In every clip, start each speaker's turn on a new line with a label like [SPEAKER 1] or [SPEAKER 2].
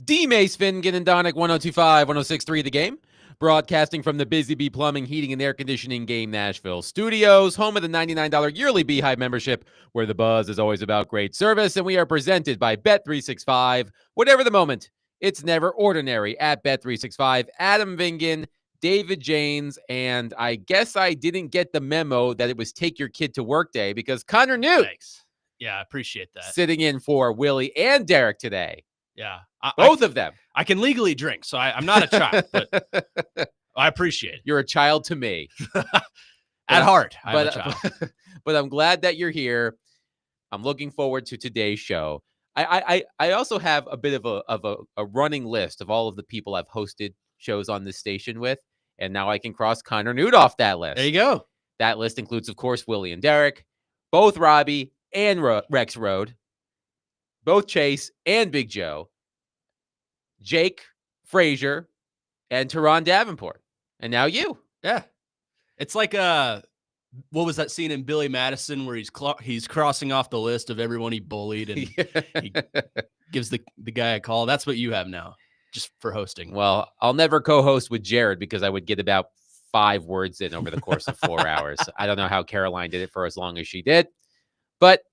[SPEAKER 1] D. Mace Finnegan and Donick 1025, 1063 The Game. Broadcasting from the Busy Bee Plumbing, Heating, and Air Conditioning Game Nashville Studios, home of the $99 yearly Beehive membership, where the buzz is always about great service. And we are presented by Bet365. Whatever the moment, it's never ordinary at Bet365. Adam Vingan, David Janes, and I guess I didn't get the memo that it was Take Your Kid to Work Day because Connor Newt.
[SPEAKER 2] Thanks. Yeah, I appreciate that.
[SPEAKER 1] Sitting in for Willie and Derek today.
[SPEAKER 2] Yeah.
[SPEAKER 1] Both of them.
[SPEAKER 2] I can legally drink, so I'm not a child, but I appreciate it.
[SPEAKER 1] You're a child to me.
[SPEAKER 2] At heart, I'm a child.
[SPEAKER 1] But I'm glad that you're here. I'm looking forward to today's show. I also have a bit of a running list of all of the people I've hosted shows on this station with, and now I can cross Connor Newt off that list.
[SPEAKER 2] There you go.
[SPEAKER 1] That list includes, of course, Willie and Derek, both Robbie and Rex Road, both Chase and Big Joe, Jake Frazier, and Teron Davenport. And now you.
[SPEAKER 2] Yeah. It's like what was that scene in Billy Madison where he's crossing off the list of everyone he bullied and he gives the guy a call? That's what you have now, just for hosting.
[SPEAKER 1] Well, I'll never co-host with Jared because I would get about 5 words in over the course of 4 hours. I don't know how Caroline did it for as long as she did, but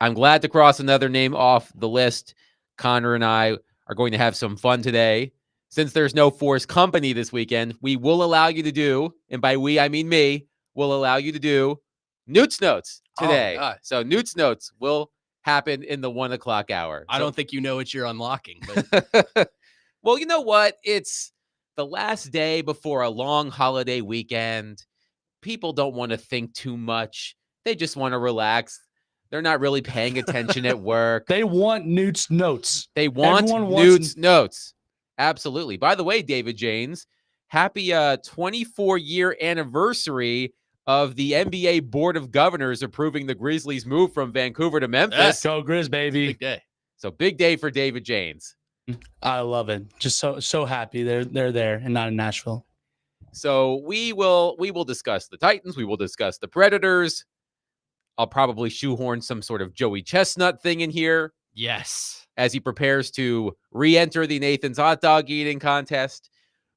[SPEAKER 1] I'm glad to cross another name off the list. Connor and I are going to have some fun today. Since there's no Force Company this weekend, we will allow you to do, and by we, I mean me, will allow you to do Newt's Notes today.
[SPEAKER 2] Oh,
[SPEAKER 1] so Newt's Notes will happen in the 1 o'clock hour.
[SPEAKER 2] I don't think you know what you're unlocking. But
[SPEAKER 1] well, you know what? It's the last day before a long holiday weekend. People don't want to think too much. They just want to relax. They're not really paying attention at work.
[SPEAKER 3] They want Newt's Notes.
[SPEAKER 1] They want Newt's Notes. Absolutely. By the way, David Janes, happy 24-year anniversary of the NBA Board of Governors approving the Grizzlies' move from Vancouver to Memphis.
[SPEAKER 3] Yes, go Grizz, baby.
[SPEAKER 2] Big day.
[SPEAKER 1] So big day for David Janes.
[SPEAKER 3] I love it. Just so happy they're there and not in Nashville.
[SPEAKER 1] So we will discuss the Titans. We will discuss the Predators. I'll probably shoehorn some sort of Joey Chestnut thing in here.
[SPEAKER 2] Yes.
[SPEAKER 1] As he prepares to re-enter the Nathan's hot dog eating contest.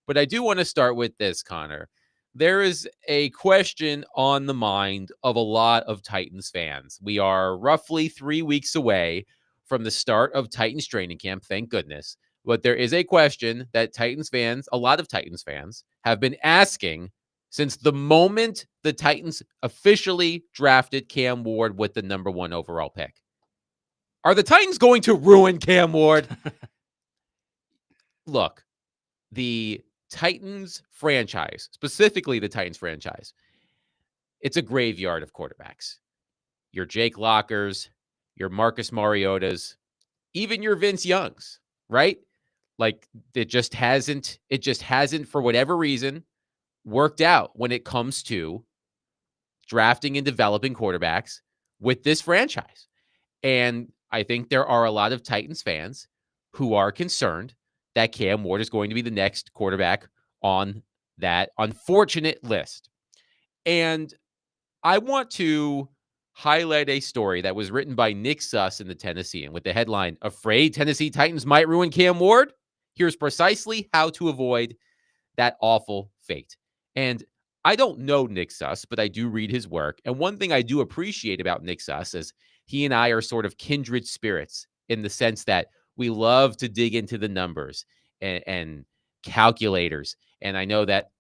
[SPEAKER 1] But I do want to start with this, Connor. There is a question on the mind of a lot of Titans fans. We are roughly 3 weeks away from the start of Titans training camp, thank goodness. But there is a question that Titans fans, a lot of Titans fans, have been asking since the moment the Titans officially drafted Cam Ward with the number 1 overall pick. Are the Titans going to ruin Cam Ward? Look, the Titans franchise, specifically the Titans franchise, it's a graveyard of quarterbacks. Your Jake Lockers, your Marcus Mariotas, even your Vince Youngs, right? Like it just hasn't for whatever reason worked out when it comes to drafting and developing quarterbacks with this franchise. And I think there are a lot of Titans fans who are concerned that Cam Ward is going to be the next quarterback on that unfortunate list. And I want to highlight a story that was written by Nick Suss in the Tennessean with the headline, "Afraid Tennessee Titans might ruin Cam Ward? Here's precisely how to avoid that awful fate." And I don't know Nick Suss, but I do read his work. And one thing I do appreciate about Nick Suss is he and I are sort of kindred spirits in the sense that we love to dig into the numbers and calculators. And I know that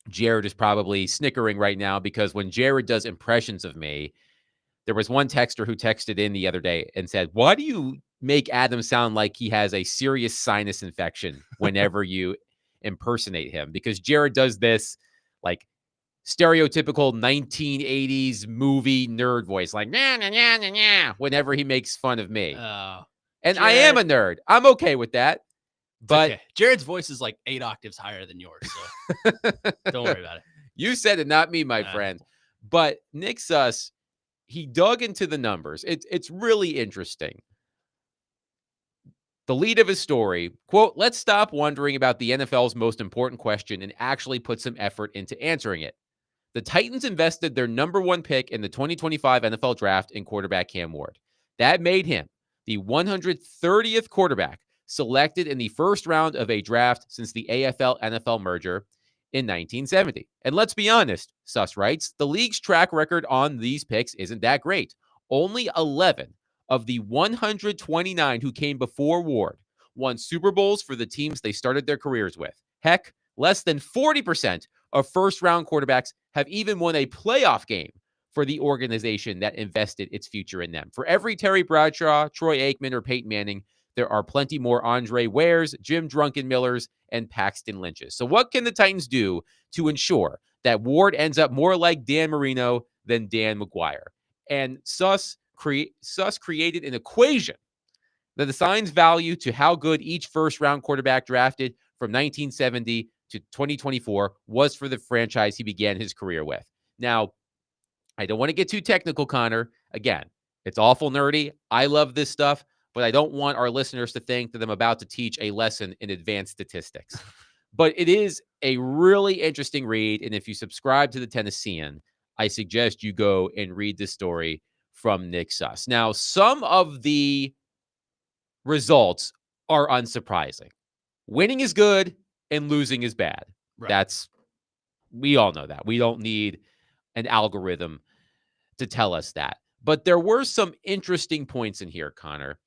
[SPEAKER 1] Jared is probably snickering right now because when Jared does impressions of me, there was one texter who texted in the other day and said, "Why do you make Adam sound like he has a serious sinus infection whenever you impersonate him?" Because Jared does this like stereotypical 1980s movie nerd voice, like nah, nah, nah, nah, nah, whenever he makes fun of me. And Jared, I am a nerd. I'm okay with that. But
[SPEAKER 2] okay. Jared's voice is like 8 octaves higher than yours, so don't worry about it.
[SPEAKER 1] You said it, not me, my friend. But Nick Suss, he dug into the numbers. It's really interesting. The lead of his story, quote, "Let's stop wondering about the NFL's most important question and actually put some effort into answering it. The Titans invested their number 1 pick in the 2025 NFL draft in quarterback Cam Ward. That made him the 130th quarterback selected in the first round of a draft since the AFL-NFL merger in 1970. And let's be honest, Suss writes, the league's track record on these picks isn't that great. Only 11 of the 129 who came before Ward won Super Bowls for the teams they started their careers with. Heck, less than 40% of first-round quarterbacks have even won a playoff game for the organization that invested its future in them. For every Terry Bradshaw, Troy Aikman, or Peyton Manning, there are plenty more Andre Wares, Jim Drunken Millers, and Paxton Lynches. So what can the Titans do to ensure that Ward ends up more like Dan Marino than Dan McGuire? And Suss created an equation that assigns value to how good each first-round quarterback drafted from 1970 to 2024 was for the franchise he began his career with. Now, I don't want to get too technical, Connor. Again, it's awful nerdy. I love this stuff, but I don't want our listeners to think that I'm about to teach a lesson in advanced statistics. But it is a really interesting read, and if you subscribe to the Tennessean, I suggest you go and read this story from Nick Suss. Now, some of the results are unsurprising. Winning is good and losing is bad. Right. We all know that. We don't need an algorithm to tell us that. But there were some interesting points in here, Connor.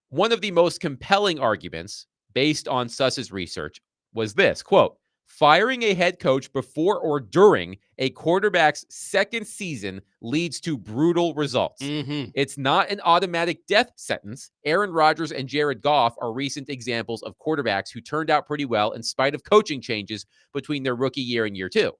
[SPEAKER 1] One of the most compelling arguments based on Suss's research was this, quote, firing a head coach before or during a quarterback's second season leads to brutal results. Mm-hmm. It's not an automatic death sentence. Aaron Rodgers and Jared Goff are recent examples of quarterbacks who turned out pretty well in spite of coaching changes between their rookie year and year two.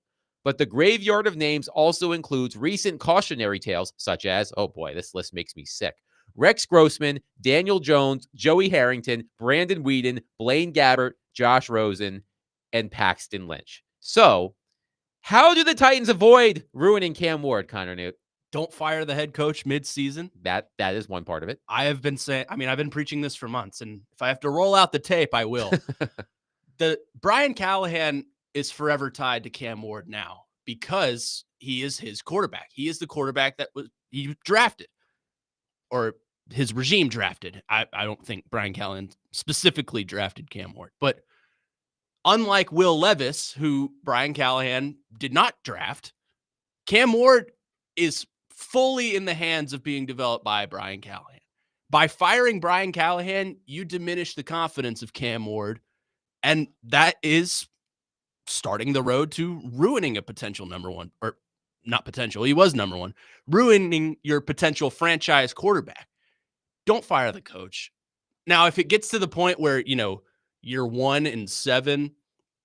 [SPEAKER 1] But the graveyard of names also includes recent cautionary tales, such as, oh boy, this list makes me sick, Rex Grossman, Daniel Jones, Joey Harrington, Brandon Weeden, Blaine Gabbert, Josh Rosen, and Paxton Lynch. So, how do the Titans avoid ruining Cam Ward, Connor Newt?
[SPEAKER 2] Don't fire the head coach mid-season.
[SPEAKER 1] That is one part of it.
[SPEAKER 2] I've been preaching this for months, and if I have to roll out the tape, I will. The Brian Callahan is forever tied to Cam Ward now because he is his quarterback. He is the quarterback that he drafted, or his regime drafted. I don't think Brian Callahan specifically drafted Cam Ward, but unlike Will Levis, who Brian Callahan did not draft, Cam Ward is fully in the hands of being developed by Brian Callahan. By firing Brian Callahan, you diminish the confidence of Cam Ward, and that is starting the road to ruining a potential number one, or not potential, he was number one, ruining your potential franchise quarterback. Don't fire the coach. Now, if it gets to the point where, you're 1-7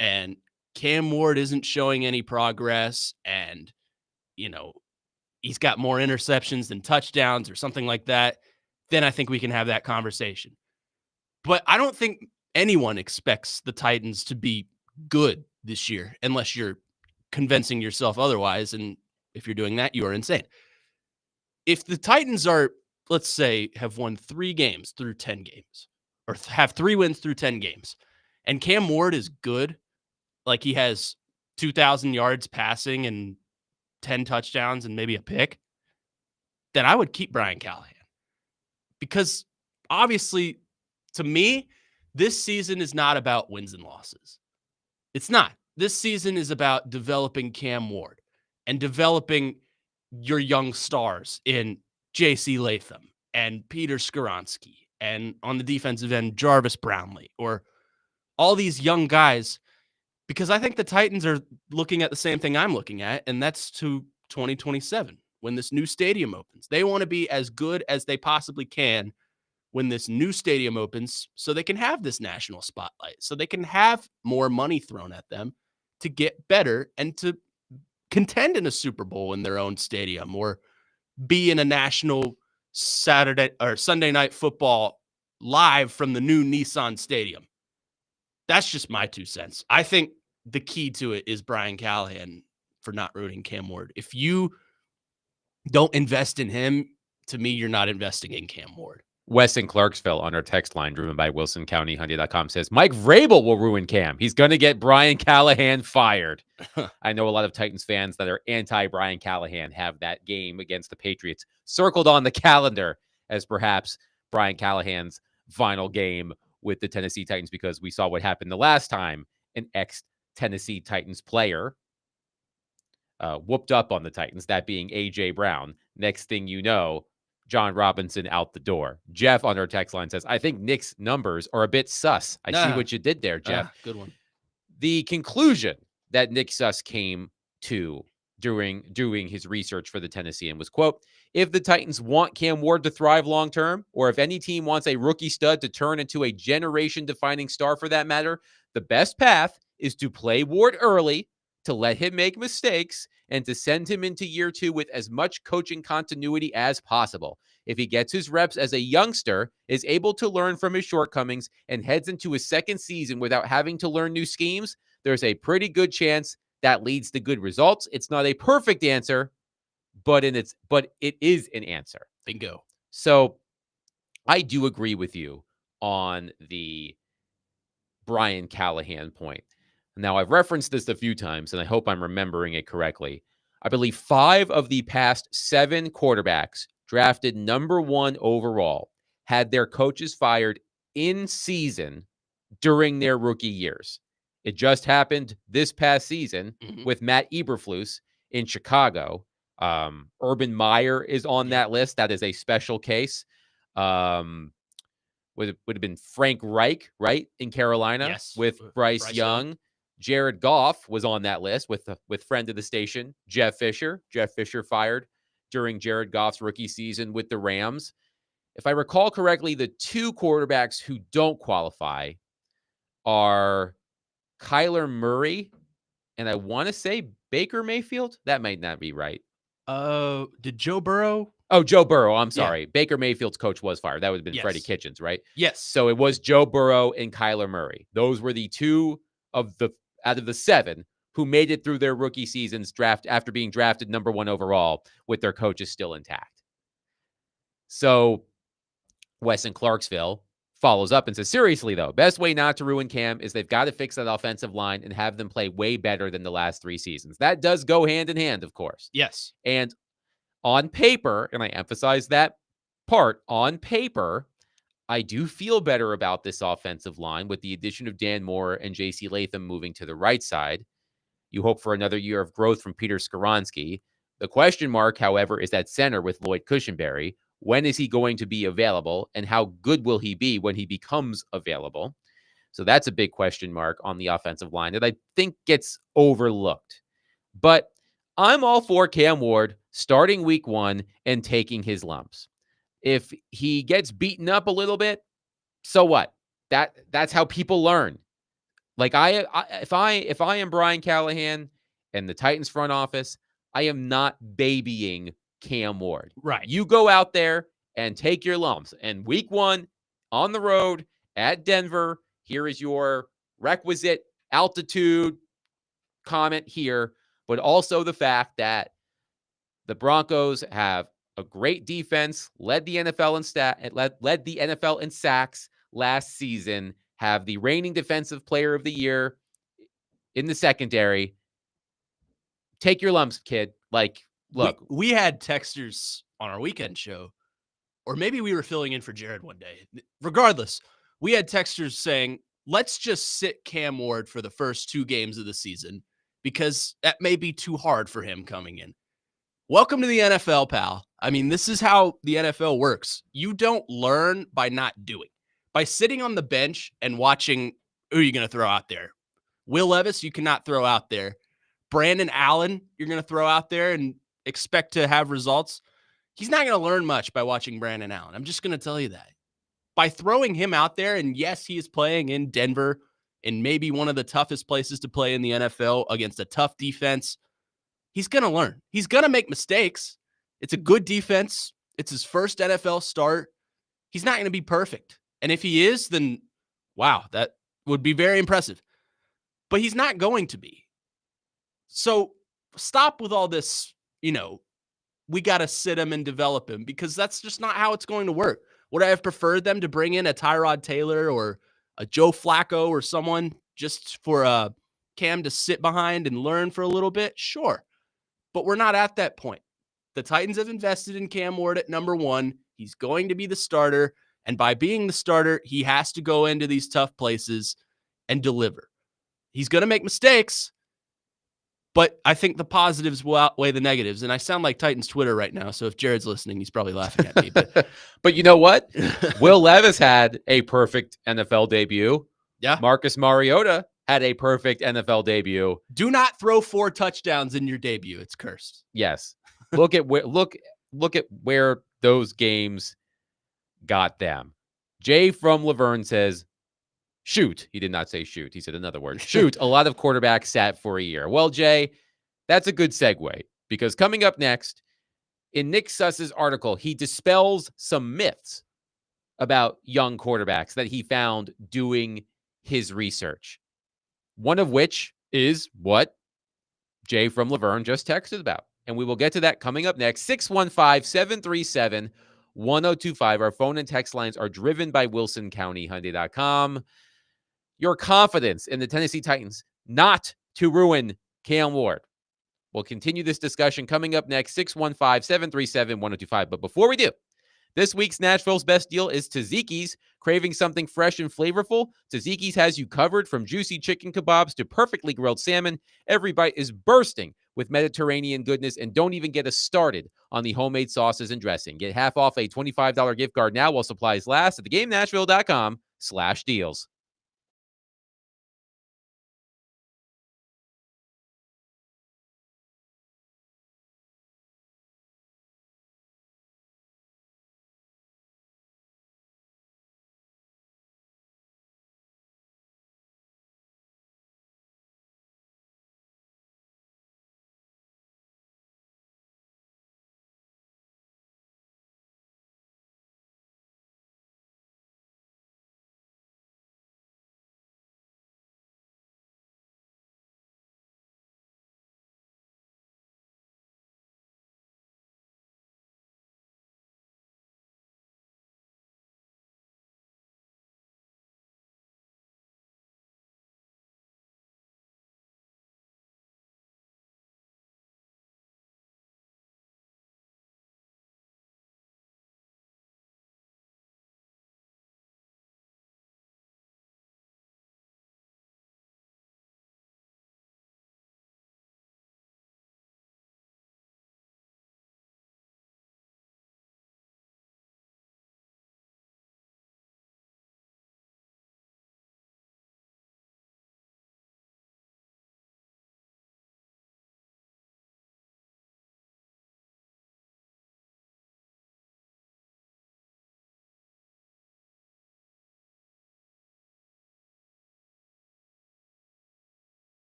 [SPEAKER 2] and Cam Ward isn't showing any progress and, he's got more interceptions than touchdowns or something like that, then I think we can have that conversation. But I don't think anyone expects the Titans to be good this year unless you're convincing yourself otherwise. And if you're doing that, you are insane. If the Titans are, let's say, have won 3 games through 10 games, or have 3 wins through 10 games, and Cam Ward is good, like he has 2,000 yards passing and 10 touchdowns and maybe a pick, then I would keep Brian Callahan. Because obviously, to me, this season is not about wins and losses. It's not. This season is about developing Cam Ward and developing your young stars in J.C. Latham and Peter Skoronski, and on the defensive end, Jarvis Brownlee, or all these young guys, because I think the Titans are looking at the same thing I'm looking at, and that's to 2027 when this new stadium opens. They want to be as good as they possibly can when this new stadium opens so they can have this national spotlight, so they can have more money thrown at them to get better and to contend in a Super Bowl in their own stadium, or be in a national Saturday or Sunday night football live from the new Nissan Stadium. That's just my 2 cents. I think the key to it is Brian Callahan for not ruining Cam Ward. If you don't invest in him, to me, you're not investing in Cam Ward.
[SPEAKER 1] Wes in Clarksville on our text line, driven by WilsonCountyHundy.com, says Mike Vrabel will ruin Cam. He's going to get Brian Callahan fired. I know a lot of Titans fans that are anti-Brian Callahan have that game against the Patriots circled on the calendar as perhaps Brian Callahan's final game with the Tennessee Titans because we saw what happened the last time an ex-Tennessee Titans player whooped up on the Titans, that being A.J. Brown. Next thing you know, John Robinson out the door. Jeff on our text line says, I think Nick's numbers are a bit sus. I see what you did there, Jeff.
[SPEAKER 2] Good one.
[SPEAKER 1] The conclusion that Nick Suss came to during doing his research for the Tennessean was, quote, if the Titans want Cam Ward to thrive long-term, or if any team wants a rookie stud to turn into a generation-defining star for that matter, the best path is to play Ward early, to let him make mistakes, and to send him into year 2 with as much coaching continuity as possible. If he gets his reps as a youngster, is able to learn from his shortcomings, and heads into his second season without having to learn new schemes, there's a pretty good chance that leads to good results. It's not a perfect answer, but it is an answer.
[SPEAKER 2] Bingo.
[SPEAKER 1] So I do agree with you on the Brian Callahan point. Now, I've referenced this a few times, and I hope I'm remembering it correctly. I believe 5 of the past 7 quarterbacks drafted number 1 overall had their coaches fired in season during their rookie years. It just happened this past season with Matt Eberflus in Chicago. Urban Meyer is on that list. That is a special case. Would have been Frank Reich, right, in Carolina, with Bryce Young. Jared Goff was on that list with friend of the station, Jeff Fisher. Jeff Fisher fired during Jared Goff's rookie season with the Rams. If I recall correctly, the 2 quarterbacks who don't qualify are Kyler Murray and I want to say Baker Mayfield. That might not be right.
[SPEAKER 2] Did Joe Burrow?
[SPEAKER 1] Oh, Joe Burrow. I'm sorry. Yeah. Baker Mayfield's coach was fired. That would have been Freddie Kitchens, right?
[SPEAKER 2] Yes.
[SPEAKER 1] So it was Joe Burrow and Kyler Murray. Those were the 2 out of the 7 who made it through their rookie seasons after being drafted number 1 overall with their coaches still intact. So Wes in Clarksville follows up and says, seriously, though, best way not to ruin Cam is they've got to fix that offensive line and have them play way better than the last 3 seasons. That does go hand in hand, of course.
[SPEAKER 2] Yes.
[SPEAKER 1] And on paper, and I emphasize that part, on paper, I do feel better about this offensive line with the addition of Dan Moore and J.C. Latham moving to the right side. You hope for another year of growth from Peter Skoronski. The question mark, however, is at center with Lloyd Cushenberry. When is he going to be available, and how good will he be when he becomes available? So that's a big question mark on the offensive line that I think gets overlooked. But I'm all for Cam Ward starting week 1 and taking his lumps. If he gets beaten up a little bit, so what? That's how people learn. Like if I am Brian Callahan and the Titans front office, I am not babying Cam Ward.
[SPEAKER 2] Right.
[SPEAKER 1] You go out there and take your lumps. And week 1 on the road at Denver, here is your requisite altitude comment here, but also the fact that the Broncos have a great defense, led the NFL in sacks last season, have the reigning defensive player of the year in the secondary. Take your lumps, kid. Like, look,
[SPEAKER 2] we had texters on our weekend show, or maybe we were filling in for Jared one day. Regardless, we had texters saying, let's just sit Cam Ward for the first 2 games of the season because that may be too hard for him coming in. Welcome to the NFL, pal. I mean, this is how the NFL works. You don't learn by not doing. By sitting on the bench and watching, who are you going to throw out there? Will Levis, you cannot throw out there. Brandon Allen, you're going to throw out there and expect to have results. He's not going to learn much by watching Brandon Allen. I'm just going to tell you that. By throwing him out there, and yes, he is playing in Denver, in maybe one of the toughest places to play in the NFL against a tough defense, he's going to learn. He's going to make mistakes. It's a good defense. It's his first NFL start. He's not going to be perfect. And if he is, then wow, that would be very impressive. But he's not going to be. So stop with all this, we got to sit him and develop him, because that's just not how it's going to work. Would I have preferred them to bring in a Tyrod Taylor or a Joe Flacco or someone just for Cam to sit behind and learn for a little bit? Sure. But we're not at that point. The Titans have invested in Cam Ward at number 1. He's going to be the starter. And by being the starter, he has to go into these tough places and deliver. He's going to make mistakes, but I think the positives will outweigh the negatives. And I sound like Titans Twitter right now, so if Jared's listening, he's probably laughing at me.
[SPEAKER 1] But you know what? Will Levis had a perfect NFL debut.
[SPEAKER 2] Yeah.
[SPEAKER 1] Marcus Mariota had a perfect NFL debut.
[SPEAKER 2] Do not throw 4 touchdowns in your debut. It's cursed.
[SPEAKER 1] Yes. Look at where those games got them. Jay from Laverne says, shoot. He did not say shoot. He said another word. Shoot. A lot of quarterbacks sat for a year. Well, Jay, that's a good segue because coming up next, in Nick Suss's article, he dispels some myths about young quarterbacks that he found doing his research. One of which is what Jay from Laverne just texted about. And we will get to that coming up next. 615-737-1025. Our phone and text lines are driven by WilsonCountyHyundai.com. Your confidence in the Tennessee Titans not to ruin Cam Ward. We'll continue this discussion coming up next. 615-737-1025. But before we do, this week's Nashville's best deal is Tzatziki's. Craving something fresh and flavorful? Tzatziki's has you covered from juicy chicken kebabs to perfectly grilled salmon. Every bite is bursting with Mediterranean goodness, and don't even get us started on the homemade sauces and dressing. Get half off a $25 gift card now while supplies last at thegamenashville.com/deals.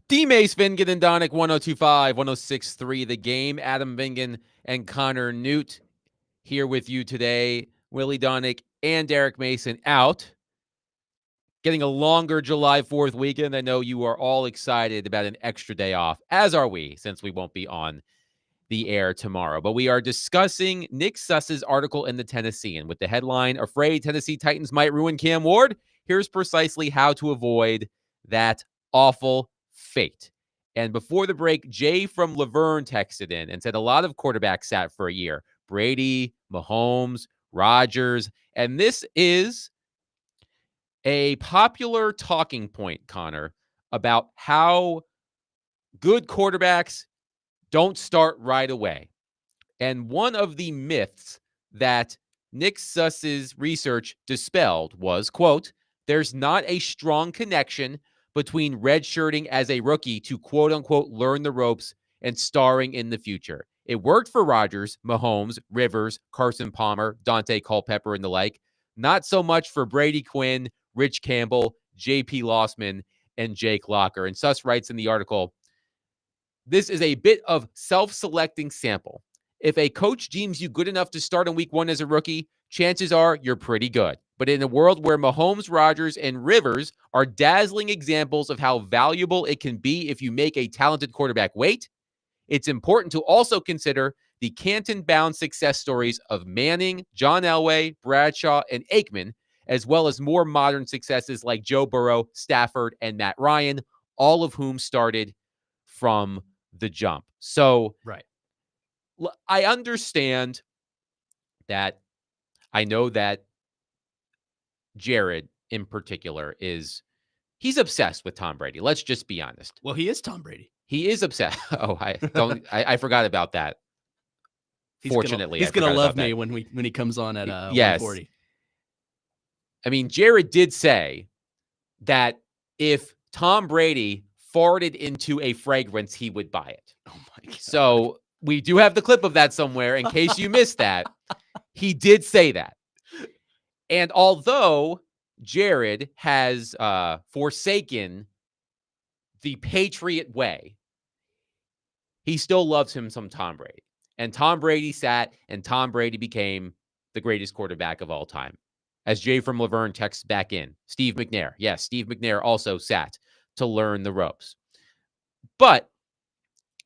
[SPEAKER 1] D-Mace, Vingan, and Donick, 102.5, 106.3 The Game. Adam Vingan and Connor Newt here with you today. Willie Donick and Derek Mason out. Getting a longer July 4th weekend. I know you are all excited about an extra day off, as are we, since we won't be on the air tomorrow. But we are discussing Nick Suss's article in the Tennessean with the headline, "Afraid Tennessee Titans Might Ruin Cam Ward." Here's precisely how to avoid that awful fate. And before the break, Jay from Laverne texted in and said a lot of quarterbacks sat for a year. Brady, Mahomes, Rodgers. And this is a popular talking point, Connor, about how good quarterbacks don't start right away. And one of the myths that Nick Suss's research dispelled was, quote, "There's not a strong connection between redshirting as a rookie to, quote unquote, learn the ropes and starring in the future. It worked for Rodgers, Mahomes, Rivers, Carson Palmer, Dante Culpepper, and the like. Not so much for Brady Quinn, Rich Campbell, J.P. Lossman, and Jake Locker." And Suss writes in the article, "This is a bit of self-selecting sample. If a coach deems you good enough to start in week one as a rookie, chances are you're pretty good. But in a world where Mahomes, Rodgers, and Rivers are dazzling examples of how valuable it can be if you make a talented quarterback wait, it's important to also consider the Canton-bound success stories of Manning, John Elway, Bradshaw, and Aikman, as well as more modern successes like Joe Burrow, Stafford, and Matt Ryan, all of whom started from the jump." So
[SPEAKER 2] Right.
[SPEAKER 1] I understand that. I know that Jared in particular he's obsessed with Tom Brady. Let's just be honest.
[SPEAKER 2] Well, he is Tom Brady.
[SPEAKER 1] He is obsessed. Oh, I forgot about that. Fortunately,
[SPEAKER 2] he's gonna love me when he comes on at
[SPEAKER 1] yes.
[SPEAKER 2] 140.
[SPEAKER 1] I mean, Jared did say that if Tom Brady farted into a fragrance, he would buy it.
[SPEAKER 2] Oh my God.
[SPEAKER 1] So we do have the clip of that somewhere in case you missed that. He did say that. And although Jared has forsaken the Patriot way, he still loves him some Tom Brady. And Tom Brady sat, and Tom Brady became the greatest quarterback of all time. As Jay from Laverne texts back in, Steve McNair. Yes, Steve McNair also sat to learn the ropes. But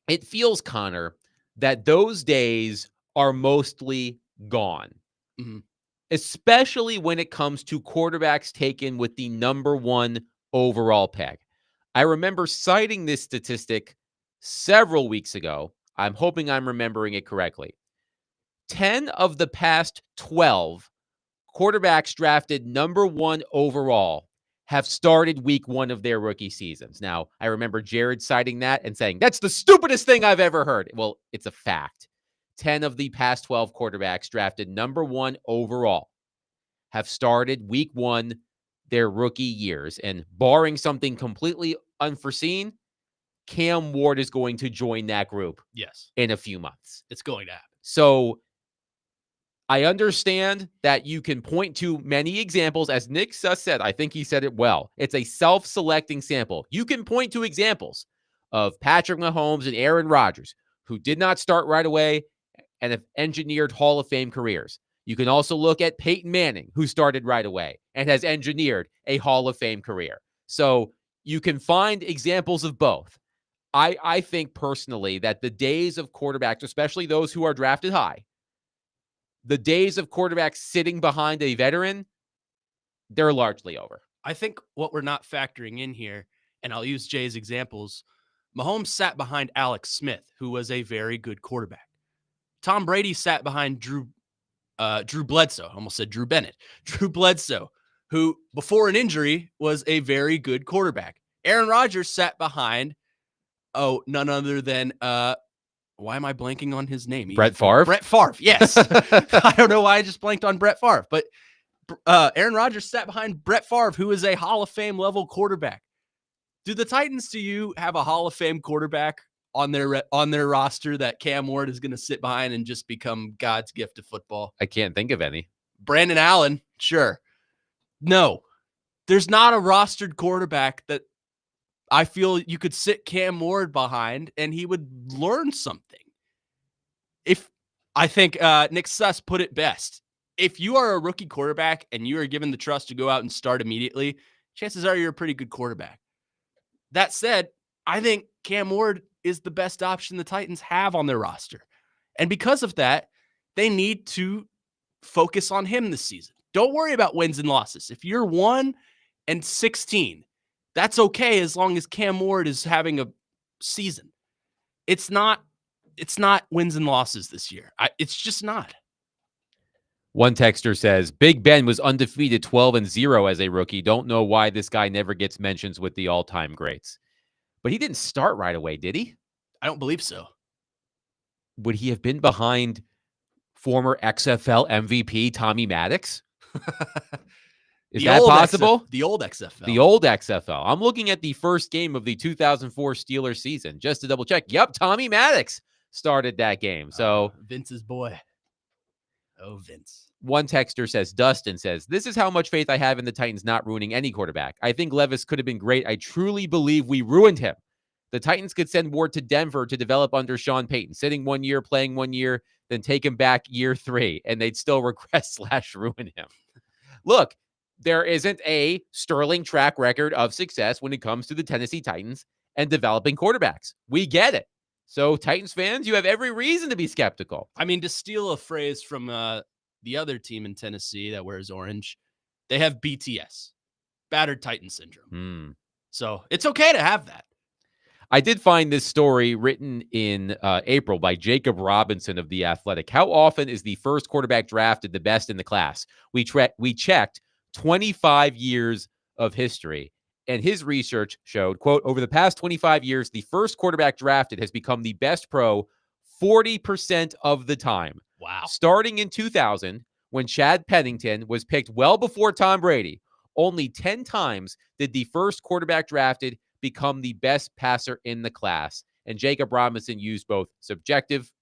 [SPEAKER 1] it feels, Connor, that those days are mostly gone.
[SPEAKER 2] Mm-hmm.
[SPEAKER 1] Especially when it comes to quarterbacks taken with the number one overall pick. I remember citing this statistic several weeks ago. I'm hoping I'm remembering it correctly. 10 of the past 12 quarterbacks drafted number one overall have started week one of their rookie seasons. Now, I remember Jared citing that and saying, "That's the stupidest thing I've ever heard." Well, it's a fact. 10 of the past 12 quarterbacks drafted number one overall have started week one their rookie years. And barring something completely unforeseen, Cam Ward is going to join that group
[SPEAKER 2] Yes,
[SPEAKER 1] in a few months.
[SPEAKER 2] it's going to happen.
[SPEAKER 1] So I understand that you can point to many examples. As Nick Suss said, I think he said it well. It's a self-selecting sample. You can point to examples of Patrick Mahomes and Aaron Rodgers who did not start right away and have engineered Hall of Fame careers. You can also look at Peyton Manning, who started right away and has engineered a Hall of Fame career. So you can find examples of both. I think personally that the days of quarterbacks, especially those who are drafted high, the days of quarterbacks sitting behind a veteran, they're largely over.
[SPEAKER 2] I think what we're not factoring in here, and I'll use Jay's examples, Mahomes sat behind Alex Smith, who was a very good quarterback. Tom Brady sat behind Drew Bledsoe. I almost said Drew Bennett. Drew Bledsoe, who before an injury was a very good quarterback. Aaron Rodgers sat behind, none other than why am I blanking on his name?
[SPEAKER 1] Brett Favre?
[SPEAKER 2] Brett Favre, yes. I don't know why I just blanked on Brett Favre, but Aaron Rodgers sat behind Brett Favre, who is a Hall of Fame level quarterback. Do the Titans, to you, have a Hall of Fame quarterback on their roster that Cam Ward is going to sit behind and just become God's gift to football?
[SPEAKER 1] I can't think of any.
[SPEAKER 2] Brandon Allen, sure. No, there's not a rostered quarterback that I feel you could sit Cam Ward behind and he would learn something. I think Nick Suss put it best. If you are a rookie quarterback and you are given the trust to go out and start immediately, chances are you're a pretty good quarterback. That said, I think Cam Ward is the best option the Titans have on their roster. And because of that, they need to focus on him this season. Don't worry about wins and losses. If you're 1-16, that's okay as long as Cam Ward is having a season. It's not wins and losses this year. It's just not.
[SPEAKER 1] One texter says, Big Ben was undefeated 12-0 as a rookie. Don't know why this guy never gets mentions with the all-time greats. But he didn't start right away, did he?
[SPEAKER 2] I don't believe so.
[SPEAKER 1] Would he have been behind former XFL MVP Tommy Maddox? Is that possible?
[SPEAKER 2] The old XFL.
[SPEAKER 1] The old XFL. I'm looking at the first game of the 2004 Steelers season just to double check. Yep, Tommy Maddox started that game. So
[SPEAKER 2] Vince's boy. Oh, Vince.
[SPEAKER 1] One texter says, Dustin says, this is how much faith I have in the Titans not ruining any quarterback. I think Levis could have been great. I truly believe we ruined him. The Titans could send Ward to Denver to develop under Sean Payton, sitting 1 year, playing 1 year, then take him back year 3, and they'd still regress/ruin him. Look, there isn't a sterling track record of success when it comes to the Tennessee Titans and developing quarterbacks. We get it. So, Titans fans, you have every reason to be skeptical.
[SPEAKER 2] I mean, to steal a phrase from the other team in Tennessee that wears orange, they have BTS, battered Titan syndrome. So it's okay to have that.
[SPEAKER 1] I did find this story written in April by Jacob Robinson of The Athletic. How often is the first quarterback drafted the best in the class? We checked 25 years of history, and his research showed, quote, over the past 25 years, the first quarterback drafted has become the best pro 40% of the time.
[SPEAKER 2] Wow.
[SPEAKER 1] Starting in 2000, when Chad Pennington was picked well before Tom Brady, only 10 times did the first quarterback drafted become the best passer in the class. And Jacob Robinson used both subjective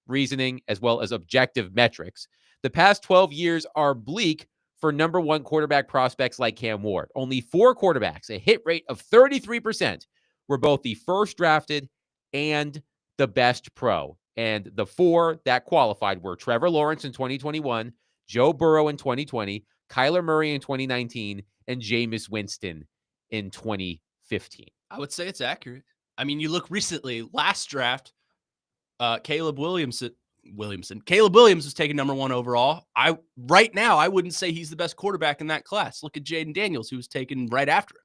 [SPEAKER 1] reasoning as well as objective metrics. The past 12 years are bleak for number one quarterback prospects like Cam Ward. Only 4 quarterbacks, a hit rate of 33%, were both the first drafted and the best pro. And the 4 that qualified were Trevor Lawrence in 2021, Joe Burrow in 2020, Kyler Murray in 2019, and Jameis Winston in 2015.
[SPEAKER 2] I would say it's accurate. I mean, you look recently, last draft, Caleb Williams was taken number 1 overall. Right now, I wouldn't say he's the best quarterback in that class. Look at Jaden Daniels, who was taken right after him.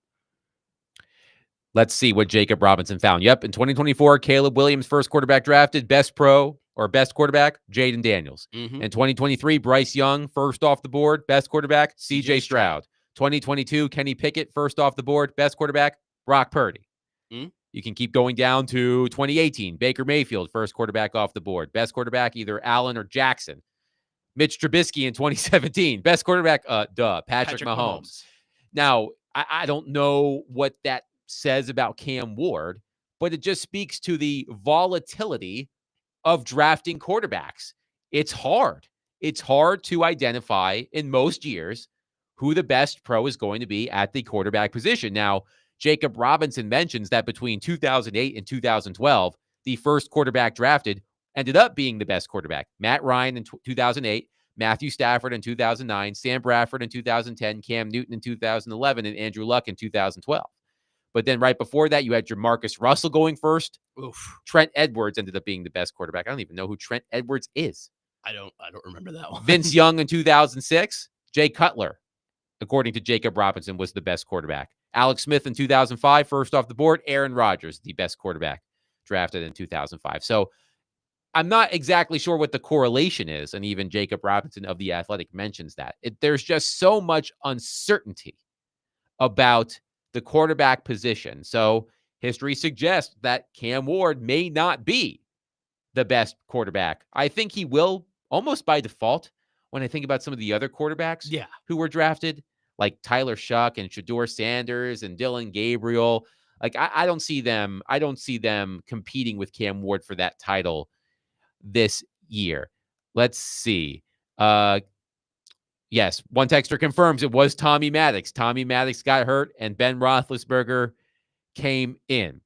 [SPEAKER 1] Let's see what Jacob Robinson found. Yep, in 2024, Caleb Williams, first quarterback drafted, best pro or best quarterback, Jaden Daniels. In 2023, Bryce Young, first off the board, best quarterback, C.J. Stroud. 2022, Kenny Pickett, first off the board, best quarterback, Brock Purdy. You can keep going down to 2018, Baker Mayfield, first quarterback off the board, best quarterback, either Allen or Jackson. Mitch Trubisky in 2017, best quarterback, Patrick Mahomes. Now, I don't know what that says about Cam Ward, but it just speaks to the volatility of drafting quarterbacks. It's hard. It's hard to identify in most years who the best pro is going to be at the quarterback position. Now, Jacob Robinson mentions that between 2008 and 2012, the first quarterback drafted ended up being the best quarterback. Matt Ryan in 2008, Matthew Stafford in 2009, Sam Bradford in 2010, Cam Newton in 2011, and Andrew Luck in 2012. But then right before that, you had Jamarcus Russell going first.
[SPEAKER 2] Oof.
[SPEAKER 1] Trent Edwards ended up being the best quarterback. I don't even know who Trent Edwards is.
[SPEAKER 2] I don't remember that one.
[SPEAKER 1] Vince Young in 2006. Jay Cutler, according to Jacob Robinson, was the best quarterback. Alex Smith in 2005, first off the board. Aaron Rodgers, the best quarterback drafted in 2005. So I'm not exactly sure what the correlation is. And even Jacob Robinson of The Athletic mentions that. There's just so much uncertainty about the quarterback position. So history suggests that Cam Ward may not be the best quarterback. I think he will almost by default when I think about some of the other quarterbacks who were drafted, like Tyler Shuck and Shedeur Sanders and Dylan Gabriel. Like I don't see them competing with Cam Ward for that title this year. Let's see. Yes, one texter confirms it was Tommy Maddox. Tommy Maddox got hurt, and Ben Roethlisberger came in.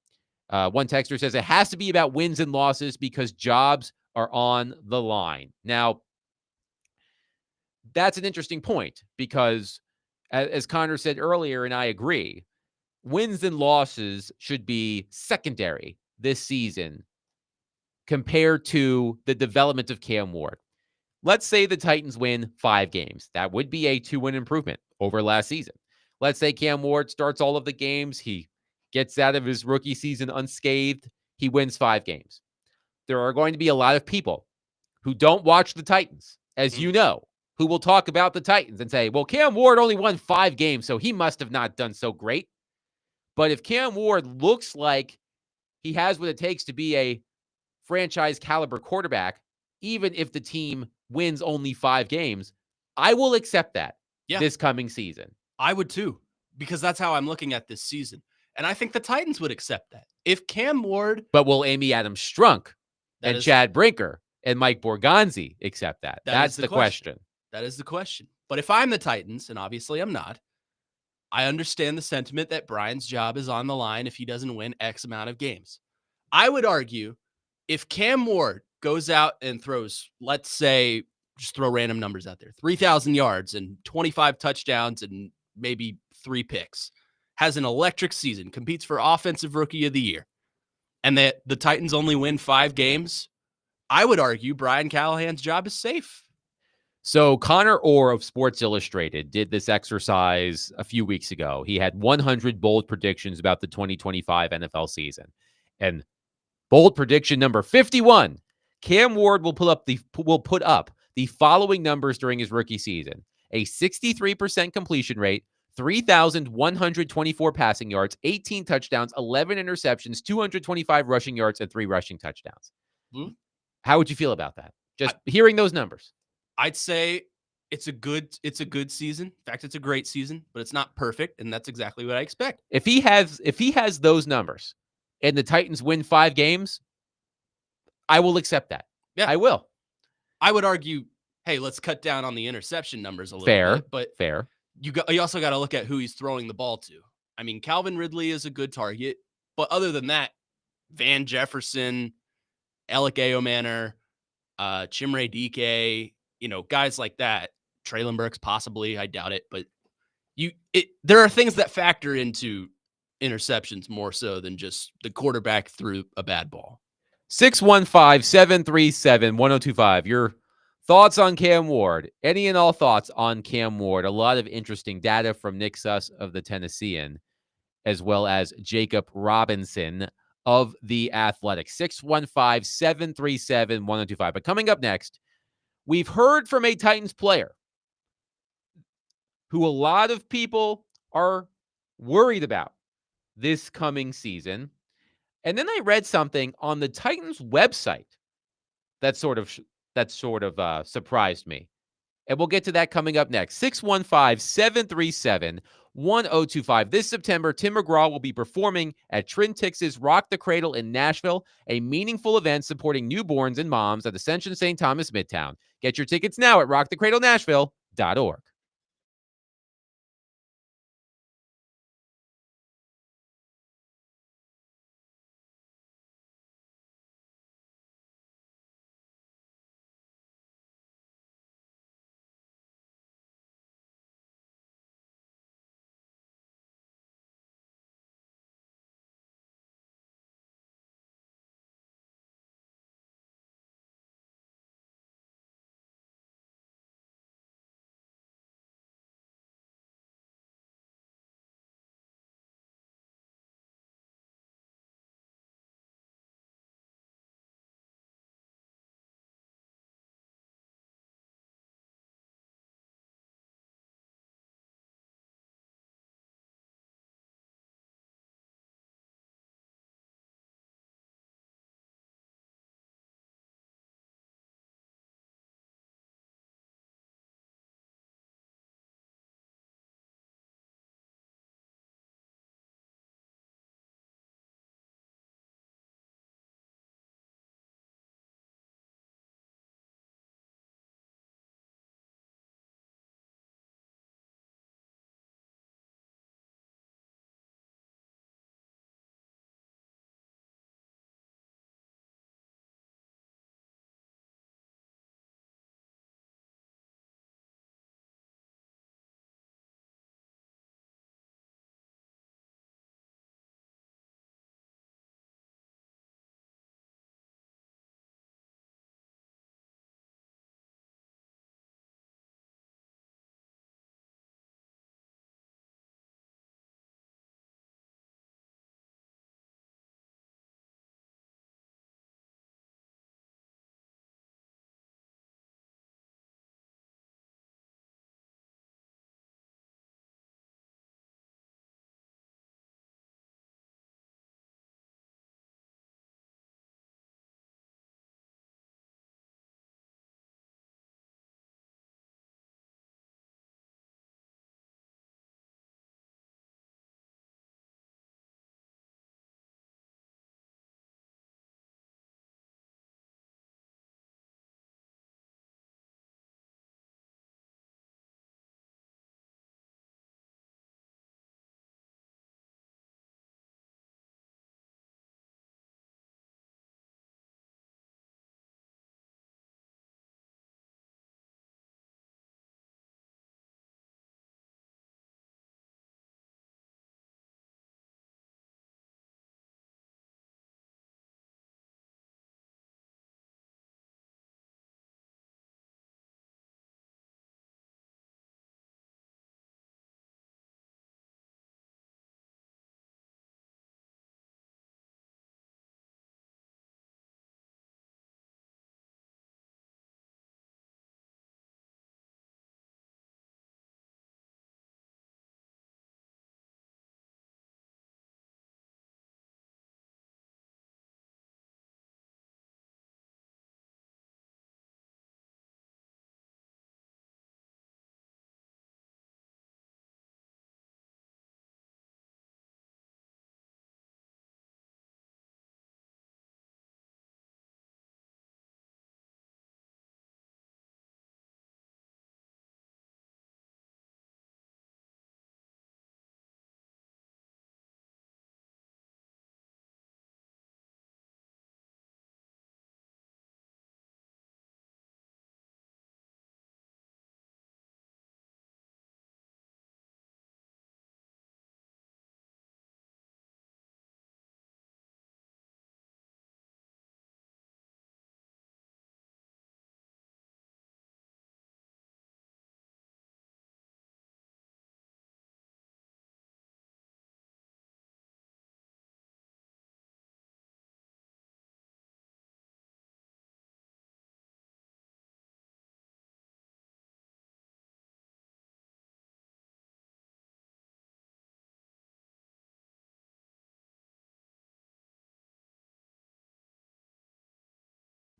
[SPEAKER 1] One texter says it has to be about wins and losses because jobs are on the line. Now, that's an interesting point because, as Connor said earlier, and I agree, wins and losses should be secondary this season compared to the development of Cam Ward. Let's say the Titans win 5 games. That would be a 2-win improvement over last season. Let's say Cam Ward starts all of the games. He gets out of his rookie season unscathed. He wins 5 games. There are going to be a lot of people who don't watch the Titans, as you know, who will talk about the Titans and say, well, Cam Ward only won 5 games, so he must have not done so great. But if Cam Ward looks like he has what it takes to be a franchise caliber quarterback, even if the team wins only 5 games, I will accept that this coming season.
[SPEAKER 2] I would too, because that's how I'm looking at this season. And I think the Titans would accept that. If Cam Ward...
[SPEAKER 1] But will Amy Adams Strunk and Chad Brinker and Mike Borgonzi accept that? That's the question.
[SPEAKER 2] That is the question. But if I'm the Titans, and obviously I'm not, I understand the sentiment that Brian's job is on the line if he doesn't win X amount of games. I would argue if Cam Ward goes out and throws, let's say, just throw random numbers out there, 3,000 yards and 25 touchdowns and maybe 3 picks, has an electric season, competes for Offensive Rookie of the Year, and that the Titans only win 5 games, I would argue Brian Callahan's job is safe.
[SPEAKER 1] So Connor Orr of Sports Illustrated did this exercise a few weeks ago. He had 100 bold predictions about the 2025 NFL season. And bold prediction number 51, Cam Ward will put up the following numbers during his rookie season: a 63% completion rate, 3,124 passing yards, 18 touchdowns, 11 interceptions, 225 rushing yards, and 3 rushing touchdowns. How would you feel about that? Just hearing those numbers.
[SPEAKER 2] I'd say it's a good season. In fact, it's a great season, but it's not perfect, and that's exactly what I expect.
[SPEAKER 1] If he has those numbers and the Titans win 5 games, I will accept that.
[SPEAKER 2] Yeah,
[SPEAKER 1] I will.
[SPEAKER 2] I would argue, hey, let's cut down on the interception numbers a little bit. But
[SPEAKER 1] fair.
[SPEAKER 2] You also got to look at who he's throwing the ball to. I mean, Calvin Ridley is a good target, but other than that, Van Jefferson, Alec Ayomanor, Chimere Dike, guys like that, Traylon Burks possibly, I doubt it, but there are things that factor into interceptions more so than just the quarterback threw a bad ball.
[SPEAKER 1] 615-737-1025. Your thoughts on Cam Ward? Any and all thoughts on Cam Ward? A lot of interesting data from Nick Suss of the Tennessean, as well as Jacob Robinson of the Athletic. 615-737-1025. But coming up next, we've heard from a Titans player who a lot of people are worried about this coming season. And then I read something on the Titans website that sort of surprised me. And we'll get to that coming up next. 615-737-1025. This September, Tim McGraw will be performing at Trintix's Rock the Cradle in Nashville, a meaningful event supporting newborns and moms at Ascension St. Thomas Midtown. Get your tickets now at rockthecradlenashville.org.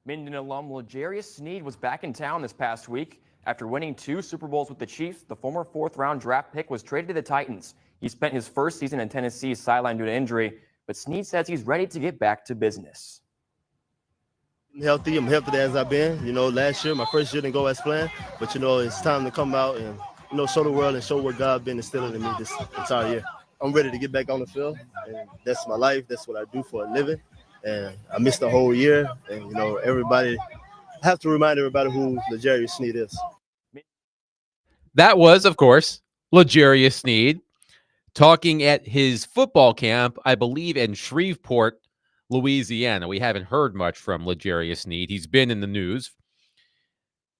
[SPEAKER 4] Minden alum L'Jarius Sneed was back in town this past week. After winning 2 Super Bowls with the Chiefs, the former 4th-round draft pick was traded to the Titans. He spent his first season in Tennessee sidelined due to injury, but Sneed says he's ready to get back to business.
[SPEAKER 5] I'm healthy as I've been. Last year, my first year didn't go as planned, but it's time to come out and show the world and show what God been instilling in me this entire year. I'm ready to get back on the field, and that's my life. That's what I do for a living. And I missed the whole year, and I have to remind everybody who L'Jarius Sneed is.
[SPEAKER 1] That was, of course, L'Jarius Sneed talking at his football camp, I believe, in Shreveport, Louisiana. We haven't heard much from L'Jarius Sneed. He's been in the news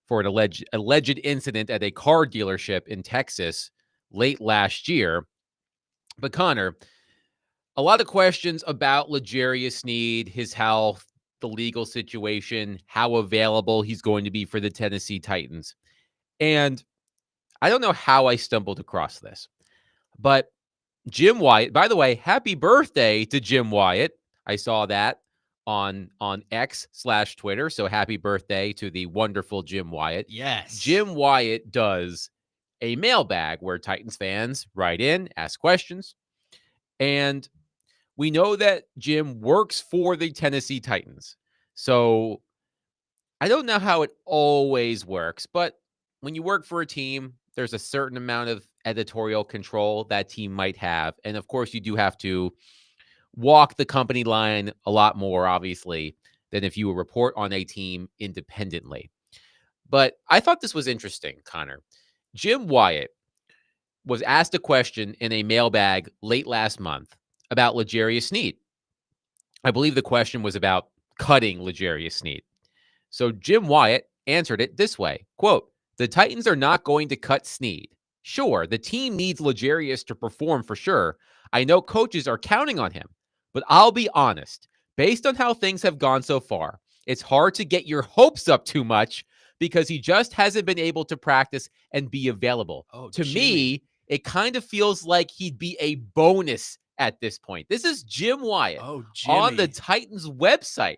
[SPEAKER 1] for an alleged incident at a car dealership in Texas late last year. But Connor, a lot of questions about L'Jarius Sneed, his health, the legal situation, how available he's going to be for the Tennessee Titans. And I don't know how I stumbled across this, but Jim Wyatt, by the way, happy birthday to Jim Wyatt. I saw that on X/Twitter. So happy birthday to the wonderful Jim Wyatt.
[SPEAKER 2] Yes.
[SPEAKER 1] Jim Wyatt does a mailbag where Titans fans write in, ask questions. And we know that Jim works for the Tennessee Titans. So I don't know how it always works, but when you work for a team, there's a certain amount of editorial control that team might have. And of course, you do have to walk the company line a lot more, obviously, than if you would report on a team independently. But I thought this was interesting, Connor. Jim Wyatt was asked a question in a mailbag late last month about L'Jarius Sneed. I believe the question was about cutting L'Jarius Sneed. So Jim Wyatt answered it this way, quote, "The Titans are not going to cut Sneed. Sure, the team needs L'Jarius to perform for sure. I know coaches are counting on him, but I'll be honest. Based on how things have gone so far, it's hard to get your hopes up too much because he just hasn't been able to practice and be available. To me, it kind of feels like he'd be a bonus at this point." This is Jim Wyatt on the Titans website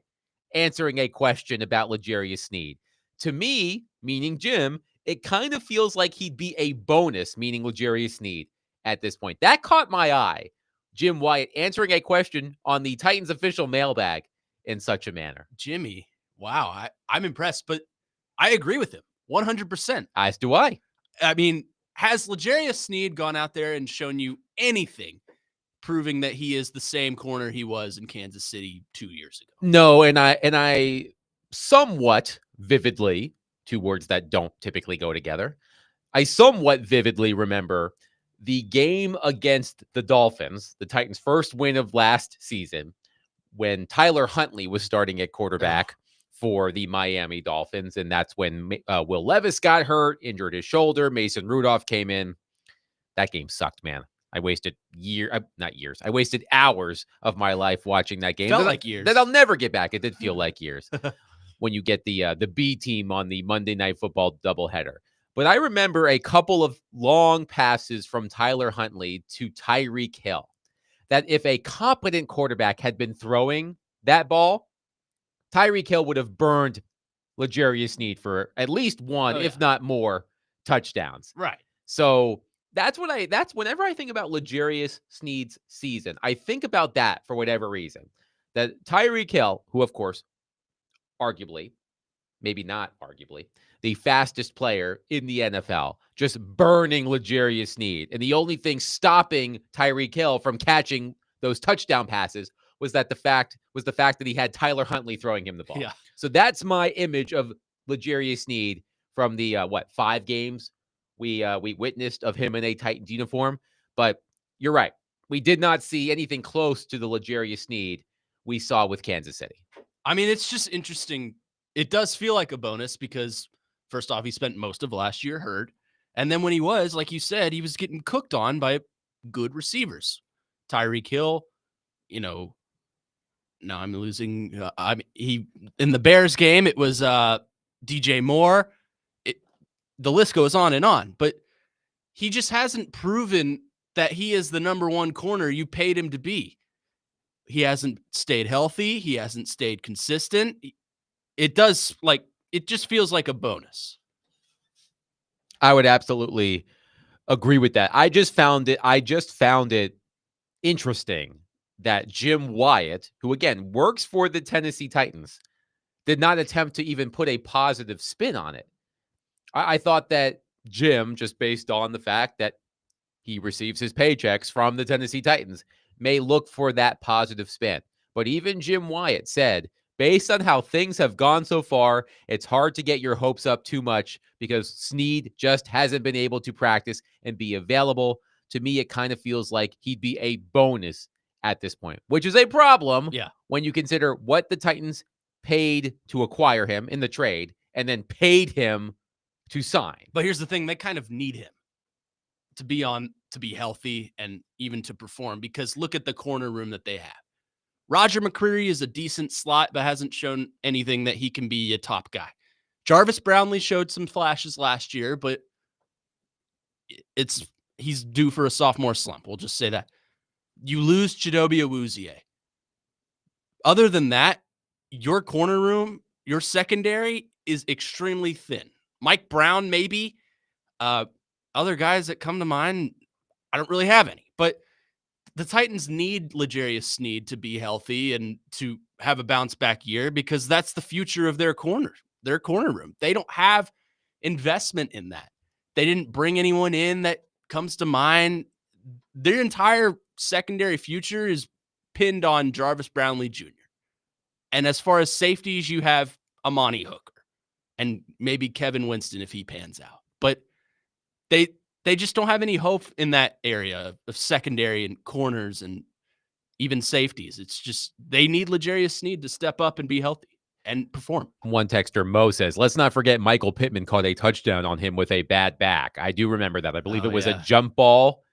[SPEAKER 1] answering a question about L'Jarius Sneed. To me, meaning Jim, it kind of feels like he'd be a bonus, meaning L'Jarius Sneed at this point. That caught my eye. Jim Wyatt answering a question on the Titans official mailbag in such a manner.
[SPEAKER 2] Jimmy, wow, I'm impressed, but I agree with him 100%.
[SPEAKER 1] As do I.
[SPEAKER 2] I mean, has L'Jarius Sneed gone out there and shown you anything proving that he is the same corner he was in Kansas City 2 years ago?
[SPEAKER 1] No, and I somewhat vividly, two words that don't typically go together, I somewhat vividly remember the game against the Dolphins, the Titans' first win of last season, when Tyler Huntley was starting at quarterback for the Miami Dolphins. And that's when Will Levis got hurt, injured his shoulder. Mason Rudolph came in. That game sucked, man. I wasted I wasted hours of my life watching that game.
[SPEAKER 2] Felt like years.
[SPEAKER 1] That I'll never get back. It did feel like years when you get the B team on the Monday Night Football doubleheader. But I remember a couple of long passes from Tyler Huntley to Tyreek Hill that if a competent quarterback had been throwing that ball, Tyreek Hill would have burned L'Jarius Sneed for at least one, if not more, touchdowns.
[SPEAKER 2] Right.
[SPEAKER 1] So that's whenever I think about L'Jarius Sneed's season, I think about that for whatever reason. That Tyreek Hill, who of course, arguably, maybe not arguably, the fastest player in the NFL, just burning L'Jarius Sneed. And the only thing stopping Tyreek Hill from catching those touchdown passes was the fact that he had Tyler Huntley throwing him the ball.
[SPEAKER 2] Yeah.
[SPEAKER 1] So that's my image of L'Jarius Sneed from the 5 games we witnessed of him in a Titans uniform. But you're right. We did not see anything close to the L'Jarius Sneed we saw with Kansas City.
[SPEAKER 2] I mean, it's just interesting. It does feel like a bonus because, first off, he spent most of last year hurt. And then when he was, like you said, he was getting cooked on by good receivers. Tyreek Hill, now I'm losing. In the Bears game, it was DJ Moore. The list goes on and on. But he just hasn't proven that he is the number one corner you paid him to be. He hasn't stayed healthy. He hasn't stayed consistent. it does it just feels like a bonus.
[SPEAKER 1] I would absolutely agree with that. I just found it interesting that Jim Wyatt, who again works for the Tennessee Titans, did not attempt to even put a positive spin on it. I thought that Jim, just based on the fact that he receives his paychecks from the Tennessee Titans, may look for that positive spin. But even Jim Wyatt said, based on how things have gone so far, it's hard to get your hopes up too much because Snead just hasn't been able to practice and be available. To me, it kind of feels like he'd be a bonus at this point, which is a problem when you consider what the Titans paid to acquire him in the trade and then paid him to sign.
[SPEAKER 2] But here's the thing, they kind of need him to be healthy and even to perform, because look at the corner room that they have. Roger McCreary is a decent slot, but hasn't shown anything that he can be a top guy. Jarvis Brownlee showed some flashes last year, but he's due for a sophomore slump. We'll just say that. You lose Chidobe Awuzie. Other than that, your corner room, your secondary is extremely thin. Mike Brown, maybe. Other guys that come to mind, I don't really have any. But the Titans need L'Jarius Sneed to be healthy and to have a bounce back year, because that's the future of their corner room. They don't have investment in that. They didn't bring anyone in that comes to mind. Their entire secondary future is pinned on Jarvis Brownlee Jr. And as far as safeties, you have Amani Hooker and maybe Kevin Winston if he pans out. But they just don't have any hope in that area of secondary and corners and even safeties. It's just they need L'Jarius Sneed to step up and be healthy and perform.
[SPEAKER 1] One texter, Mo, says, let's not forget Michael Pittman caught a touchdown on him with a bad back. I do remember that. I believe it was a jump ball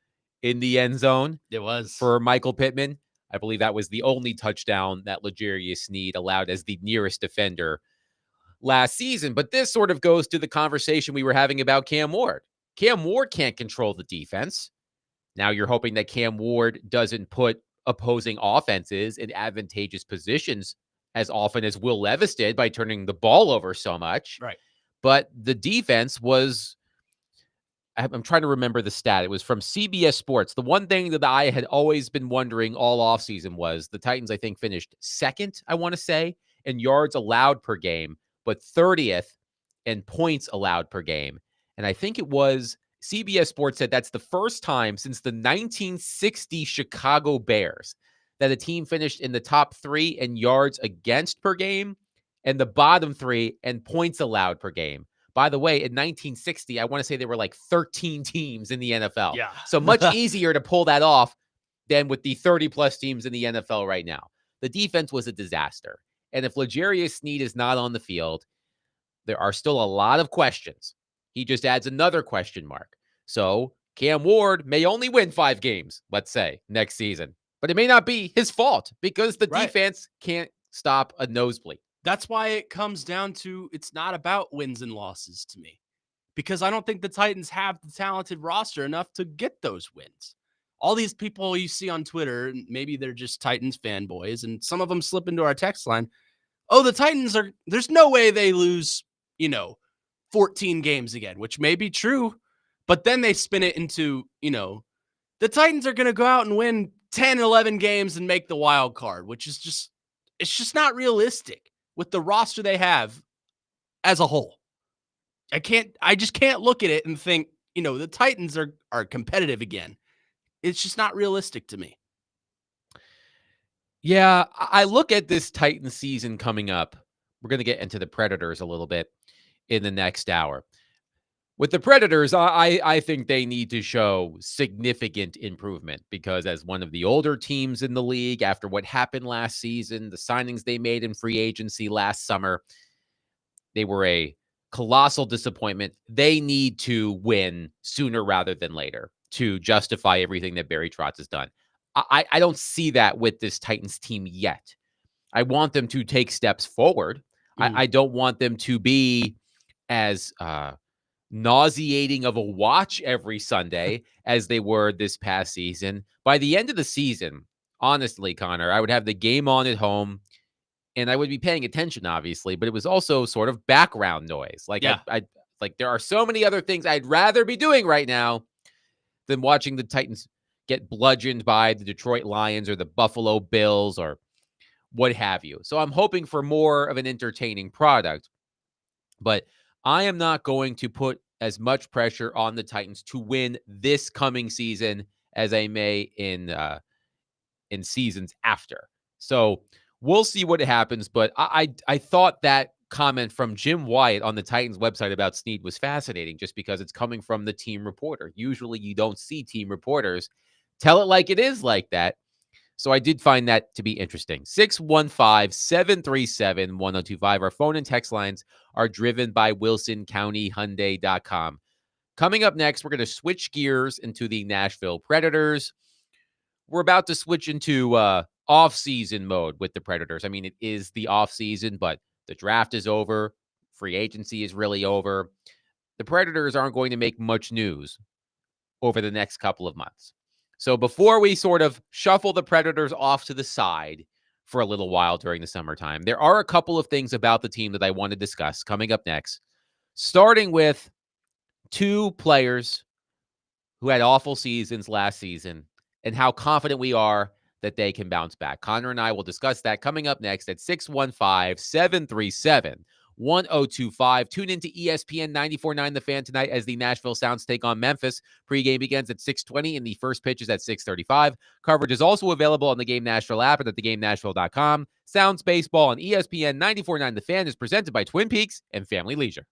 [SPEAKER 1] in the end zone.
[SPEAKER 2] It was.
[SPEAKER 1] For Michael Pittman. I believe that was the only touchdown that L'Jarius Sneed allowed as the nearest defender last season. But this sort of goes to the conversation we were having about Cam Ward. Cam Ward can't control the defense. Now you're hoping that Cam Ward doesn't put opposing offenses in advantageous positions as often as Will Levis did by turning the ball over so much.
[SPEAKER 2] Right.
[SPEAKER 1] But the defense was, I'm trying to remember the stat. It was from CBS Sports. The one thing that I had always been wondering all offseason was the Titans, I think, finished second, I want to say, in yards allowed per game, but 30th in points allowed per game. And I think it was CBS Sports said that's the first time since the 1960 Chicago Bears that a team finished in the top 3 in yards against per game and the bottom 3 in points allowed per game. By the way, in 1960, I want to say there were like 13 teams in the NFL.
[SPEAKER 2] Yeah.
[SPEAKER 1] So much easier to pull that off than with the 30-plus teams in the NFL right now. The defense was a disaster. And if L'Jarius Sneed is not on the field, there are still a lot of questions. He just adds another question mark. So Cam Ward may only win 5 games, let's say, next season. But it may not be his fault because the defense can't stop a nosebleed.
[SPEAKER 2] That's why it comes down to it's not about wins and losses to me, because I don't think the Titans have the talented roster enough to get those wins. All these people you see on Twitter, maybe they're just Titans fanboys, and some of them slip into our text line. Oh, the Titans there's no way they lose, 14 games again, which may be true, but then they spin it into, the Titans are going to go out and win 10, 11 games and make the wild card, which is it's just not realistic with the roster they have as a whole. I just can't look at it and think, the Titans are competitive again. It's just not realistic to me.
[SPEAKER 1] Yeah, I look at this Titans season coming up. We're going to get into the Predators a little bit in the next hour. With the Predators, I think they need to show significant improvement because as one of the older teams in the league, after what happened last season, the signings they made in free agency last summer, they were a colossal disappointment. They need to win sooner rather than later to justify everything that Barry Trotz has done. I don't see that with this Titans team yet. I want them to take steps forward. I don't want them to be as nauseating of a watch every Sunday as they were this past season. By the end of the season, honestly, Connor, I would have the game on at home and I would be paying attention, obviously, but it was also sort of background noise. Like
[SPEAKER 2] Yeah.
[SPEAKER 1] I like there are so many other things I'd rather be doing right now than watching the Titans get bludgeoned by the Detroit Lions or the Buffalo Bills or what have you. So I'm hoping for more of an entertaining product, but I am not going to put as much pressure on the Titans to win this coming season as I may in seasons after. So we'll see what happens. But I thought that comment from Jim Wyatt on the Titans website about Snead was fascinating just because it's coming from the team reporter. Usually you don't see team reporters tell it like it is like that. So I did find that to be interesting. 615-737-1025. Our phone and text lines are driven by WilsonCountyHyundai.com. Coming up next, we're going to switch gears into the Nashville Predators. We're about to switch into off-season mode with the Predators. I mean, it is the off-season, but the draft is over. Free agency is really over. The Predators aren't going to make much news over the next couple of months. So before we sort of shuffle the Predators off to the side for a little while during the summertime, there are a couple of things about the team that I want to discuss coming up next, starting with two players who had awful seasons last season and how confident we are that they can bounce back. Connor and I will discuss that coming up next at 615-737-1025. Tune into ESPN 94.9 The Fan tonight as the Nashville Sounds take on Memphis. Pregame begins at 6:20 and the first pitch is at 6:35. Coverage is also available on the Game Nashville app and at thegamenashville.com. Sounds Baseball on ESPN 94.9 The Fan is presented by Twin Peaks and Family Leisure.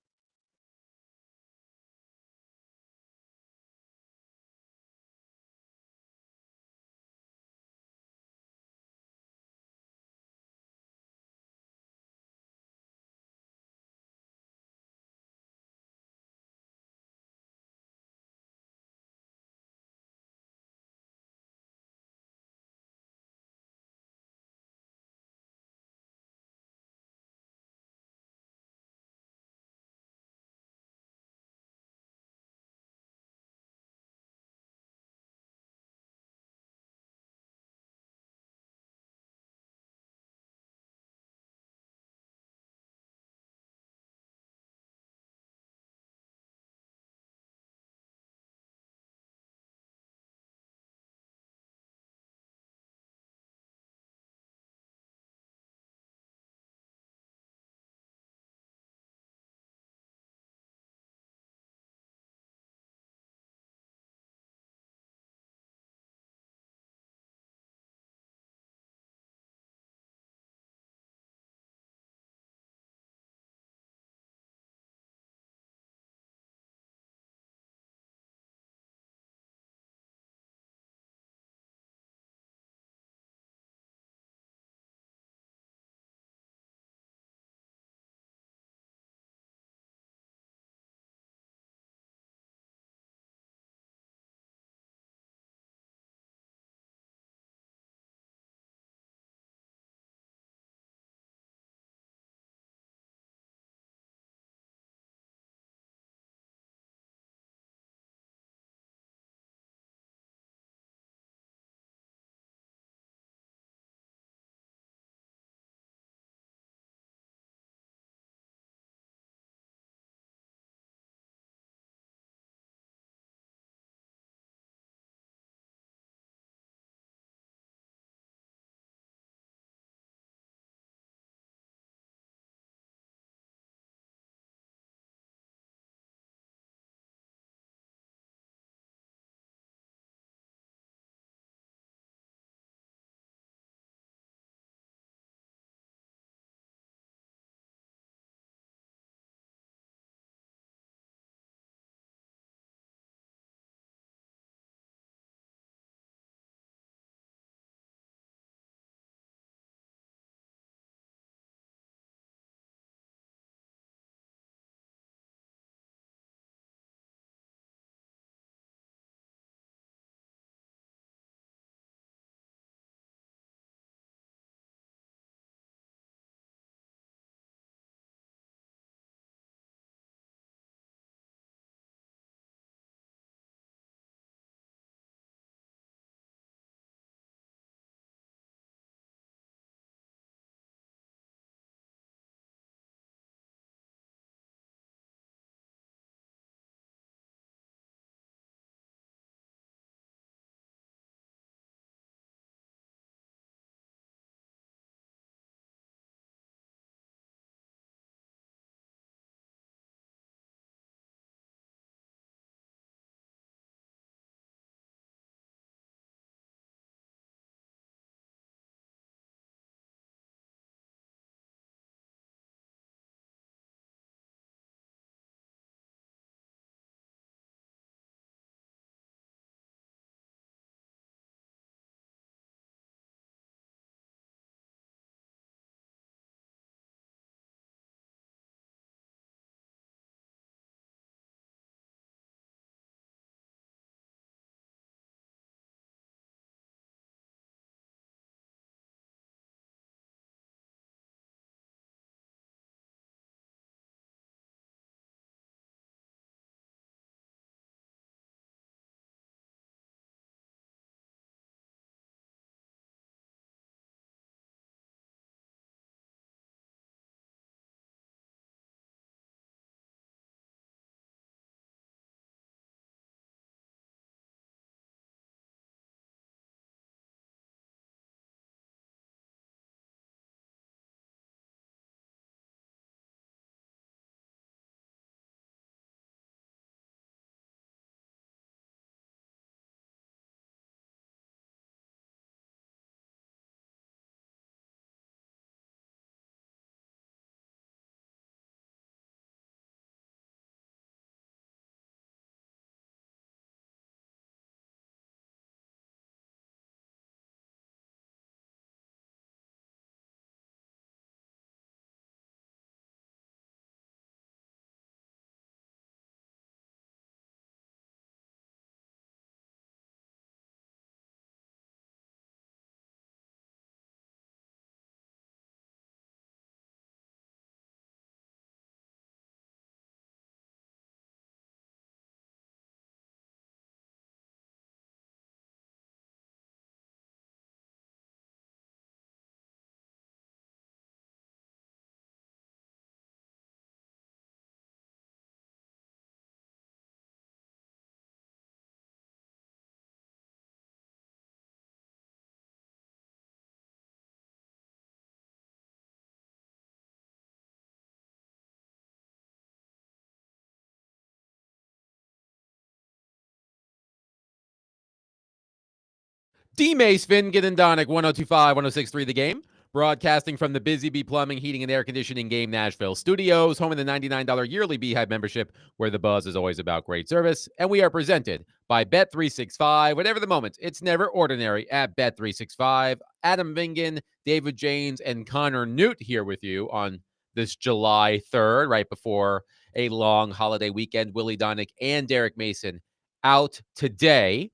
[SPEAKER 1] D-Mace, Finnegan, and Donick, 102.5, 106.3 The Game. Broadcasting from the Busy Bee Plumbing, Heating, and Air Conditioning Game Nashville Studios, home of the $99 yearly Beehive membership, where the buzz is always about great service. And we are presented by Bet365. Whatever the moment, it's never ordinary at Bet365. Adam Vingan, David James, and Connor Newt here with you on this July 3rd, right before a long holiday weekend. Willie Donick and Derek Mason out today.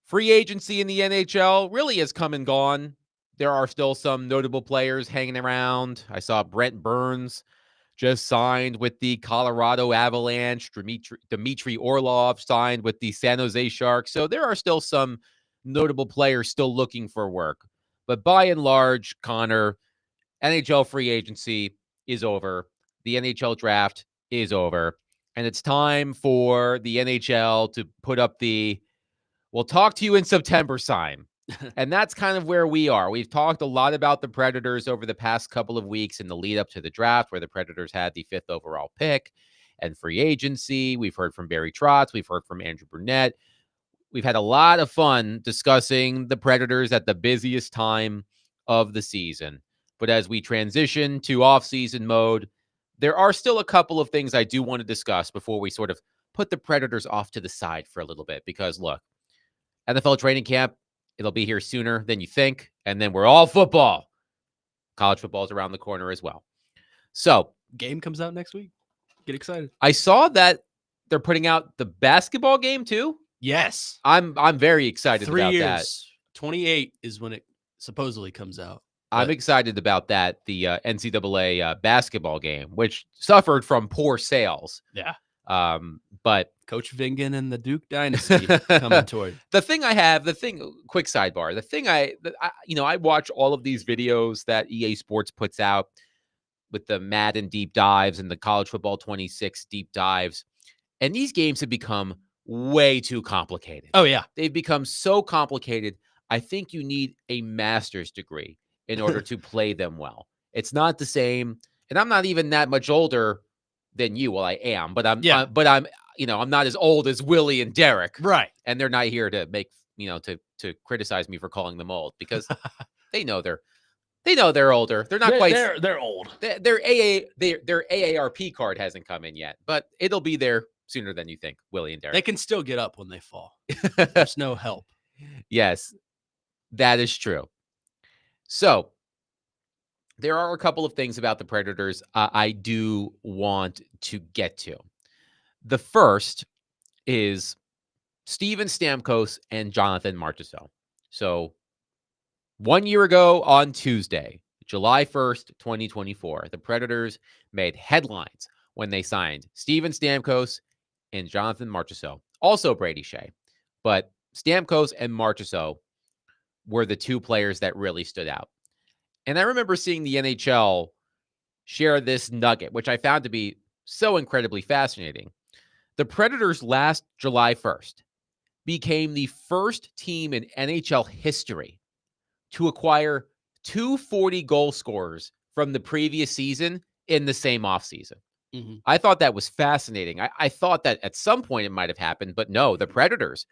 [SPEAKER 1] Free agency in the NHL really has come and gone. There are still some notable players hanging around. I saw Brent Burns just signed with the Colorado Avalanche. Dmitry Orlov signed with the San Jose Sharks. So there are still some notable players still looking for work. But by and large, Connor, NHL free agency is over. The NHL draft is over. And it's time for the NHL to put up the "we'll talk to you in September" sign. And that's kind of where we are. We've talked a lot about the Predators over the past couple of weeks in the lead up to the draft, where the Predators had the 5th overall pick, and free agency. We've heard from Barry Trotz. We've heard from Andrew Brunette. We've had a lot of fun discussing the Predators at the busiest time of the season. But as we transition to off-season mode, there are still a couple of things I do want to discuss before we sort of put the Predators off to the side for a little bit. Because look, NFL training camp, it'll be here sooner than you think. And then we're all football. College football is around the corner as well. So,
[SPEAKER 2] Game comes out next week. Get excited.
[SPEAKER 1] I saw that they're putting out the basketball game too.
[SPEAKER 2] Yes.
[SPEAKER 1] I'm very excited
[SPEAKER 2] 3
[SPEAKER 1] about
[SPEAKER 2] years.
[SPEAKER 1] that.
[SPEAKER 2] 28 is when it supposedly comes out.
[SPEAKER 1] I'm excited about that. The NCAA basketball game, which suffered from poor sales.
[SPEAKER 2] Yeah.
[SPEAKER 1] But
[SPEAKER 2] Coach Vingan and the Duke Dynasty coming toward.
[SPEAKER 1] Quick sidebar. I watch all of these videos that EA Sports puts out with the Madden deep dives and the College Football 26 deep dives. And these games have become way too complicated.
[SPEAKER 2] Oh, yeah.
[SPEAKER 1] They've become so complicated. I think you need a master's degree in order to play them well. It's not the same. And I'm not even that much older than you. Well, I am, but I'm not as old as Willie and Derek.
[SPEAKER 2] Right.
[SPEAKER 1] And they're not here to make, to criticize me for calling them old, because they know they're older. They're not quite.
[SPEAKER 3] They're old.
[SPEAKER 1] Their AARP card hasn't come in yet, but it'll be there sooner than you think, Willie and Derek.
[SPEAKER 2] They can still get up when they fall. There's no help.
[SPEAKER 1] Yes, that is true. So there are a couple of things about the Predators I do want to get to. The first is Steven Stamkos and Jonathan Marchessault. So 1 year ago on Tuesday, July 1st, 2024, the Predators made headlines when they signed Steven Stamkos and Jonathan Marchessault. Also Brady Shea. But Stamkos and Marchessault were the two players that really stood out. And I remember seeing the NHL share this nugget, which I found to be so incredibly fascinating. The Predators last July 1st became the first team in NHL history to acquire 2 40-goal scorers from the previous season in the same offseason.
[SPEAKER 2] Mm-hmm.
[SPEAKER 1] I thought that was fascinating. I thought that at some point it might have happened, but no, the Predators,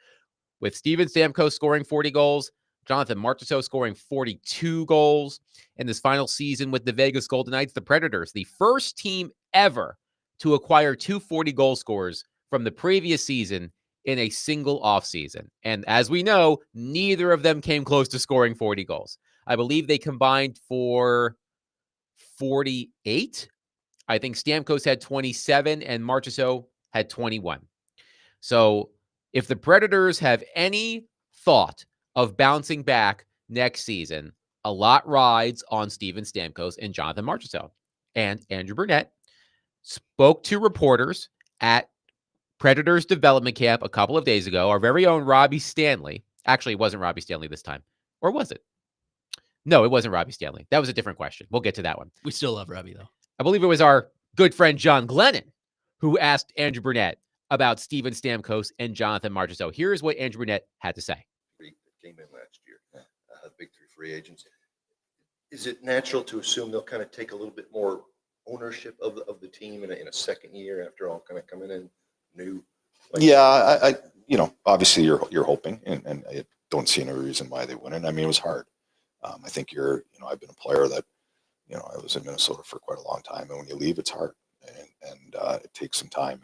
[SPEAKER 1] with Steven Stamkos scoring 40 goals, Jonathan Marchessault scoring 42 goals in this final season with the Vegas Golden Knights, the Predators, the first team ever to acquire 2 40-goal scorers from the previous season in a single offseason. And as we know, neither of them came close to scoring 40 goals. I believe they combined for 48. I think Stamkos had 27 and Marchessault had 21. So if the Predators have any thought of bouncing back next season, a lot rides on Steven Stamkos and Jonathan Marchessault. And Andrew Brunette spoke to reporters at Predators development camp a couple of days ago. Our very own Robbie Stanley. Actually, it wasn't Robbie Stanley this time. Or was it? No, it wasn't Robbie Stanley. That was a different question. We'll get to that one.
[SPEAKER 2] We still love Robbie, though. I
[SPEAKER 1] believe it was our good friend John Glennon who asked Andrew Brunette about Steven Stamkos and Jonathan Marchessault. Here's what Andrew Brunette had to say.
[SPEAKER 6] Came in last year, big 3 free agents. Is it natural to assume they'll kind of take a little bit more ownership of the team in a second year after all kind of coming in new?
[SPEAKER 7] Yeah, obviously you're hoping, and I don't see any reason why they wouldn't. I mean, it was hard. I think I've been a player that, I was in Minnesota for quite a long time, and when you leave, it's hard, and it takes some time.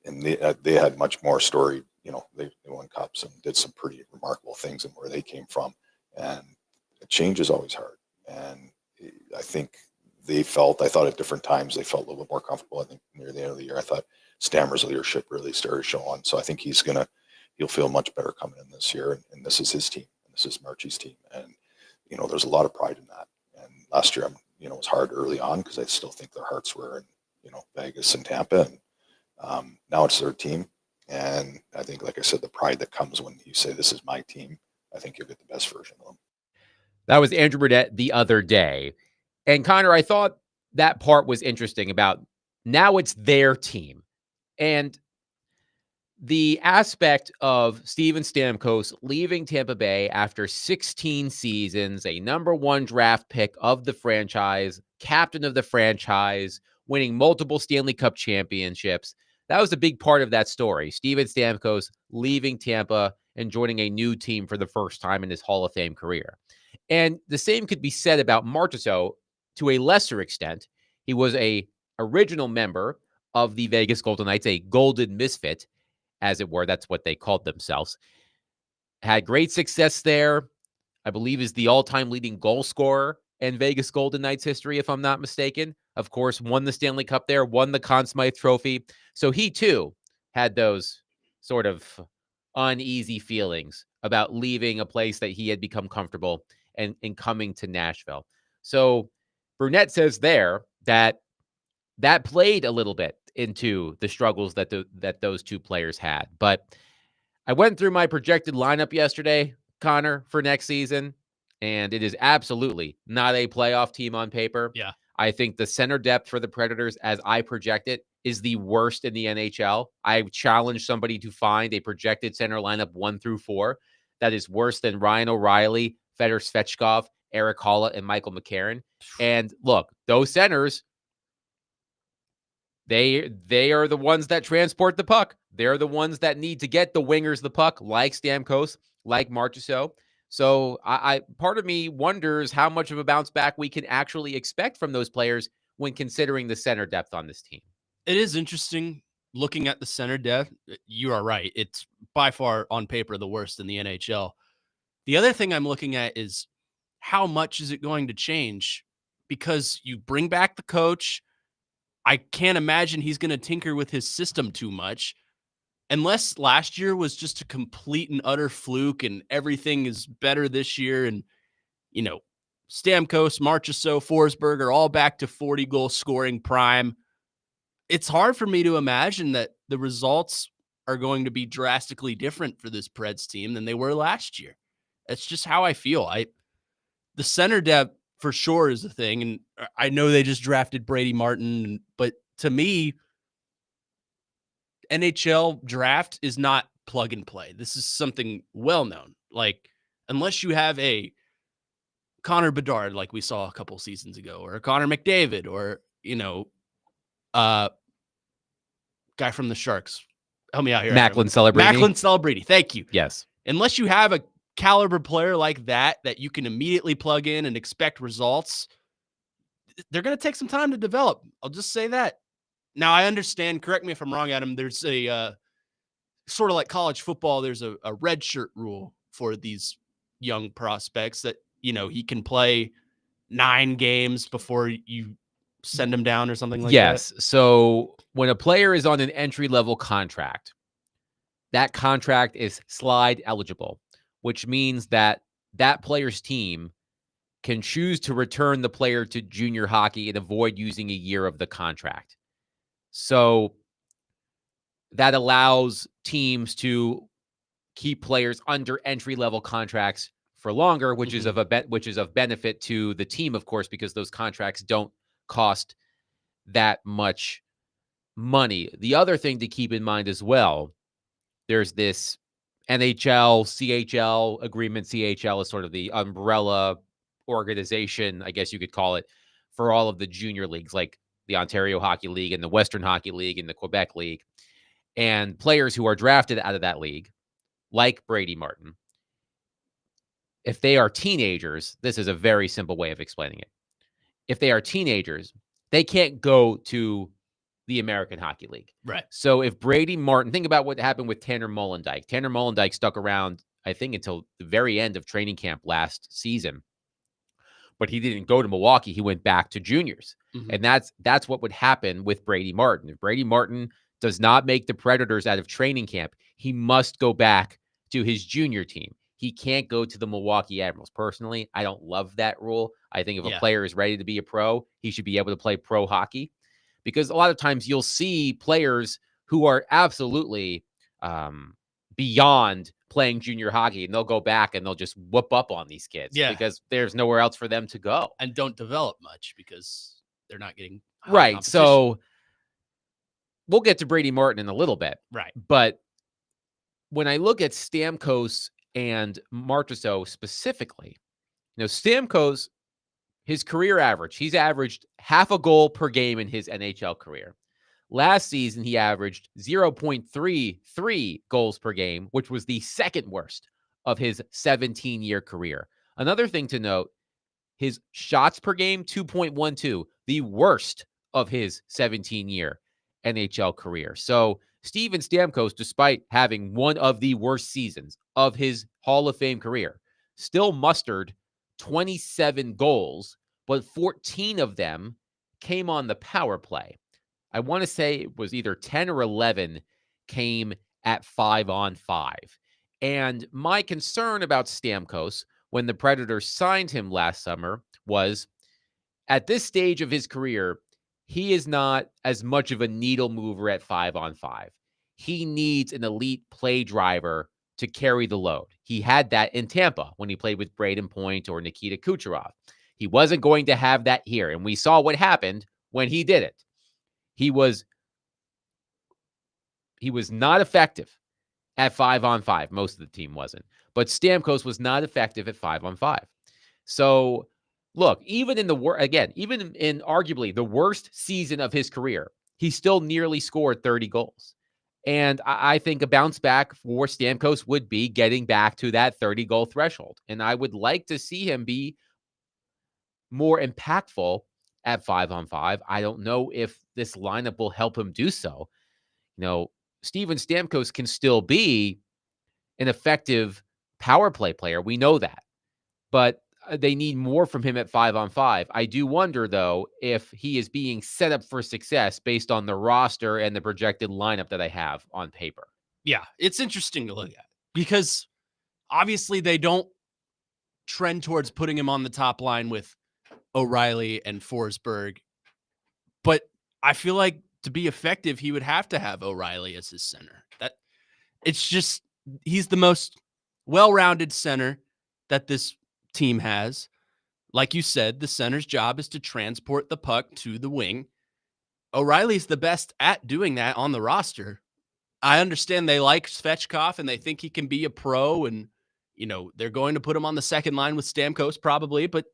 [SPEAKER 7] And they had much more storied, they won cups and did some pretty remarkable things and where they came from, and change is always hard. And I think I thought at different times they felt a little bit more comfortable. I think near the end of the year, I thought Stammer's leadership really started showing. So I think he'll feel much better coming in this year. And this is his team. And this is Marchie's team. And, there's a lot of pride in that. And last year, it was hard early on because I still think their hearts were in, Vegas and Tampa. And now it's their team. And I think, like I said, the pride that comes when you say, this is my team, I think you'll get the best version of them.
[SPEAKER 1] That was Andrew Brunette the other day. And Connor, I thought that part was interesting about now it's their team. And the aspect of Steven Stamkos leaving Tampa Bay after 16 seasons, a #1 draft pick of the franchise, captain of the franchise, winning multiple Stanley Cup championships. That was a big part of that story. Steven Stamkos leaving Tampa and joining a new team for the first time in his Hall of Fame career. And the same could be said about Marchessault to a lesser extent. He was a original member of the Vegas Golden Knights, a golden misfit, as it were. That's what they called themselves. Had great success there. I believe is the all-time leading goal scorer in Vegas Golden Knights history, if I'm not mistaken. Of course, won the Stanley Cup there, won the Conn Smythe Trophy. So he, too, had those sort of uneasy feelings about leaving a place that he had become comfortable and coming to Nashville. So Brunette says there that played a little bit into the struggles that those two players had. But I went through my projected lineup yesterday, Connor, for next season, and it is absolutely not a playoff team on paper.
[SPEAKER 2] Yeah.
[SPEAKER 1] I think the center depth for the Predators, as I project it, is the worst in the NHL. I challenge somebody to find a projected center lineup 1 through 4 that is worse than Ryan O'Reilly, Fedor Svechkov, Eric Haula, and Michael McCarron. And look, those centers, they are the ones that transport the puck. They're the ones that need to get the wingers the puck, like Stamkos, like Marchessault. So I part of me wonders how much of a bounce back we can actually expect from those players when considering the center depth on this team.
[SPEAKER 2] It is interesting looking at the center depth. You are right. It's by far on paper the worst in the NHL. The other thing I'm looking at is how much is it going to change? Because you bring back the coach. I can't imagine he's going to tinker with his system too much. Unless last year was just a complete and utter fluke and everything is better this year. And, Stamkos, Marchessault, Forsberg are all back to 40-goal scoring prime. It's hard for me to imagine that the results are going to be drastically different for this Preds team than they were last year. That's just how I feel. The center depth for sure is the thing. And I know they just drafted Brady Martin, but to me, NHL draft is not plug and play. This is something well known. Like, unless you have a Connor Bedard, like we saw a couple seasons ago, or a Connor McDavid, or, guy from the Sharks. Help me out here.
[SPEAKER 1] Macklin Celebrini.
[SPEAKER 2] Thank you.
[SPEAKER 1] Yes.
[SPEAKER 2] Unless you have a caliber player like that you can immediately plug in and expect results, they're going to take some time to develop. I'll just say that. Now, I understand, correct me if I'm wrong, Adam, there's a sort of like college football, there's a red shirt rule for these young prospects that, he can play 9 games before you send him down or something like that.
[SPEAKER 1] Yes. So when a player is on an entry-level contract, that contract is slide eligible, which means that player's team can choose to return the player to junior hockey and avoid using a year of the contract. So that allows teams to keep players under entry-level contracts for longer, which is of benefit to the team, of course, because those contracts don't cost that much money. The other thing to keep in mind as well, there's this NHL, CHL agreement. CHL is sort of the umbrella organization, I guess you could call it, for all of the junior leagues, like the Ontario Hockey League and the Western Hockey League and the Quebec League. And players who are drafted out of that league, like Brady Martin, if they are teenagers, this is a very simple way of explaining it. If they are teenagers, they can't go to the American Hockey League.
[SPEAKER 2] Right.
[SPEAKER 1] So if Brady Martin, think about what happened with Tanner Mollendijk. Tanner Mollendijk stuck around, I think, until the very end of training camp last season. But he didn't go to Milwaukee. He went back to juniors. And that's what would happen with Brady Martin. If Brady Martin does not make the Predators out of training camp, he must go back to his junior team. He can't go to the Milwaukee Admirals. Personally, I don't love that rule. I think if a player is ready to be a pro, he should be able to play pro hockey, because a lot of times you'll see players who are absolutely beyond playing junior hockey, and they'll go back and they'll just whoop up on these kids because there's nowhere else for them to go.
[SPEAKER 2] And don't develop much because they're not getting
[SPEAKER 1] right.
[SPEAKER 2] competition.
[SPEAKER 1] So we'll get to Brady Martin in a little bit.
[SPEAKER 2] Right.
[SPEAKER 1] But when I look at Stamkos and Marchessault specifically, Stamkos, his career average, he's averaged half a goal per game in his NHL career. Last season, he averaged 0.33 goals per game, which was the second worst of his 17-year career. Another thing to note, his shots per game, 2.12, the worst of his 17-year NHL career. So Steven Stamkos, despite having one of the worst seasons of his Hall of Fame career, still mustered 27 goals, but 14 of them came on the power play. I want to say it was either 10 or 11 came at 5-on-5. And my concern about Stamkos when the Predators signed him last summer was, at this stage of his career, he is not as much of a needle mover at 5-on-5. He needs an elite play driver to carry the load. He had that in Tampa when he played with Braden Point or Nikita Kucherov. He wasn't going to have that here, and we saw what happened when he did it. He was not effective at 5-on-5. Most of the team wasn't. But Stamkos was not effective at 5-on-5. So, look, even in arguably the worst season of his career, he still nearly scored 30 goals. And I think a bounce back for Stamkos would be getting back to that 30-goal threshold. And I would like to see him be more impactful at 5-on-5. I don't know if this lineup will help him do so. Steven Stamkos can still be an effective power play player. We know that. But they need more from him at 5-on-5. I do wonder, though, if he is being set up for success based on the roster and the projected lineup that I have on paper.
[SPEAKER 2] Yeah, it's interesting to look at because obviously they don't trend towards putting him on the top line with O'Reilly and Forsberg. But I feel like to be effective, he would have to have O'Reilly as his center. He's the most well-rounded center that this team has. Like you said, the center's job is to transport the puck to the wing. O'Reilly's the best at doing that on the roster. I understand they like Svechkov and they think he can be a pro, and they're going to put him on the second line with Stamkos probably, but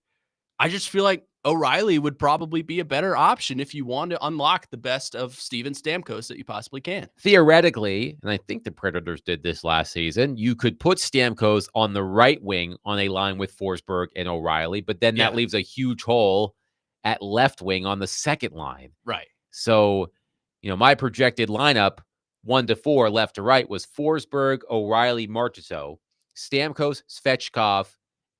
[SPEAKER 2] I just feel like O'Reilly would probably be a better option if you want to unlock the best of Steven Stamkos that you possibly can.
[SPEAKER 1] Theoretically, and I think the Predators did this last season, you could put Stamkos on the right wing on a line with Forsberg and O'Reilly, but then that leaves a huge hole at left wing on the second line.
[SPEAKER 2] Right.
[SPEAKER 1] So, my projected lineup, 1 to 4, left to right, was Forsberg, O'Reilly, Marchessault, Stamkos, Svechkov,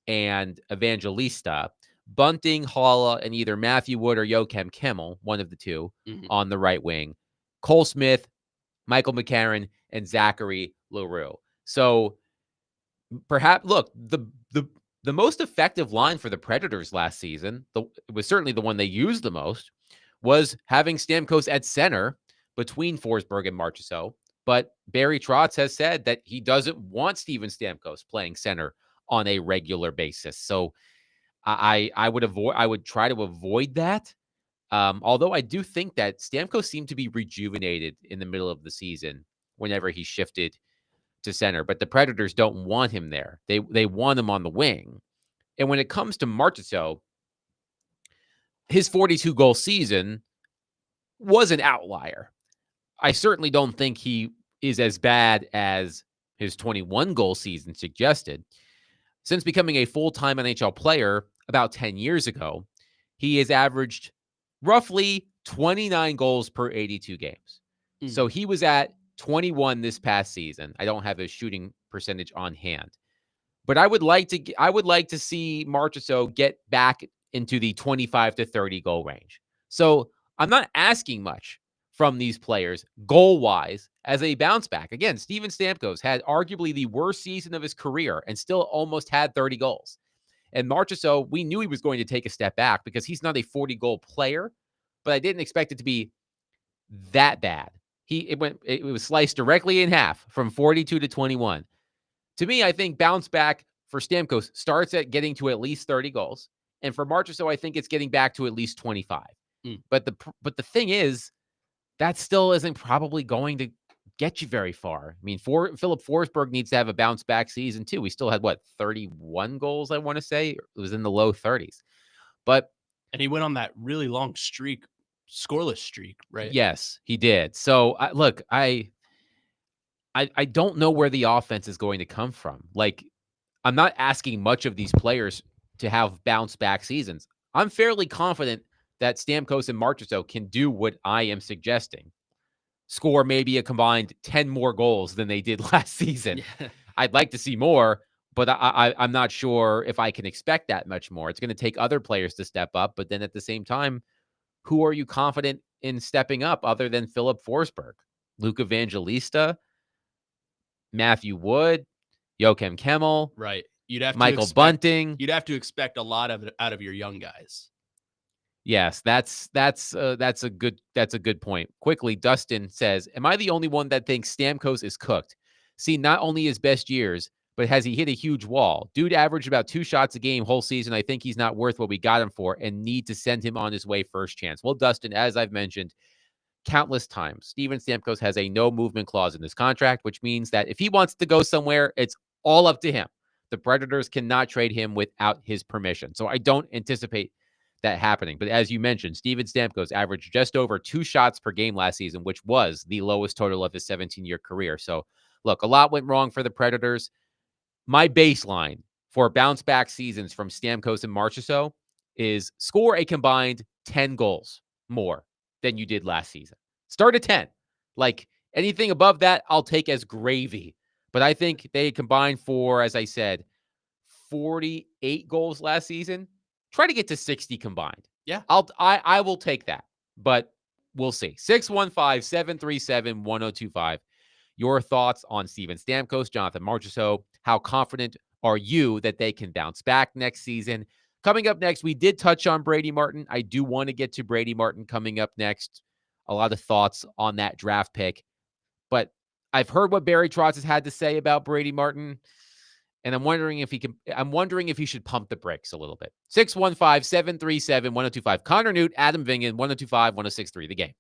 [SPEAKER 1] and Evangelista. Bunting, Haula, and either Matthew Wood or Joakim Kemmel, one of the two, on the right wing. Cole Smith, Michael McCarron, and Zachary Leroux. So perhaps, look, the most effective line for the Predators last season, it was certainly the one they used the most, was having Stamkos at center between Forsberg and Marchessault. But Barry Trotz has said that he doesn't want Steven Stamkos playing center on a regular basis. So I would try to avoid that. Although I do think that Stamkos seemed to be rejuvenated in the middle of the season whenever he shifted to center, but the Predators don't want him there. They want him on the wing. And when it comes to Marchessault, his 42-goal season was an outlier. I certainly don't think he is as bad as his 21 goal season suggested. Since becoming a full-time NHL player about 10 years ago, he has averaged roughly 29 goals per 82 games. So he was at 21 this past season. I don't have his shooting percentage on hand. But I would like to see Marchessault get back into the 25 to 30 goal range. So I'm not asking much from these players goal-wise as a bounce back. Again, Steven Stamkos had arguably the worst season of his career and still almost had 30 goals. And Marchessault, we knew he was going to take a step back because he's not a 40-goal player, but I didn't expect it to be that bad. It was sliced directly in half from 42 to 21. To me, I think bounce back for Stamkos starts at getting to at least 30 goals. And for Marchessault, I think it's getting back to at least 25. But the thing is, that still isn't probably going to get you very far. I mean, Philip Forsberg needs to have a bounce back season too. We still had 31 goals, I want to say. It was in the low 30s.
[SPEAKER 2] And he went on that really long streak, scoreless streak, right?
[SPEAKER 1] Yes, he did. So look, I don't know where the offense is going to come from. Like, I'm not asking much of these players to have bounce back seasons. I'm fairly confident that Stamkos and Marchessault can do what I am suggesting. Score maybe a combined 10 more goals than they did last season.
[SPEAKER 2] Yeah.
[SPEAKER 1] I'd like to see more, but I'm not sure if I can expect that much more. It's going to take other players to step up, but then at the same time, who are you confident in stepping up other than Philip Forsberg? Luke Evangelista, Matthew Wood, Joakim Kemmel,
[SPEAKER 2] Right. You'd have
[SPEAKER 1] Michael
[SPEAKER 2] to expect,
[SPEAKER 1] Bunting.
[SPEAKER 2] You'd have to expect a lot of it out of your young guys.
[SPEAKER 1] Yes, that's a good point. Quickly, Dustin says, "Am I the only one that thinks Stamkos is cooked? See, not only his best years, but has he hit a huge wall? Dude averaged about 2 shots a game whole season. I think he's not worth what we got him for, and need to send him on his way first chance." Well, Dustin, as I've mentioned countless times, Steven Stamkos has a no movement clause in his contract, which means that if he wants to go somewhere, it's all up to him. The Predators cannot trade him without his permission. So I don't anticipate that happening. But as you mentioned, Steven Stamkos averaged just over 2 shots per game last season, which was the lowest total of his 17-year career. So look, a lot went wrong for the Predators. My baseline for bounce back seasons from Stamkos and Marchessault is score a combined 10 goals more than you did last season. Start at 10. Like, anything above that, I'll take as gravy. But I think they combined for, as I said, 48 goals last season. Try to get to 60 combined.
[SPEAKER 2] Yeah.
[SPEAKER 1] I will take that, but we'll see. 615-737-1025. Your thoughts on Steven Stamkos, Jonathan Marchessault. How confident are you that they can bounce back next season? Coming up next, we did touch on Brady Martin. I do want to get to Brady Martin coming up next. A lot of thoughts on that draft pick. But I've heard what Barry Trotz has had to say about Brady Martin. And I'm wondering if he should pump the brakes a little bit. 615-737-1025. Connor Newt, Adam Vingan, 1025-1063, The Game.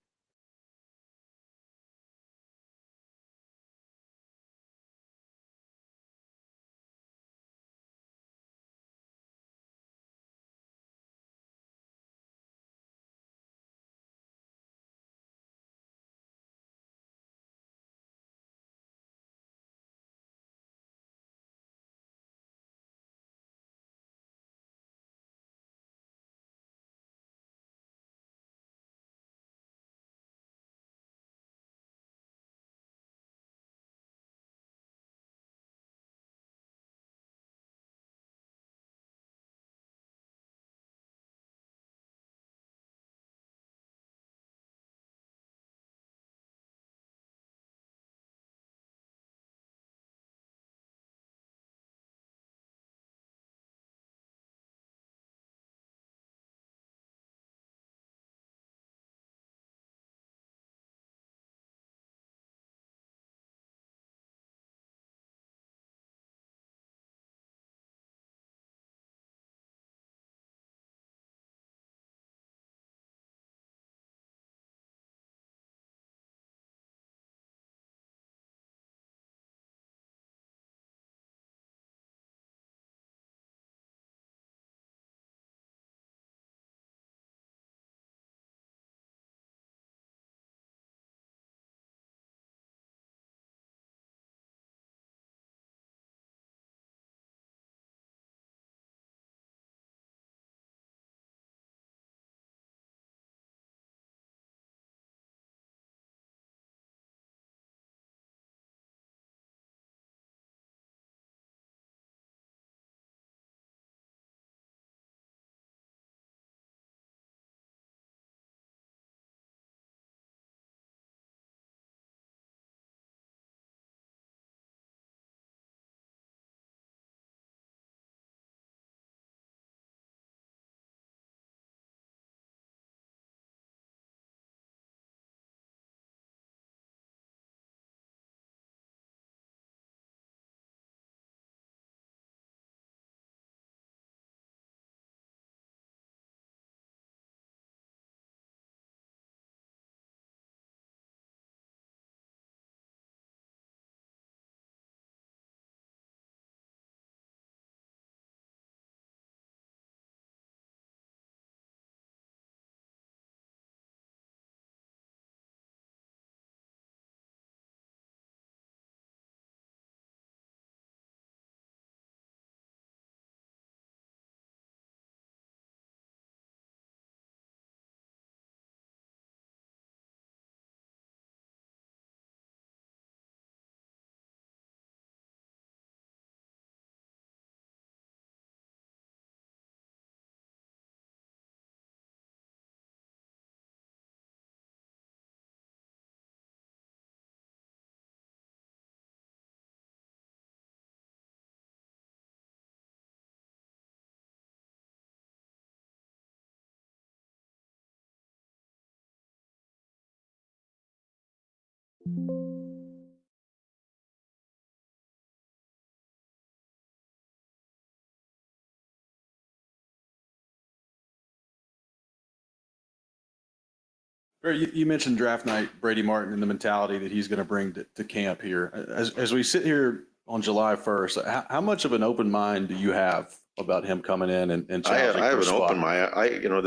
[SPEAKER 8] Barry, you mentioned draft night, Brady Martin, and the mentality that he's going to bring to camp here. As we sit here on July 1st, how much of an open mind do you have about him coming in and challenging
[SPEAKER 9] I have
[SPEAKER 8] for a
[SPEAKER 9] an
[SPEAKER 8] spot?
[SPEAKER 9] open mind.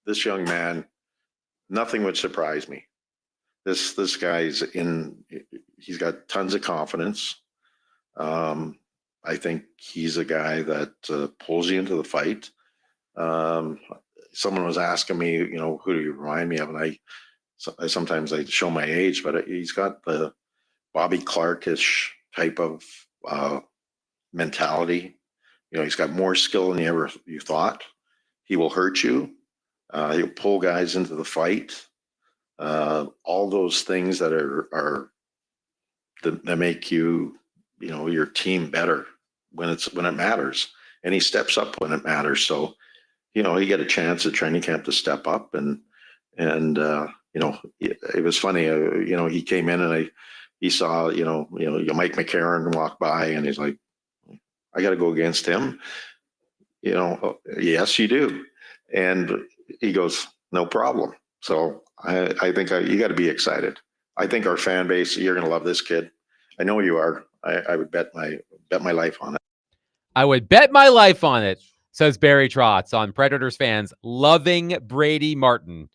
[SPEAKER 9] This young man, nothing would surprise me. This guy's he's got tons of confidence. I think he's a guy that pulls you into the fight. Someone was asking me, who do you remind me of? And I sometimes I show my age, but he's got the Bobby Clark-ish type of mentality. He's got more skill than you thought. He will hurt you. He'll pull guys into the fight. All those things that that make your team better when it matters, and he steps up when it matters. So, he get a chance at training camp to step up, and it was funny. He came in and he saw Mike McCarron walk by, and he's like, I got to go against him. Yes, you do. And he goes, no problem. So I think you got to be excited. I think our fan base, you're going to love this kid. I know you are. I would bet my life on it.
[SPEAKER 1] I would bet my life on it, says Barry Trotz on Predators fans loving Brady Martin.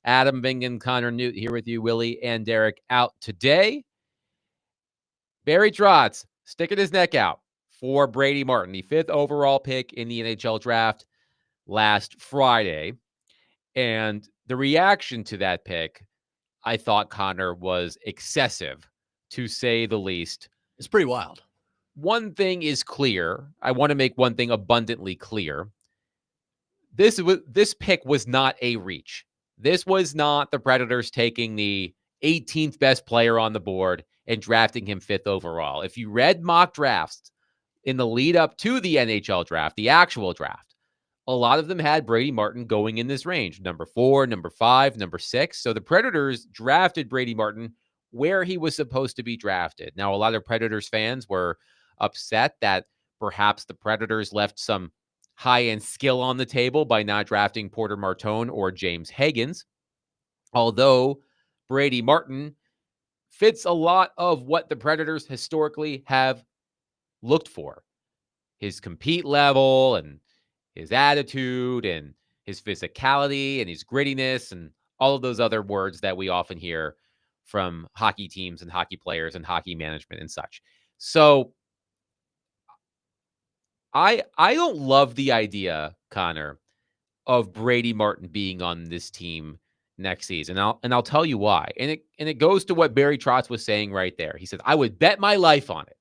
[SPEAKER 1] Adam Bingen, Connor Newt here with you, Willie and Derek out today. Barry Trotz sticking his neck out for Brady Martin, the 5th overall pick in the NHL draft last Friday. And the reaction to that pick, I thought, Connor, was excessive, to say the least.
[SPEAKER 2] It's pretty wild.
[SPEAKER 1] One thing is clear. I want to make one thing abundantly clear. This pick was not a reach. This was not the Predators taking the 18th best player on the board and drafting him 5th overall. If you read mock drafts in the lead up to the NHL draft, the actual draft, a lot of them had Brady Martin going in this range, number 4, number 5, number 6. So the Predators drafted Brady Martin where he was supposed to be drafted. Now, a lot of Predators fans were upset that perhaps the Predators left some high-end skill on the table by not drafting Porter Martone or James Higgins. Although Brady Martin fits a lot of what the Predators historically have looked for. His compete level and his attitude and his physicality and his grittiness and all of those other words that we often hear from hockey teams and hockey players and hockey management and such. So I don't love the idea, Connor, of Brady Martin being on this team next season. I'll tell you why. And it goes to what Barry Trotz was saying right there. He said, I would bet my life on it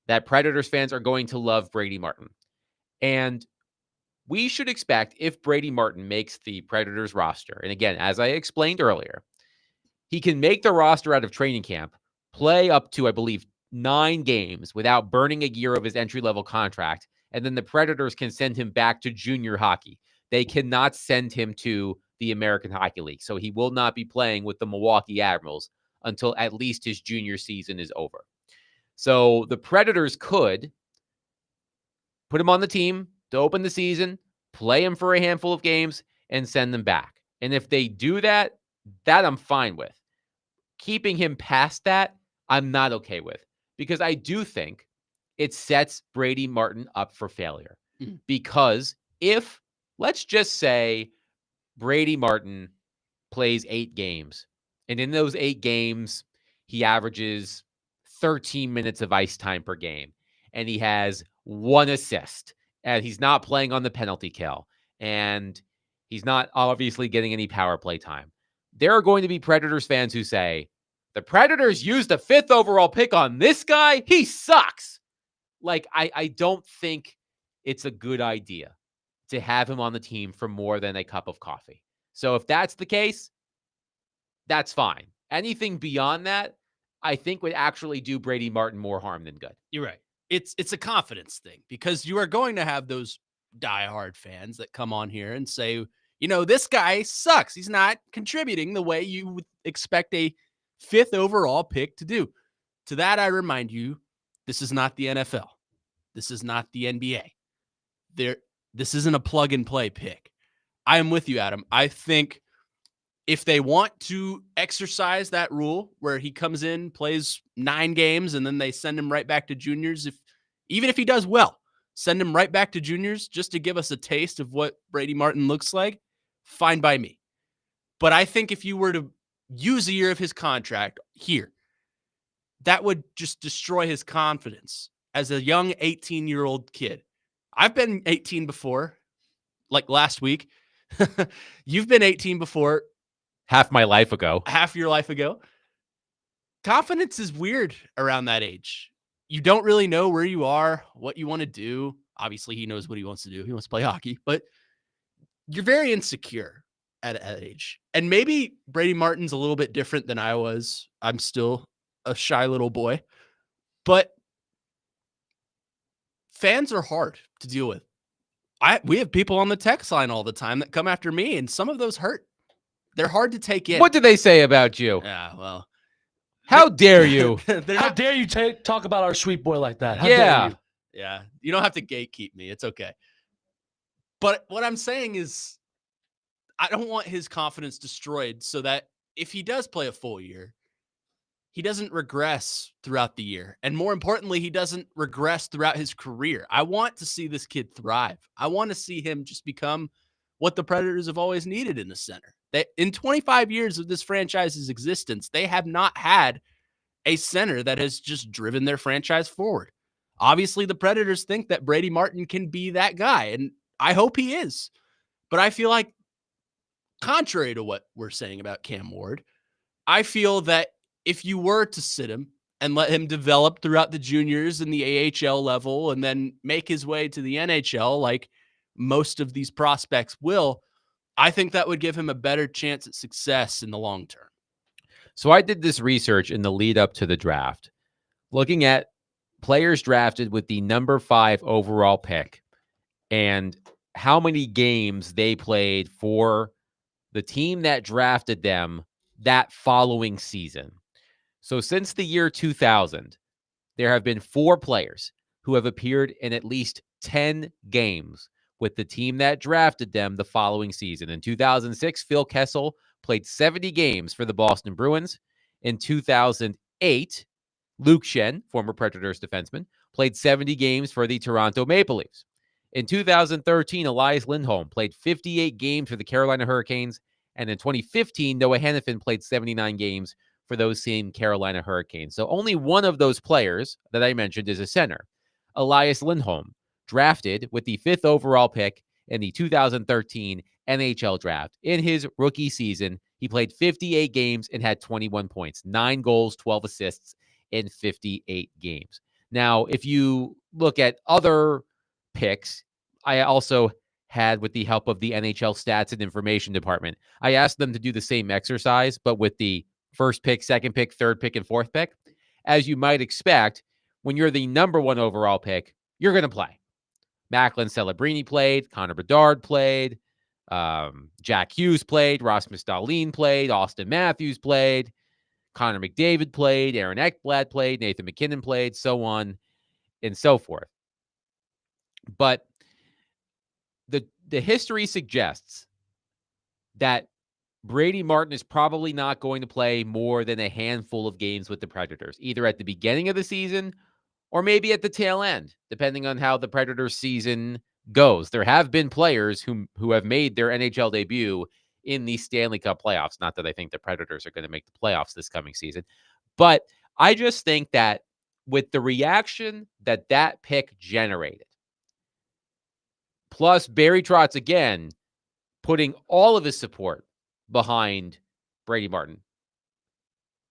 [SPEAKER 1] that Predators fans are going to love Brady Martin. And we should expect, if Brady Martin makes the Predators roster, and again, as I explained earlier, he can make the roster out of training camp, play up to, I believe, 9 games without burning a year of his entry-level contract, and then the Predators can send him back to junior hockey. They cannot send him to the American Hockey League, so he will not be playing with the Milwaukee Admirals until at least his junior season is over. So the Predators could put him on the team to open the season, play him for a handful of games, and send them back. And if they do that I'm fine with. Keeping him past that, I'm not okay with, because I do think it sets Brady Martin up for failure. Because if, let's just say, Brady Martin plays 8 games, and in those 8 games, he averages 13 minutes of ice time per game, and he has 1 assist, and he's not playing on the penalty kill, and he's not obviously getting any power play time. There are going to be Predators fans who say, the Predators used a 5th overall pick on this guy? He sucks. Like, I don't think it's a good idea to have him on the team for more than a cup of coffee. So if that's the case, that's fine. Anything beyond that, I think would actually do Brady Martin more harm than good.
[SPEAKER 2] You're right. It's a confidence thing, because you are going to have those diehard fans that come on here and say, this guy sucks. He's not contributing the way you would expect a 5th overall pick to do. To that, I remind you, this is not the NFL. This is not the NBA. This isn't a plug and play pick. I am with you, Adam. I think if they want to exercise that rule where he comes in, plays 9 games, and then they send him right back to juniors, even if he does well, send him right back to juniors just to give us a taste of what Brady Martin looks like, fine by me. But I think if you were to use a year of his contract here, that would just destroy his confidence as a young 18-year-old kid. I've been 18 before, like last week. You've been 18 before.
[SPEAKER 1] Half my life ago.
[SPEAKER 2] Half your life ago. Confidence is weird around that age. You don't really know where you are, what you want to do. Obviously, he knows what he wants to do. He wants to play hockey, but you're very insecure at that age. And maybe Brady Martin's a little bit different than I was. I'm still a shy little boy, but fans are hard to deal with. We have people on the text line all the time that come after me, and some of those hurt. They're hard to take in.
[SPEAKER 1] What do they say about you?
[SPEAKER 2] Yeah, well,
[SPEAKER 1] how dare you?
[SPEAKER 3] How dare you talk about our sweet boy like that? How
[SPEAKER 1] Yeah.
[SPEAKER 3] dare you?
[SPEAKER 2] Yeah, you don't have to gatekeep me. It's okay. But what I'm saying is I don't want his confidence destroyed so that if he does play a full year, he doesn't regress throughout the year. And more importantly, he doesn't regress throughout his career. I want to see this kid thrive. I want to see him just become what the Predators have always needed in the center. That in 25 years of this franchise's existence, they have not had a center that has just driven their franchise forward. Obviously, the Predators think that Brady Martin can be that guy, and I hope he is. But I feel like, contrary to what we're saying about Cam Ward, I feel that if you were to sit him and let him develop throughout the juniors and the AHL level and then make his way to the NHL like most of these prospects will, I think that would give him a better chance at success in the long term.
[SPEAKER 1] So I did this research in the lead up to the draft, looking at players drafted with the number 5 overall pick and how many games they played for the team that drafted them that following season. So since the year 2000, there have been 4 players who have appeared in at least 10 games with the team that drafted them the following season. In 2006, Phil Kessel played 70 games for the Boston Bruins. In 2008, Luke Schenn, former Predators defenseman, played 70 games for the Toronto Maple Leafs. In 2013, Elias Lindholm played 58 games for the Carolina Hurricanes. And in 2015, Noah Hannafin played 79 games for those same Carolina Hurricanes. So only one of those players that I mentioned is a center. Elias Lindholm, drafted with the 5th overall pick in the 2013 NHL draft. In his rookie season, he played 58 games and had 21 points, 9 goals, 12 assists in 58 games. Now, if you look at other picks, I also had, with the help of the NHL Stats and Information Department, I asked them to do the same exercise, but with the first pick, second pick, third pick, and fourth pick. As you might expect, when you're the number 1 overall pick, you're going to play. Macklin Celebrini played, Connor Bedard played, Jack Hughes played, Rasmus Dahlin played, Austin Matthews played, Connor McDavid played, Aaron Ekblad played, Nathan McKinnon played, so on and so forth. But the history suggests that Brady Martin is probably not going to play more than a handful of games with the Predators, either at the beginning of the season or maybe at the tail end, depending on how the Predators season goes. There have been players who have made their NHL debut in the Stanley Cup playoffs. Not that I think the Predators are going to make the playoffs this coming season, but I just think that with the reaction that pick generated, plus Barry Trotz again putting all of his support behind Brady Martin,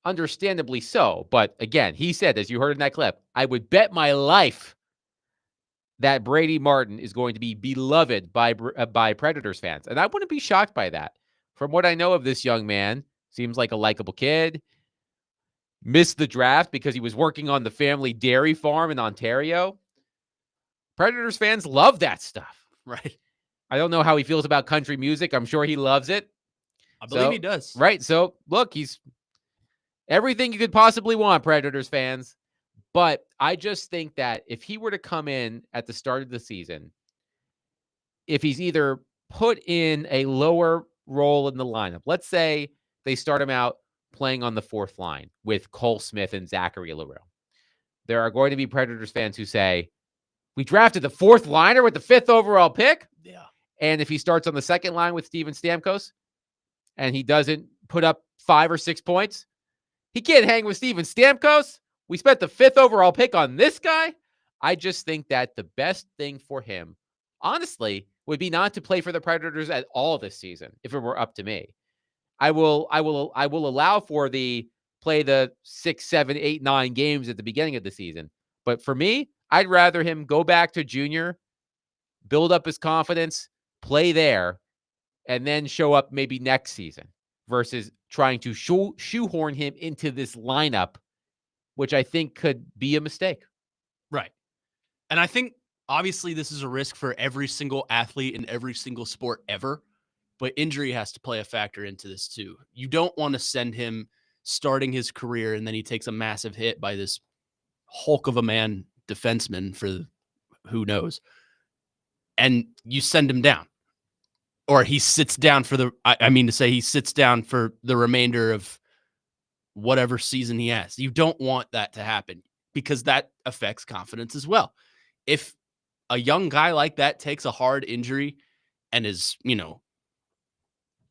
[SPEAKER 1] understandably so. But again, he said, as you heard in that clip, I would bet my life that Brady Martin is going to be beloved by Predators fans. And I wouldn't be shocked by that. From what I know of this young man, seems like a likable kid. Missed the draft because he was working on the family dairy farm in Ontario. Predators fans love that stuff.
[SPEAKER 2] Right.
[SPEAKER 1] I don't know how he feels about country music. I'm sure he loves it.
[SPEAKER 2] I believe he does.
[SPEAKER 1] Right. So look, Everything you could possibly want, Predators fans. But I just think that if he were to come in at the start of the season, if he's either put in a lower role in the lineup, let's say they start him out playing on the fourth line with Cole Smith and Zachary Leroux. There are going to be Predators fans who say, we drafted the fourth liner with the 5th overall pick.
[SPEAKER 2] Yeah.
[SPEAKER 1] And if he starts on the second line with Steven Stamkos and he doesn't put up 5 or 6 points, he can't hang with Steven Stamkos. We spent the 5th overall pick on this guy. I just think that the best thing for him, honestly, would be not to play for the Predators at all this season if it were up to me. I will allow for the play the 6, 7, 8, 9 games at the beginning of the season. But for me, I'd rather him go back to junior, build up his confidence, play there, and then show up maybe next season versus trying to shoehorn him into this lineup, which I think could be a mistake.
[SPEAKER 2] Right. And I think obviously this is a risk for every single athlete in every single sport ever, but injury has to play a factor into this too. You don't want to send him starting his career and then he takes a massive hit by this hulk of a man defenseman for who knows, and you send him down, or he sits down for he sits down for the remainder of whatever season he has. You don't want that to happen because that affects confidence as well. If a young guy like that takes a hard injury and is,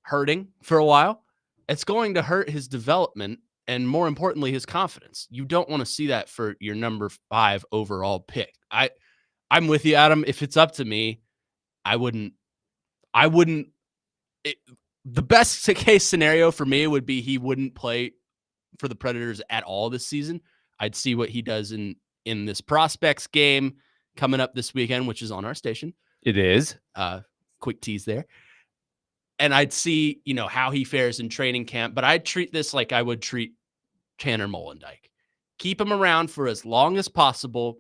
[SPEAKER 2] hurting for a while, it's going to hurt his development and, more importantly, his confidence. You don't want to see that for your number 5 overall pick. I'm with you, Adam. If it's up to me, I wouldn't. The best case scenario for me would be he wouldn't play for the Predators at all this season. I'd see what he does in this prospects game coming up this weekend, which is on our station.
[SPEAKER 1] It is.
[SPEAKER 2] Quick tease there. And I'd see, how he fares in training camp, but I'd treat this like I would treat Tanner Molendyke. Keep him around for as long as possible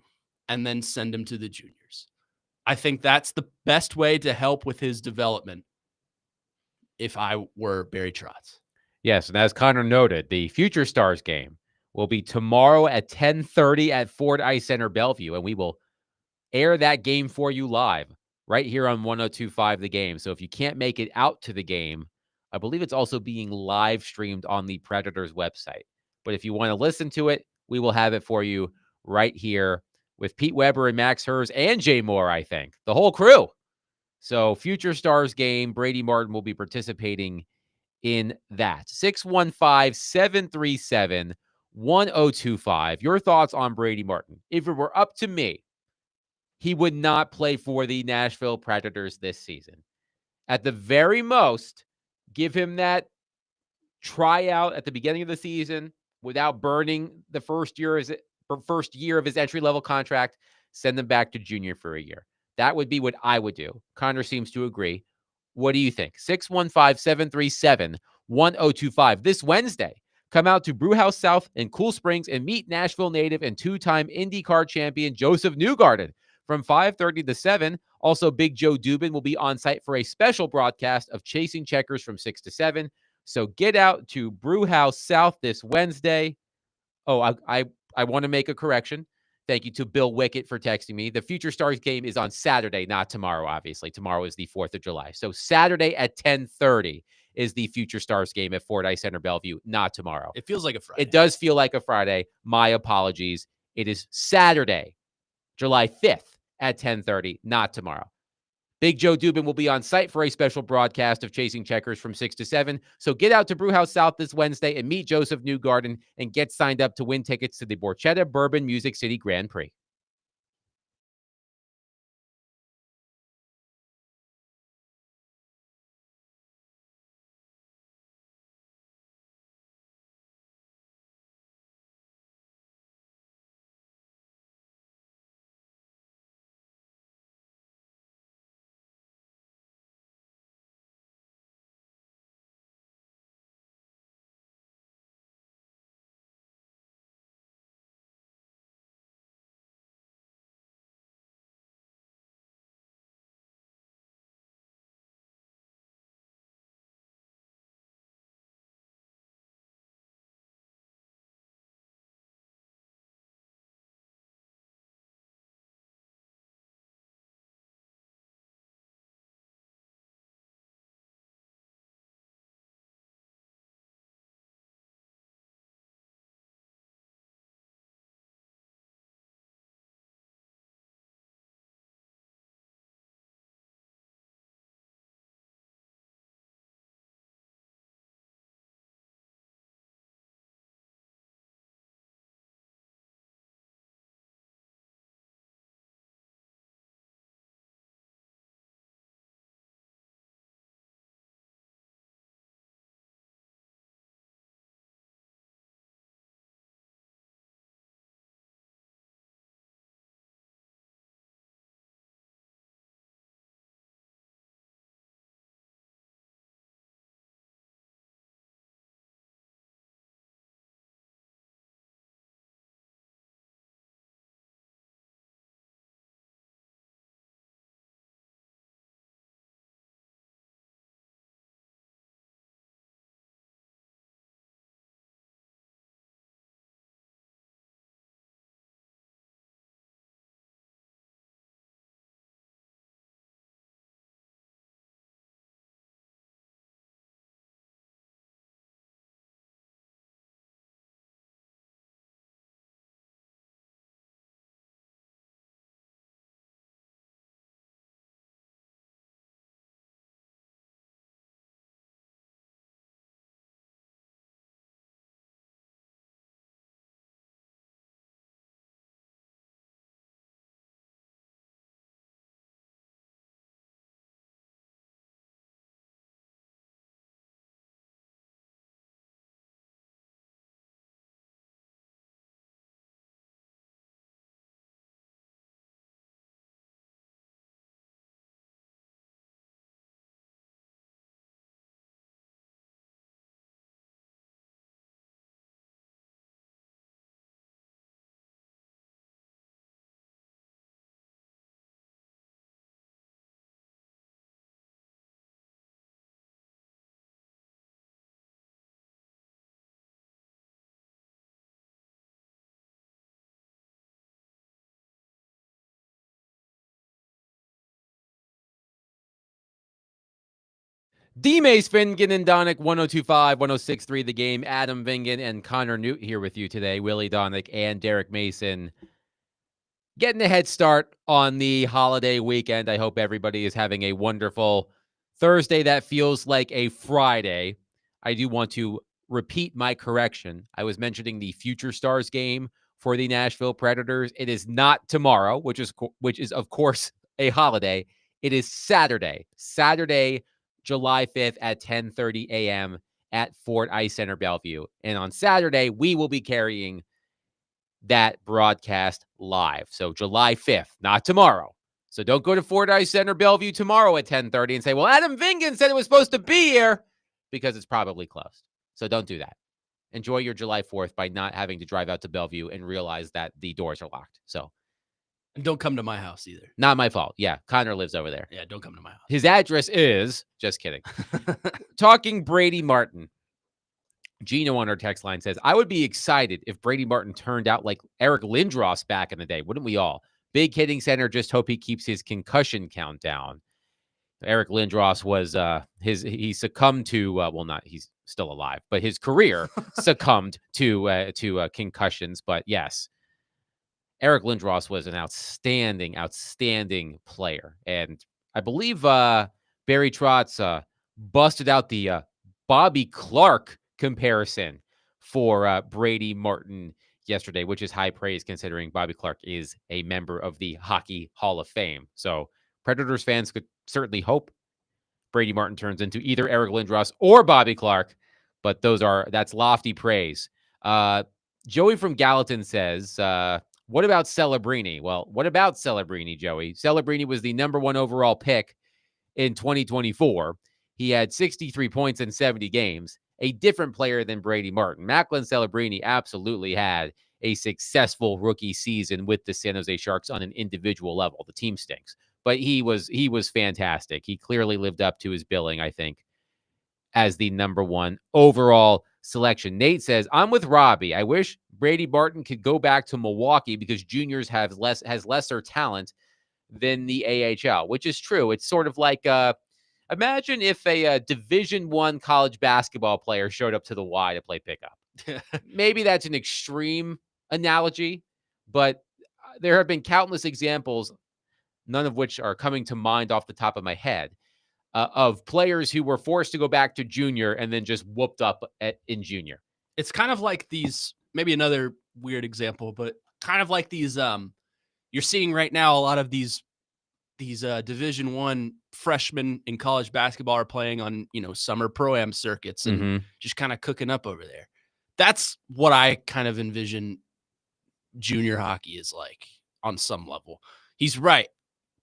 [SPEAKER 2] and then send him to the juniors. I think that's the best way to help with his development if I were Barry Trotz.
[SPEAKER 1] Yes, and as Connor noted, the Future Stars game will be tomorrow at 10:30 at Ford Ice Center, Bellevue, and we will air that game for you live right here on 102.5 The Game. So if you can't make it out to the game, I believe it's also being live streamed on the Predators website. But if you want to listen to it, we will have it for you right here with Pete Weber and Max Hers and Jay Moore, I think. The whole crew. So Future Stars game, Brady Martin will be participating in that. 615-737-1025. Your thoughts on Brady Martin. If it were up to me, he would not play for the Nashville Predators this season. At the very most, give him that tryout at the beginning of the season without burning the first year of his entry-level contract. Send him back to junior for a year. That would be what I would do. Connor seems to agree. What do you think? 615-737-1025. This Wednesday, come out to Brewhouse South in Cool Springs and meet Nashville native and 2-time IndyCar champion Joseph Newgarden from 5:30 to 7. Also, Big Joe Dubin will be on site for a special broadcast of Chasing Checkers from 6 to 7. So get out to Brewhouse South this Wednesday. Oh, I want to make a correction. Thank you to Bill Wickett for texting me. The Future Stars game is on Saturday, not tomorrow, obviously. Tomorrow is the 4th of July. So Saturday at 10:30 is the Future Stars game at Ford Ice Center, Bellevue, not tomorrow.
[SPEAKER 2] It feels like a Friday.
[SPEAKER 1] It does feel like a Friday. My apologies. It is Saturday, July 5th at 10:30, not tomorrow. Big Joe Dubin will be on site for a special broadcast of Chasing Checkers from 6 to 7. So get out to Brewhouse South this Wednesday and meet Joseph Newgarden and get signed up to win tickets to the Borchetta Bourbon Music City Grand Prix. D-Mace Vingan and Donick, 102.5, 106.3 The Game. Adam Vingan and Connor Newt here with you today. Willie Donick and Derek Mason getting a head start on the holiday weekend. I hope everybody is having a wonderful Thursday that feels like a Friday. I do want to repeat my correction. I was mentioning the Future Stars game for the Nashville Predators. It is not tomorrow, which is of course a holiday. It is Saturday, July 5th at 10:30 a.m. at Ford Ice Center, Bellevue. And on Saturday, we will be carrying that broadcast live. So July 5th, not tomorrow. So don't go to Ford Ice Center, Bellevue tomorrow at 10:30 and say, well, Adam Vingan said it was supposed to be here, because it's probably closed. So don't do that. Enjoy your July 4th by not having to drive out to Bellevue and realize that the doors are locked. So,
[SPEAKER 2] And don't come to my house either.
[SPEAKER 1] not my fault. Yeah, Connor lives over there.
[SPEAKER 2] Yeah, don't come to my house.
[SPEAKER 1] His address is, just kidding. Talking Brady Martin. Gino on our text line says, I would be excited if Brady Martin turned out like Eric Lindros back in the day. Wouldn't we all? Big hitting center. Just hope he keeps his concussion count down. Eric Lindros was he succumbed to he's still alive, but his career succumbed to concussions. But yes, Eric Lindros was an outstanding player, and I believe Barry Trotz busted out the Bobby Clark comparison for Brady Martin yesterday, which is high praise considering Bobby Clark is a member of the Hockey Hall of Fame. So Predators fans could certainly hope Brady Martin turns into either Eric Lindros or Bobby Clark, but that's lofty praise. Joey from Gallatin says, what about Celebrini? Well, what about Celebrini, Joey? Celebrini was the number 1 overall pick in 2024. He had 63 points in 70 games, a different player than Brady Martin. Macklin Celebrini absolutely had a successful rookie season with the San Jose Sharks on an individual level. The team stinks, but he was fantastic. He clearly lived up to his billing, I think, as the number 1 overall selection. Nate says, I'm with Robbie. I wish Brady Martin could go back to Milwaukee because juniors has lesser talent than the AHL, which is true. It's sort of like imagine if a Division I college basketball player showed up to the Y to play pickup. Maybe that's an extreme analogy, but there have been countless examples, none of which are coming to mind off the top of my head, of players who were forced to go back to junior and then just whooped up in junior.
[SPEAKER 2] It's kind of like these, maybe another weird example, but kind of like these, you're seeing right now a lot of these Division I freshmen in college basketball are playing on, summer pro-am circuits and just kind of cooking up over there. That's what I kind of envision junior hockey is like on some level. He's right.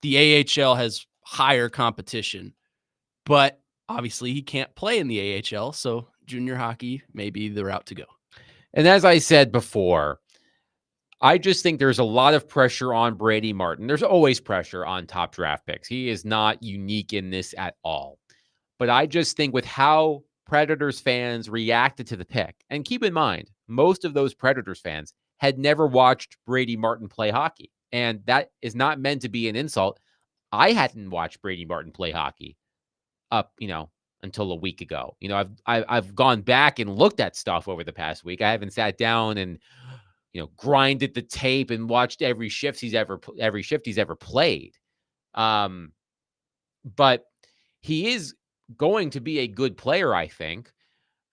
[SPEAKER 2] The AHL has higher competition, but obviously he can't play in the AHL. So junior hockey may be the route to go.
[SPEAKER 1] And as I said before, I just think there's a lot of pressure on Brady Martin. There's always pressure on top draft picks. He is not unique in this at all. But I just think with how Predators fans reacted to the pick, and keep in mind, most of those Predators fans had never watched Brady Martin play hockey. And that is not meant to be an insult. I hadn't watched Brady Martin play hockey up, until a week ago. I've gone back and looked at stuff over the past week. I haven't sat down and grinded the tape and watched every shift he's ever played. But he is going to be a good player, I think.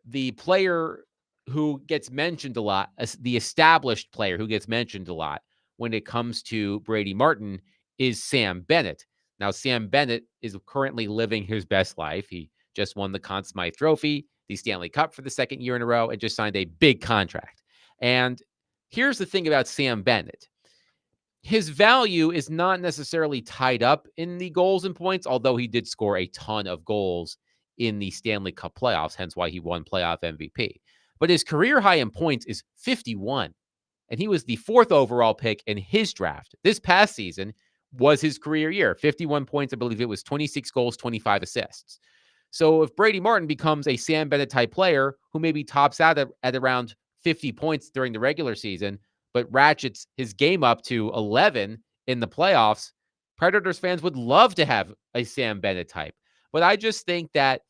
[SPEAKER 1] The player who gets mentioned a lot, the established player who gets mentioned a lot when it comes to Brady Martin is Sam Bennett. Now, Sam Bennett is currently living his best life. He just won the Conn Smythe Trophy, the Stanley Cup for the second year in a row, and just signed a big contract. And here's the thing about Sam Bennett. His value is not necessarily tied up in the goals and points, although he did score a ton of goals in the Stanley Cup playoffs, hence why he won playoff MVP. But his career high in points is 51, and he was the 4th overall pick in his draft. This past season was his career year. 51 points, I believe it was 26 goals, 25 assists. So if Brady Martin becomes a Sam Bennett type player who maybe tops out at around 50 points during the regular season, but ratchets his game up to 11 in the playoffs, Predators fans would love to have a Sam Bennett type. But I just think that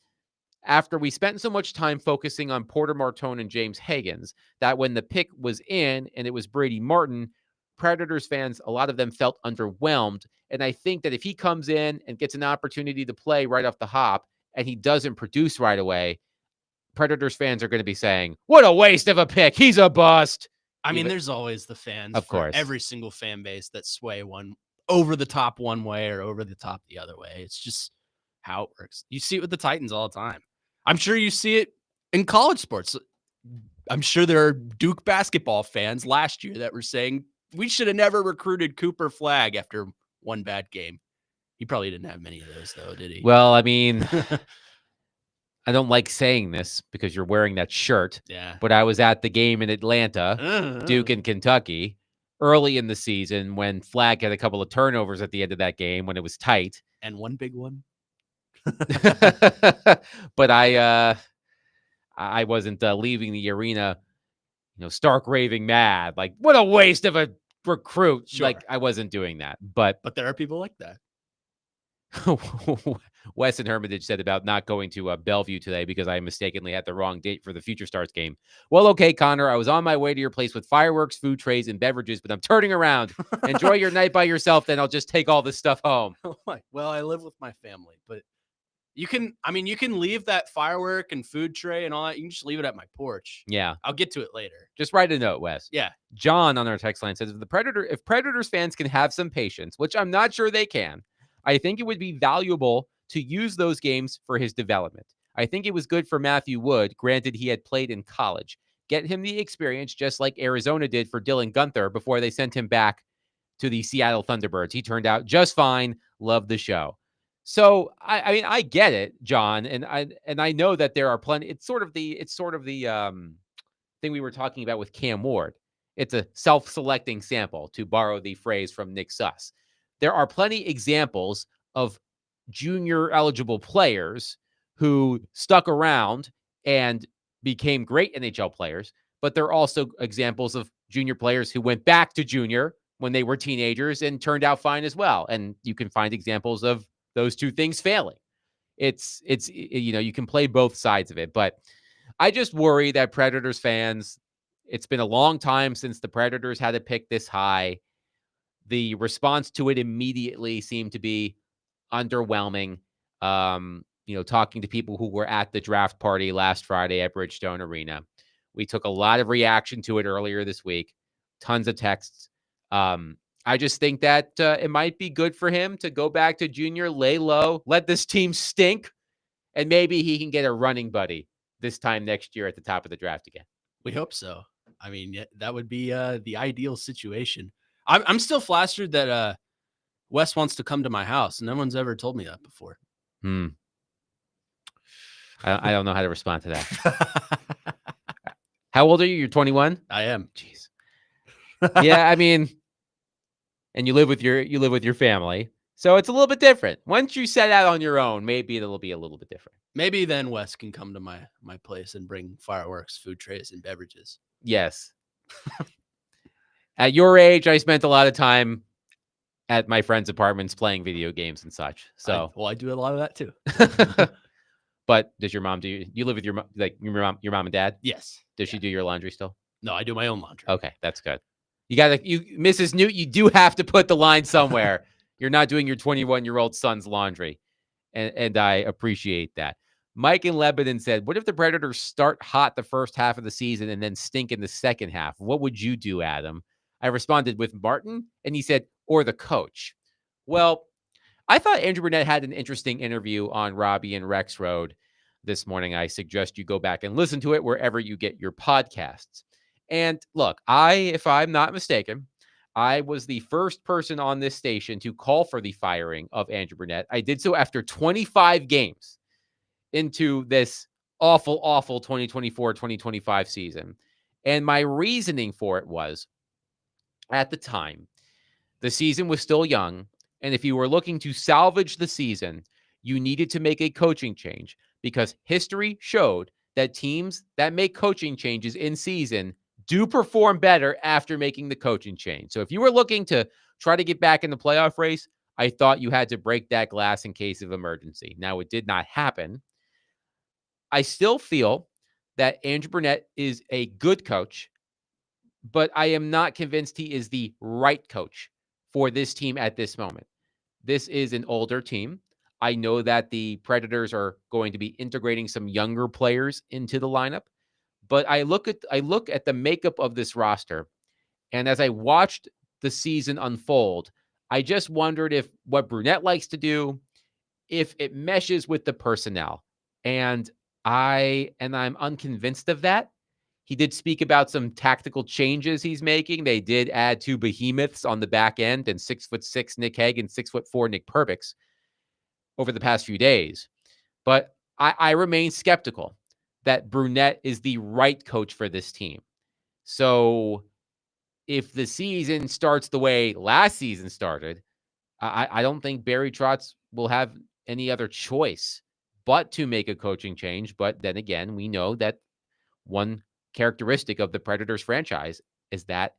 [SPEAKER 1] after we spent so much time focusing on Porter Martone and James Higgins, that when the pick was in and it was Brady Martin, Predators fans, a lot of them felt underwhelmed. And I think that if he comes in and gets an opportunity to play right off the hop and he doesn't produce right away, Predators fans are going to be saying, what a waste of a pick. He's a bust.
[SPEAKER 2] I mean,
[SPEAKER 1] Even-
[SPEAKER 2] there's always the fans,
[SPEAKER 1] Of
[SPEAKER 2] for
[SPEAKER 1] course.
[SPEAKER 2] every single fan base that sway one over the top one way or over the top the other way. It's just how it works. You see it with the Titans all the time. I'm sure you see it in college sports. I'm sure there are Duke basketball fans last year that were saying we should have never recruited Cooper Flagg after one bad game. He probably didn't have many of those, though, did he?
[SPEAKER 1] Well, I mean, I don't like saying this because you're wearing that shirt,
[SPEAKER 2] yeah.
[SPEAKER 1] but I was at the game in Atlanta,
[SPEAKER 2] Uh-huh.
[SPEAKER 1] Duke and Kentucky, early in the season when Flagg had a couple of turnovers at the end of that game when it was tight.
[SPEAKER 2] And one big one.
[SPEAKER 1] But I wasn't leaving the arena, stark raving mad. Like, what a waste of a recruit.
[SPEAKER 2] Sure.
[SPEAKER 1] Like, I wasn't doing that. But
[SPEAKER 2] But there are people like that.
[SPEAKER 1] Wes and Hermitage said about not going to Bellevue today because I mistakenly had the wrong date for the Future Stars game. Well, okay, Connor, I was on my way to your place with fireworks, food trays, and beverages, but I'm turning around. Enjoy your night by yourself, then I'll just take all this stuff home.
[SPEAKER 2] Well, I live with my family, but you can leave that firework and food tray and all that. You can just leave it at my porch.
[SPEAKER 1] Yeah,
[SPEAKER 2] I'll get to it later.
[SPEAKER 1] just write a note, Wes.
[SPEAKER 2] Yeah.
[SPEAKER 1] John on our text line says, if Predators fans can have some patience, which I'm not sure they can, I think it would be valuable to use those games for his development. I think it was good for Matthew Wood, granted he had played in college. Get him the experience just like Arizona did for Dylan Gunther before they sent him back to the Seattle Thunderbirds. He turned out just fine. Love the show. So I mean, I get it, John, and I know that there are plenty. It's sort of the thing we were talking about with Cam Ward. It's a self-selecting sample, to borrow the phrase from Nick Suss. There are plenty examples of junior eligible players who stuck around and became great NHL players, but there are also examples of junior players who went back to junior when they were teenagers and turned out fine as well. And you can find examples of those two things failing. It's you can play both sides of it, but I just worry that Predators fans, it's been a long time since the Predators had a pick this high. The response to it immediately seemed to be underwhelming. Talking to people who were at the draft party last Friday at Bridgestone Arena, we took a lot of reaction to it earlier this week, tons of texts. I just think that it might be good for him to go back to junior, lay low, let this team stink, and maybe he can get a running buddy this time next year at the top of the draft again.
[SPEAKER 2] We hope so. I mean, that would be the ideal situation. I'm still flustered that Wes wants to come to my house. No one's ever told me that before.
[SPEAKER 1] I don't know how to respond to that. How old are you? You're 21?
[SPEAKER 2] I am.
[SPEAKER 1] Jeez. Yeah, I mean, and you live with your family. So it's a little bit different. Once you set out on your own, maybe it'll be a little bit different.
[SPEAKER 2] Maybe then Wes can come to my place and bring fireworks, food trays, and beverages.
[SPEAKER 1] Yes. At your age, I spent a lot of time at my friends' apartments playing video games and such. So,
[SPEAKER 2] I do a lot of that too.
[SPEAKER 1] but does your mom you live with your mom and dad?
[SPEAKER 2] Yes.
[SPEAKER 1] Does she do your laundry still?
[SPEAKER 2] No, I do my own laundry.
[SPEAKER 1] Okay, that's good. Mrs. Newt, you do have to put the line somewhere. You're not doing your 21-year-old son's laundry. And I appreciate that. Mike in Lebanon said, what if the Predators start hot the first half of the season and then stink in the second half? What would you do, Adam? I responded with Martin, and he said, or the coach. Well, I thought Andrew Brunette had an interesting interview on Robbie and Rex Road this morning. I suggest you go back and listen to it wherever you get your podcasts. And look, if I'm not mistaken, I was the first person on this station to call for the firing of Andrew Brunette. I did so after 25 games into this awful 2024-2025 season. And my reasoning for it was, at the time, the season was still young. And if you were looking to salvage the season, you needed to make a coaching change, because history showed that teams that make coaching changes in season do perform better after making the coaching change. So if you were looking to try to get back in the playoff race, I thought you had to break that glass in case of emergency. Now, it did not happen. I still feel that Andrew Brunette is a good coach, but I am not convinced he is the right coach for this team at this moment. This is an older team. I know that the Predators are going to be integrating some younger players into the lineup, but I look at the makeup of this roster, and as I watched the season unfold, I just wondered if what Brunette likes to do, if it meshes with the personnel. And I'm unconvinced of that. He did speak about some tactical changes he's making. They did add 2 behemoths on the back end and 6'6" Nick Hague and 6'4" Nick Perbix over the past few days. But I remain skeptical that Brunette is the right coach for this team. So if the season starts the way last season started, I don't think Barry Trotz will have any other choice but to make a coaching change. But then again, we know that one characteristic of the Predators franchise is that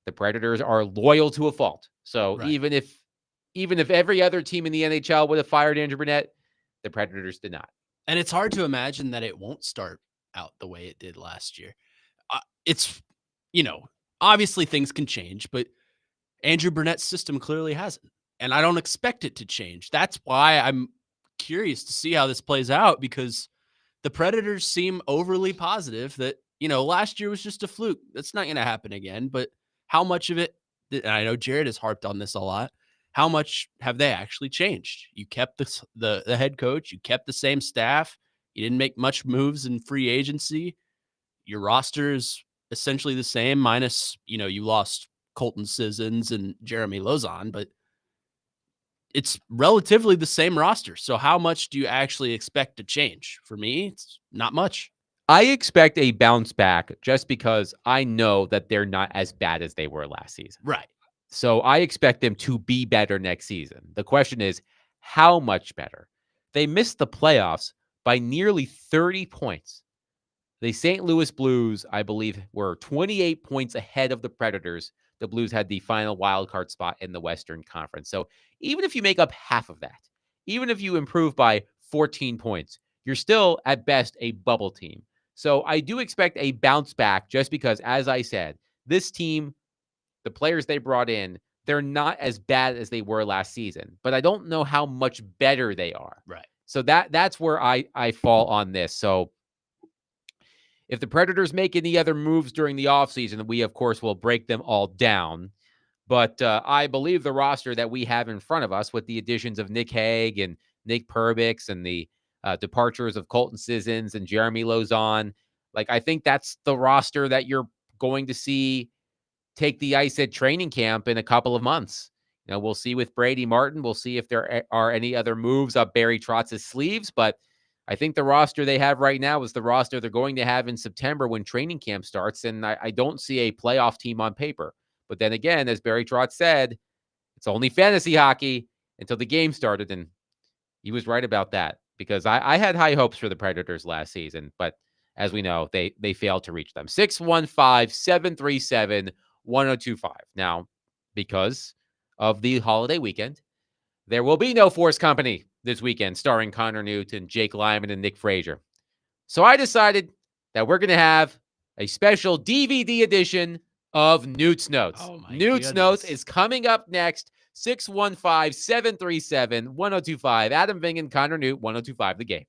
[SPEAKER 1] the Predators are loyal to a fault. So
[SPEAKER 2] Right.
[SPEAKER 1] even if every other team in the NHL would have fired Andrew Brunette, the Predators did not.
[SPEAKER 2] And it's hard to imagine that it won't start out the way it did last year. It's, obviously things can change, but Andrew Brunette's system clearly hasn't. And I don't expect it to change. That's why I'm curious to see how this plays out, because the Predators seem overly positive that, last year was just a fluke. That's not going to happen again. But how much of it, and I know Jared has harped on this a lot, how much have they actually changed? You kept the head coach, you kept the same staff, you didn't make much moves in free agency. Your roster is essentially the same, minus, you lost Colton Sissons and Jeremy Lauzon, but it's relatively the same roster. So how much do you actually expect to change? For me, it's not much.
[SPEAKER 1] I expect a bounce back just because I know that they're not as bad as they were last season.
[SPEAKER 2] Right.
[SPEAKER 1] So I expect them to be better next season. The question is, how much better? They missed the playoffs by nearly 30 points. The St. Louis Blues, I believe, were 28 points ahead of the Predators. The Blues had the final wildcard spot in the Western Conference. So even if you make up half of that, even if you improve by 14 points, you're still at best a bubble team. So I do expect a bounce back just because, as I said, this team, the players they brought in, they're not as bad as they were last season, but I don't know how much better they are.
[SPEAKER 2] Right.
[SPEAKER 1] So that's where I fall on this. So if the Predators make any other moves during the offseason, we, of course, will break them all down. But I believe the roster that we have in front of us, with the additions of Nick Hague and Nick Perbix and the departures of Colton Sissons and Jeremy Lauzon, I think that's the roster that you're going to see take the ice at training camp in a couple of months. We'll see with Brady Martin. We'll see if there are any other moves up Barry Trotz's sleeves. But I think the roster they have right now is the roster they're going to have in September when training camp starts. And I don't see a playoff team on paper. But then again, as Barry Trotz said, it's only fantasy hockey until the game started. And he was right about that, because I had high hopes for the Predators last season. But as we know, they failed to reach them. 615-737-1025. Now, because of the holiday weekend, there will be no Force Company this weekend starring Connor Newton, Jake Lyman, and Nick Frazier. So I decided that we're going to have a special DVD edition of Newt's Notes.
[SPEAKER 2] Oh my
[SPEAKER 1] Newt's Notes
[SPEAKER 2] goodness.
[SPEAKER 1] is coming up next. 615-737-1025. Adam Vingan, Connor Newt, 1025 The Game.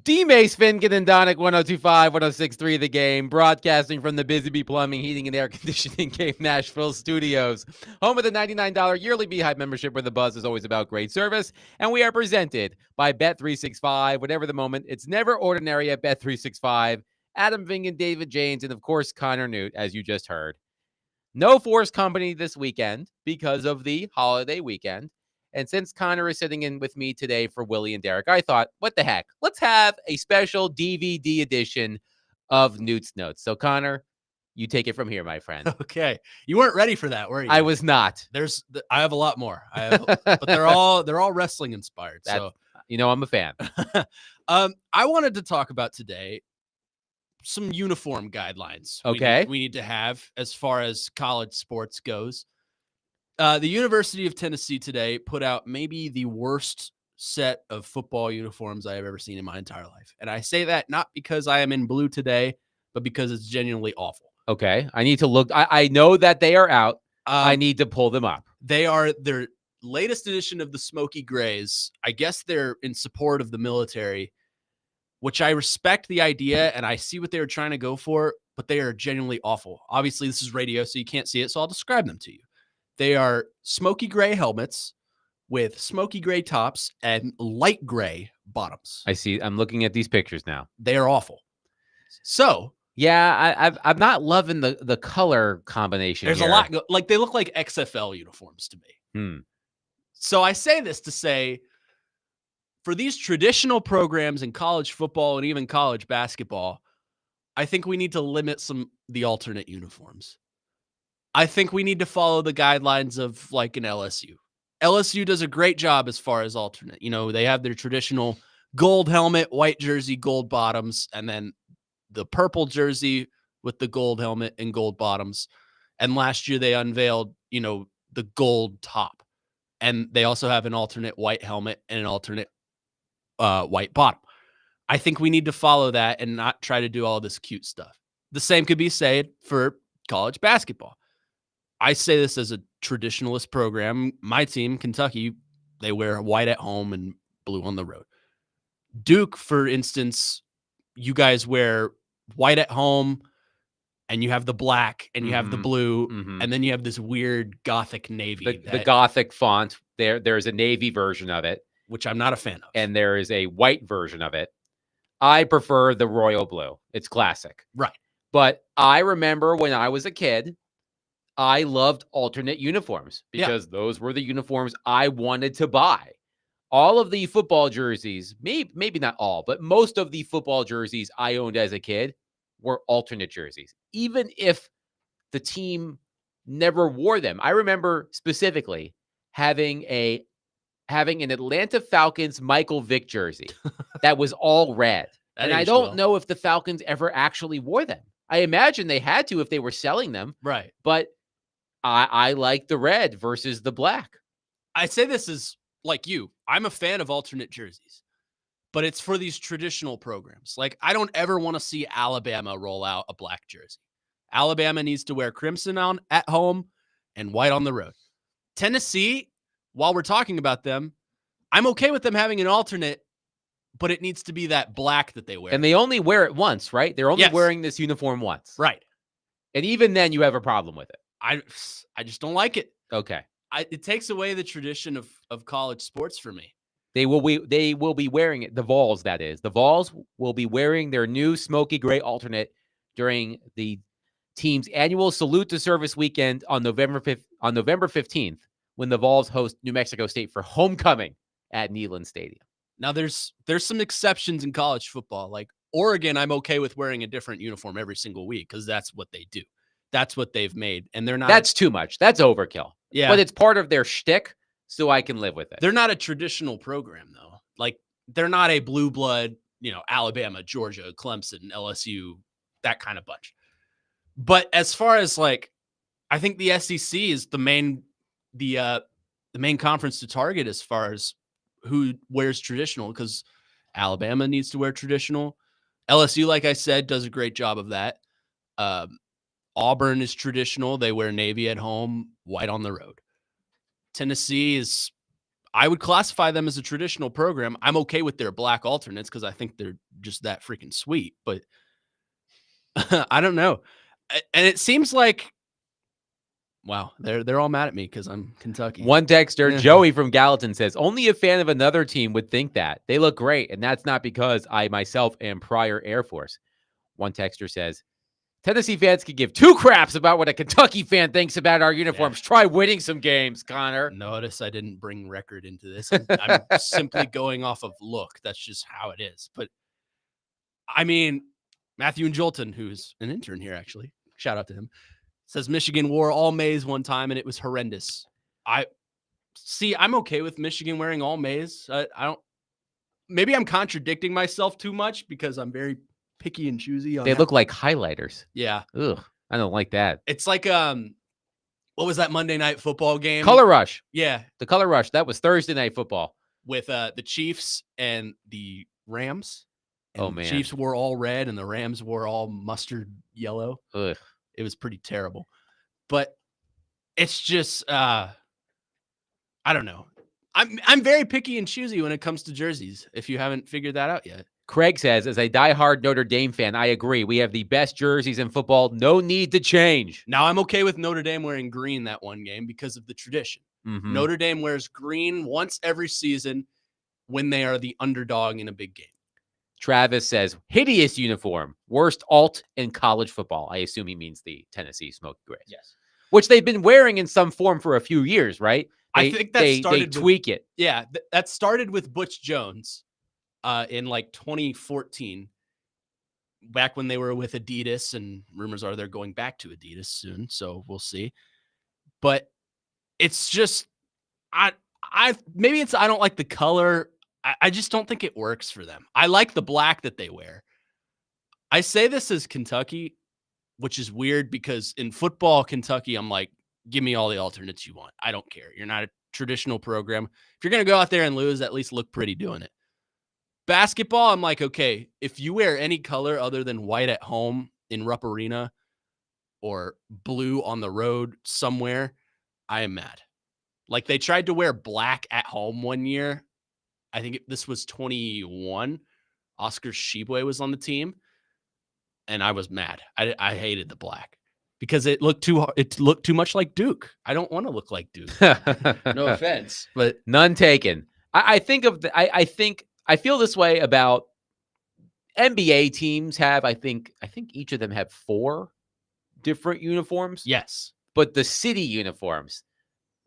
[SPEAKER 1] D-Mace, Finken, and Donick, 102.5, 106.3 The Game, broadcasting from the Busy Bee Plumbing, Heating, and Air Conditioning Cape Nashville studios. Home of the $99 yearly Beehive membership where the buzz is always about great service. And we are presented by Bet365. Whatever the moment, it's never ordinary at Bet365. Adam Vingan, David James, and of course, Connor Newt, as you just heard. No Force Company this weekend because of the holiday weekend. And since Connor is sitting in with me today for Willie and Derek, I thought, what the heck? Let's have a special DVD edition of Newt's Notes. So, Connor, you take it from here, my friend.
[SPEAKER 2] Okay. You weren't ready for that, were you?
[SPEAKER 1] I was not.
[SPEAKER 2] I have a lot more. But they're all wrestling inspired. So,
[SPEAKER 1] I'm a fan.
[SPEAKER 2] I wanted to talk about today some uniform guidelines.
[SPEAKER 1] Okay.
[SPEAKER 2] We need to have as far as college sports goes. The University of Tennessee today put out maybe the worst set of football uniforms I have ever seen in my entire life. And I say that not because I am in blue today, but because it's genuinely awful.
[SPEAKER 1] Okay. I need to look. I know that they are out. I need to pull them up.
[SPEAKER 2] They are their latest edition of the Smoky Grays. I guess they're in support of the military, which I respect the idea and I see what they were trying to go for, but they are genuinely awful. Obviously, this is radio, so you can't see it, so I'll describe them to you. They are smoky gray helmets with smoky gray tops and light gray bottoms.
[SPEAKER 1] I see. I'm looking at these pictures now.
[SPEAKER 2] They are awful. So
[SPEAKER 1] yeah, I'm not loving the color combination.
[SPEAKER 2] There's
[SPEAKER 1] here.
[SPEAKER 2] a lot. Like they look like XFL uniforms to me. So I say this to say, for these traditional programs in college football and even college basketball, I think we need to limit the alternate uniforms. I think we need to follow the guidelines of like an LSU. LSU does a great job as far as alternate. They have their traditional gold helmet, white jersey, gold bottoms, and then the purple jersey with the gold helmet and gold bottoms. And last year they unveiled, the gold top. And they also have an alternate white helmet and an alternate white bottom. I think we need to follow that and not try to do all this cute stuff. The same could be said for college basketball. I say this as a traditionalist program. My team, Kentucky, they wear white at home and blue on the road. Duke, for instance, you guys wear white at home and you have the black and you have the blue and then you have this weird Gothic navy.
[SPEAKER 1] The Gothic font. There's a navy version of it,
[SPEAKER 2] which I'm not a fan of.
[SPEAKER 1] And there is a white version of it. I prefer the royal blue. It's classic.
[SPEAKER 2] Right.
[SPEAKER 1] But I remember when I was a kid, I loved alternate uniforms because those were the uniforms I wanted to buy. All of the football jerseys, maybe not all, but most of the football jerseys I owned as a kid were alternate jerseys, even if the team never wore them. I remember specifically having an Atlanta Falcons Michael Vick jersey that was all red. And I don't know if the Falcons ever actually wore them. I imagine they had to if they were selling them.
[SPEAKER 2] Right.
[SPEAKER 1] But I like the red versus the black.
[SPEAKER 2] I say this is like you. I'm a fan of alternate jerseys, but it's for these traditional programs. Like, I don't ever want to see Alabama roll out a black jersey. Alabama needs to wear crimson on at home and white on the road. Tennessee, while we're talking about them, I'm okay with them having an alternate, but it needs to be that black that they wear.
[SPEAKER 1] And they only wear it once, right? They're only wearing this uniform once.
[SPEAKER 2] Right.
[SPEAKER 1] And even then you have a problem with it.
[SPEAKER 2] I just don't like it.
[SPEAKER 1] Okay.
[SPEAKER 2] It takes away the tradition of college sports for me.
[SPEAKER 1] They will be wearing it. The Vols, that is. The Vols will be wearing their new smoky gray alternate during the team's annual Salute to Service weekend on November 15th, when the Vols host New Mexico State for homecoming at Neyland Stadium.
[SPEAKER 2] Now, there's some exceptions in college football. Like Oregon, I'm okay with wearing a different uniform every single week because that's what they do. That's what they've made. And they're not.
[SPEAKER 1] That's too much. That's overkill.
[SPEAKER 2] Yeah.
[SPEAKER 1] But it's part of their shtick, so I can live with it.
[SPEAKER 2] They're not a traditional program, though. Like, they're not a blue blood, Alabama, Georgia, Clemson, LSU, that kind of bunch. But as far as I think the SEC is the main conference to target as far as who wears traditional, because Alabama needs to wear traditional. LSU, like I said, does a great job of that. Auburn is traditional. They wear navy at home, white on the road. Tennessee is, I would classify them as a traditional program. I'm okay with their black alternates because I think they're just that freaking sweet. But I don't know. And it seems like, wow, they're all mad at me because I'm Kentucky.
[SPEAKER 1] One texter,
[SPEAKER 2] Yeah.
[SPEAKER 1] Joey from Gallatin, says, only a fan of another team would think that. They look great, and that's not because I myself am prior Air Force. One texter says, Tennessee fans can give two craps about what a Kentucky fan thinks about our uniforms. Try winning some games, Connor.
[SPEAKER 2] Notice I didn't bring record into this. I'm simply going off of look. That's just how it is. But I mean, Matthew and Jolton, who's an intern here, actually, shout out to him, says Michigan wore all maize one time and it was horrendous. I'm okay with Michigan wearing all maize. I don't. Maybe I'm contradicting myself too much because I'm very picky and choosy.
[SPEAKER 1] They look like highlighters.
[SPEAKER 2] Yeah.
[SPEAKER 1] Ugh, I don't like that.
[SPEAKER 2] It's like what was that Monday Night Football game?
[SPEAKER 1] Color Rush.
[SPEAKER 2] Yeah,
[SPEAKER 1] The Color Rush. That was Thursday Night Football.
[SPEAKER 2] with the Chiefs and the Rams. And
[SPEAKER 1] Oh,
[SPEAKER 2] the
[SPEAKER 1] man.
[SPEAKER 2] Chiefs wore all red and the Rams wore all mustard yellow.
[SPEAKER 1] Ugh.
[SPEAKER 2] It was pretty terrible. But it's just I don't know. I'm very picky and choosy when it comes to jerseys, if you haven't figured that out yet.
[SPEAKER 1] Craig says, as a diehard Notre Dame fan, I agree. We have the best jerseys in football. No need to change.
[SPEAKER 2] Now I'm okay with Notre Dame wearing green that one game because of the tradition.
[SPEAKER 1] Mhm.
[SPEAKER 2] Notre Dame wears green once every season when they are the underdog in a big game.
[SPEAKER 1] Travis says, hideous uniform. Worst alt in college football. I assume he means the Tennessee Smoky Grays.
[SPEAKER 2] Yes.
[SPEAKER 1] Which they've been wearing in some form for a few years, right?
[SPEAKER 2] I think that
[SPEAKER 1] they
[SPEAKER 2] started with-
[SPEAKER 1] tweak it.
[SPEAKER 2] Yeah, that started with Butch Jones in like 2014, back when they were with Adidas, and rumors are they're going back to Adidas soon, so we'll see. But it's just I maybe it's I don't like the color. I just don't think it works for them. I like the black that they wear. I say this as Kentucky, which is weird because in football, Kentucky, I'm like, give me all the alternates you want. I don't care. You're not a traditional program. If you're going to go out there and lose, at least look pretty doing it. Basketball, I'm like, okay, if you wear any color other than white at home in Rupp Arena or blue on the road somewhere, I am mad. Like they tried to wear black at home one year. I think this was 21. Oscar Tshiebwe was on the team, and I was mad. I hated the black because it looked too much like Duke. I don't want to look like Duke. No offense, but
[SPEAKER 1] None taken. I feel this way about NBA teams I think each of them have 4 different uniforms.
[SPEAKER 2] yes,
[SPEAKER 1] But the city uniforms,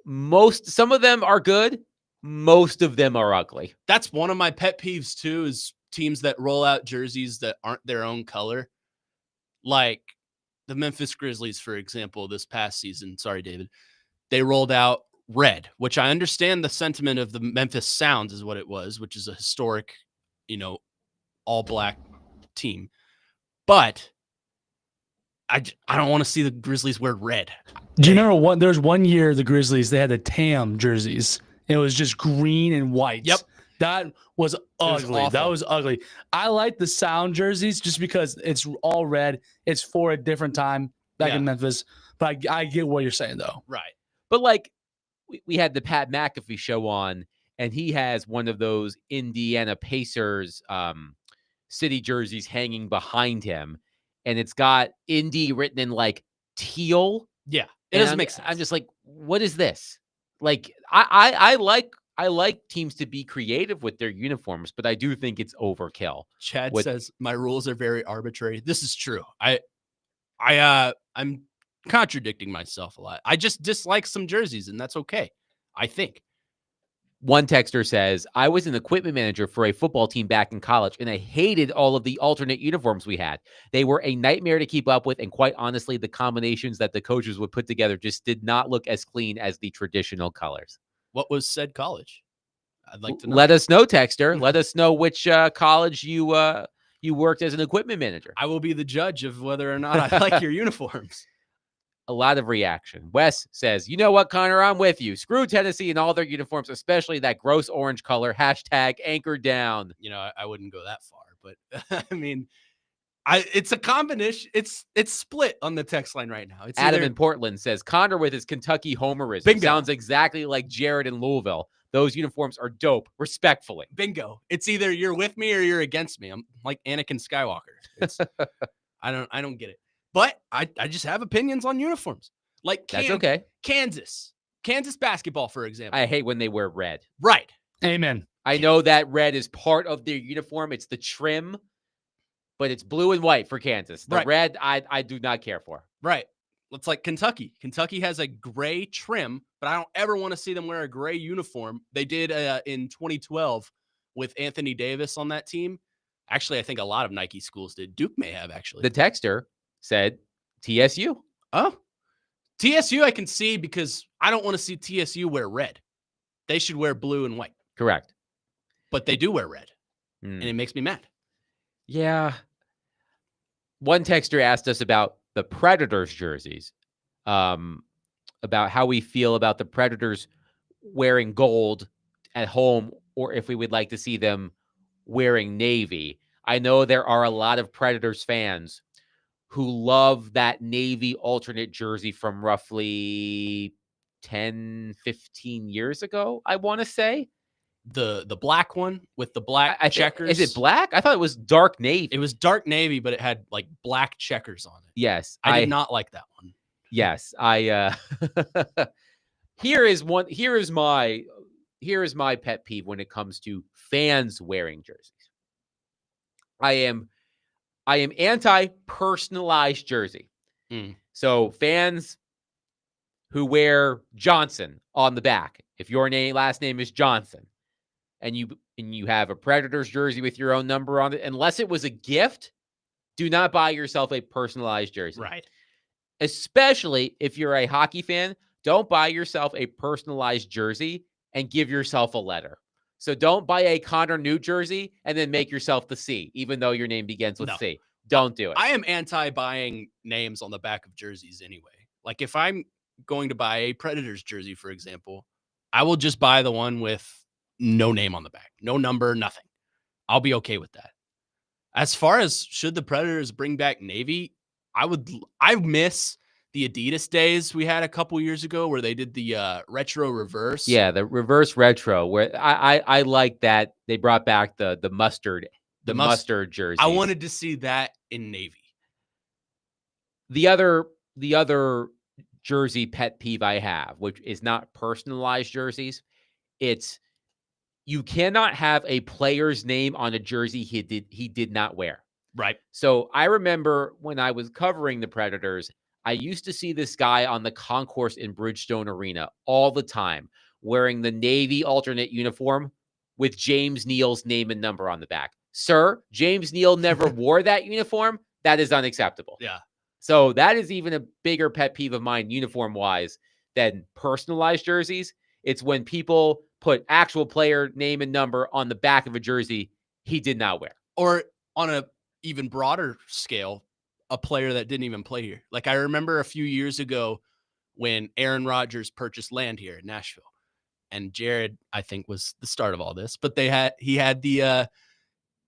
[SPEAKER 1] some of them are good. Most of them are ugly.
[SPEAKER 2] that's one of my pet peeves too, is teams that roll out jerseys that aren't their own color. Like the Memphis Grizzlies, for example, this past season. Sorry, David. They rolled out red, which I understand the sentiment of the Memphis Sounds is what it was, which is a historic, all black team. But I don't want to see the Grizzlies wear red.
[SPEAKER 3] Do you remember there was one year the Grizzlies, they had the TAM jerseys. It was just green and white.
[SPEAKER 2] Yep.
[SPEAKER 3] That was ugly. That
[SPEAKER 2] awful.
[SPEAKER 3] was ugly. I like the Sound jerseys just because it's all red. It's for a different time back
[SPEAKER 2] Yeah.
[SPEAKER 3] in Memphis. But I get what you're saying, though.
[SPEAKER 2] Right.
[SPEAKER 1] But like we had the Pat McAfee show on, and he has one of those Indiana Pacers city jerseys hanging behind him, and it's got Indy written in like teal.
[SPEAKER 2] Yeah. It
[SPEAKER 1] And
[SPEAKER 2] doesn't
[SPEAKER 1] I'm-
[SPEAKER 2] make sense.
[SPEAKER 1] I'm just like, what is this? Like, I like teams to be creative with their uniforms, but I do think it's overkill.
[SPEAKER 2] Chad
[SPEAKER 1] with-
[SPEAKER 2] says my rules are very arbitrary. This is true. I'm contradicting myself a lot. I just dislike some jerseys, and that's okay. I think.
[SPEAKER 1] One texter says, I was an equipment manager for a football team back in college, and I hated all of the alternate uniforms we had. They were a nightmare to keep up with, and quite honestly, the combinations that the coaches would put together just did not look as clean as the traditional colors.
[SPEAKER 2] What was said college? I'd like to know.
[SPEAKER 1] Let us know, texter. Let us know which college you worked as an equipment manager.
[SPEAKER 2] I will be the judge of whether or not I like your uniforms.
[SPEAKER 1] A lot of reaction. Wes says, you know what, Connor, I'm with you. Screw Tennessee and all their uniforms, especially that gross orange color. Hashtag anchor down.
[SPEAKER 2] I wouldn't go that far, but I mean, it's a combination. It's split on the text line right now. It's
[SPEAKER 1] Adam
[SPEAKER 2] either-
[SPEAKER 1] in Portland says, Connor with his Kentucky homerism
[SPEAKER 2] Bingo.
[SPEAKER 1] sounds exactly like Jared in Louisville, Those uniforms are dope, respectfully.
[SPEAKER 2] Bingo. It's either you're with me or you're against me. I'm like Anakin Skywalker. It's, I don't get it. But I just have opinions on uniforms. Like
[SPEAKER 1] That's okay.
[SPEAKER 2] Kansas basketball, for example.
[SPEAKER 1] I hate when they wear red.
[SPEAKER 2] Right.
[SPEAKER 3] Amen.
[SPEAKER 1] I know that red is part of their uniform. It's the trim, but it's blue and white for Kansas. The
[SPEAKER 2] Right.
[SPEAKER 1] red, I do not care for.
[SPEAKER 2] Right. It's like Kentucky. Kentucky has a gray trim, but I don't ever want to see them wear a gray uniform. They did in 2012 with Anthony Davis on that team. Actually, I think a lot of Nike schools did. Duke may have, actually.
[SPEAKER 1] The texter said TSU.
[SPEAKER 2] Oh, TSU I can see because I don't want to see TSU wear red. They should wear blue and white,
[SPEAKER 1] Correct.
[SPEAKER 2] but they do wear red,
[SPEAKER 1] Mm.
[SPEAKER 2] and it makes me mad.
[SPEAKER 1] Yeah. One texter asked us about the Predators jerseys, about how we feel about the Predators wearing gold at home, or if we would like to see them wearing navy. I know there are a lot of Predators fans who love that navy alternate jersey from roughly 10, 15 years ago, I want to say.
[SPEAKER 2] The black one with the black checkers.
[SPEAKER 1] Is it black? I thought it was dark navy.
[SPEAKER 2] It was dark navy, but it had like black checkers on it.
[SPEAKER 1] Yes.
[SPEAKER 2] I did not like that one.
[SPEAKER 1] Yes, here is my pet peeve when it comes to fans wearing jerseys. I am anti personalized jersey.
[SPEAKER 2] Mm.
[SPEAKER 1] So fans who wear Johnson on the back, if your last name is Johnson, and you have a Predators jersey with your own number on it, unless it was a gift, do not buy yourself a personalized jersey.
[SPEAKER 2] Right.
[SPEAKER 1] Especially if you're a hockey fan, don't buy yourself a personalized jersey and give yourself a letter. So don't buy a Connor New jersey and then make yourself the C, even though your name begins with
[SPEAKER 2] No.
[SPEAKER 1] C. Don't do it.
[SPEAKER 2] I am anti buying names on the back of jerseys anyway. Like if I'm going to buy a Predators jersey, for example, I will just buy the one with no name on the back, no number, nothing. I'll be okay with that. As far as should the Predators bring back navy, I miss the Adidas days we had a couple years ago where they did the retro reverse.
[SPEAKER 1] Yeah, the reverse retro, where I like that they brought back the mustard jersey.
[SPEAKER 2] I wanted to see that in navy.
[SPEAKER 1] The other jersey pet peeve I have, which is not personalized jerseys, it's you cannot have a player's name on a jersey he did not wear.
[SPEAKER 2] Right.
[SPEAKER 1] So I remember when I was covering the Predators, I used to see this guy on the concourse in Bridgestone Arena all the time wearing the navy alternate uniform with James Neal's name and number on the back. Sir, James Neal never wore that uniform. That is unacceptable.
[SPEAKER 2] Yeah.
[SPEAKER 1] So that is even a bigger pet peeve of mine, uniform-wise, than personalized jerseys. It's when people put actual player name and number on the back of a jersey he did not wear.
[SPEAKER 2] Or on a even broader scale, a player that didn't even play here. Like I remember a few years ago when Aaron Rodgers purchased land here in Nashville. And Jared, I think, was the start of all this. But he had the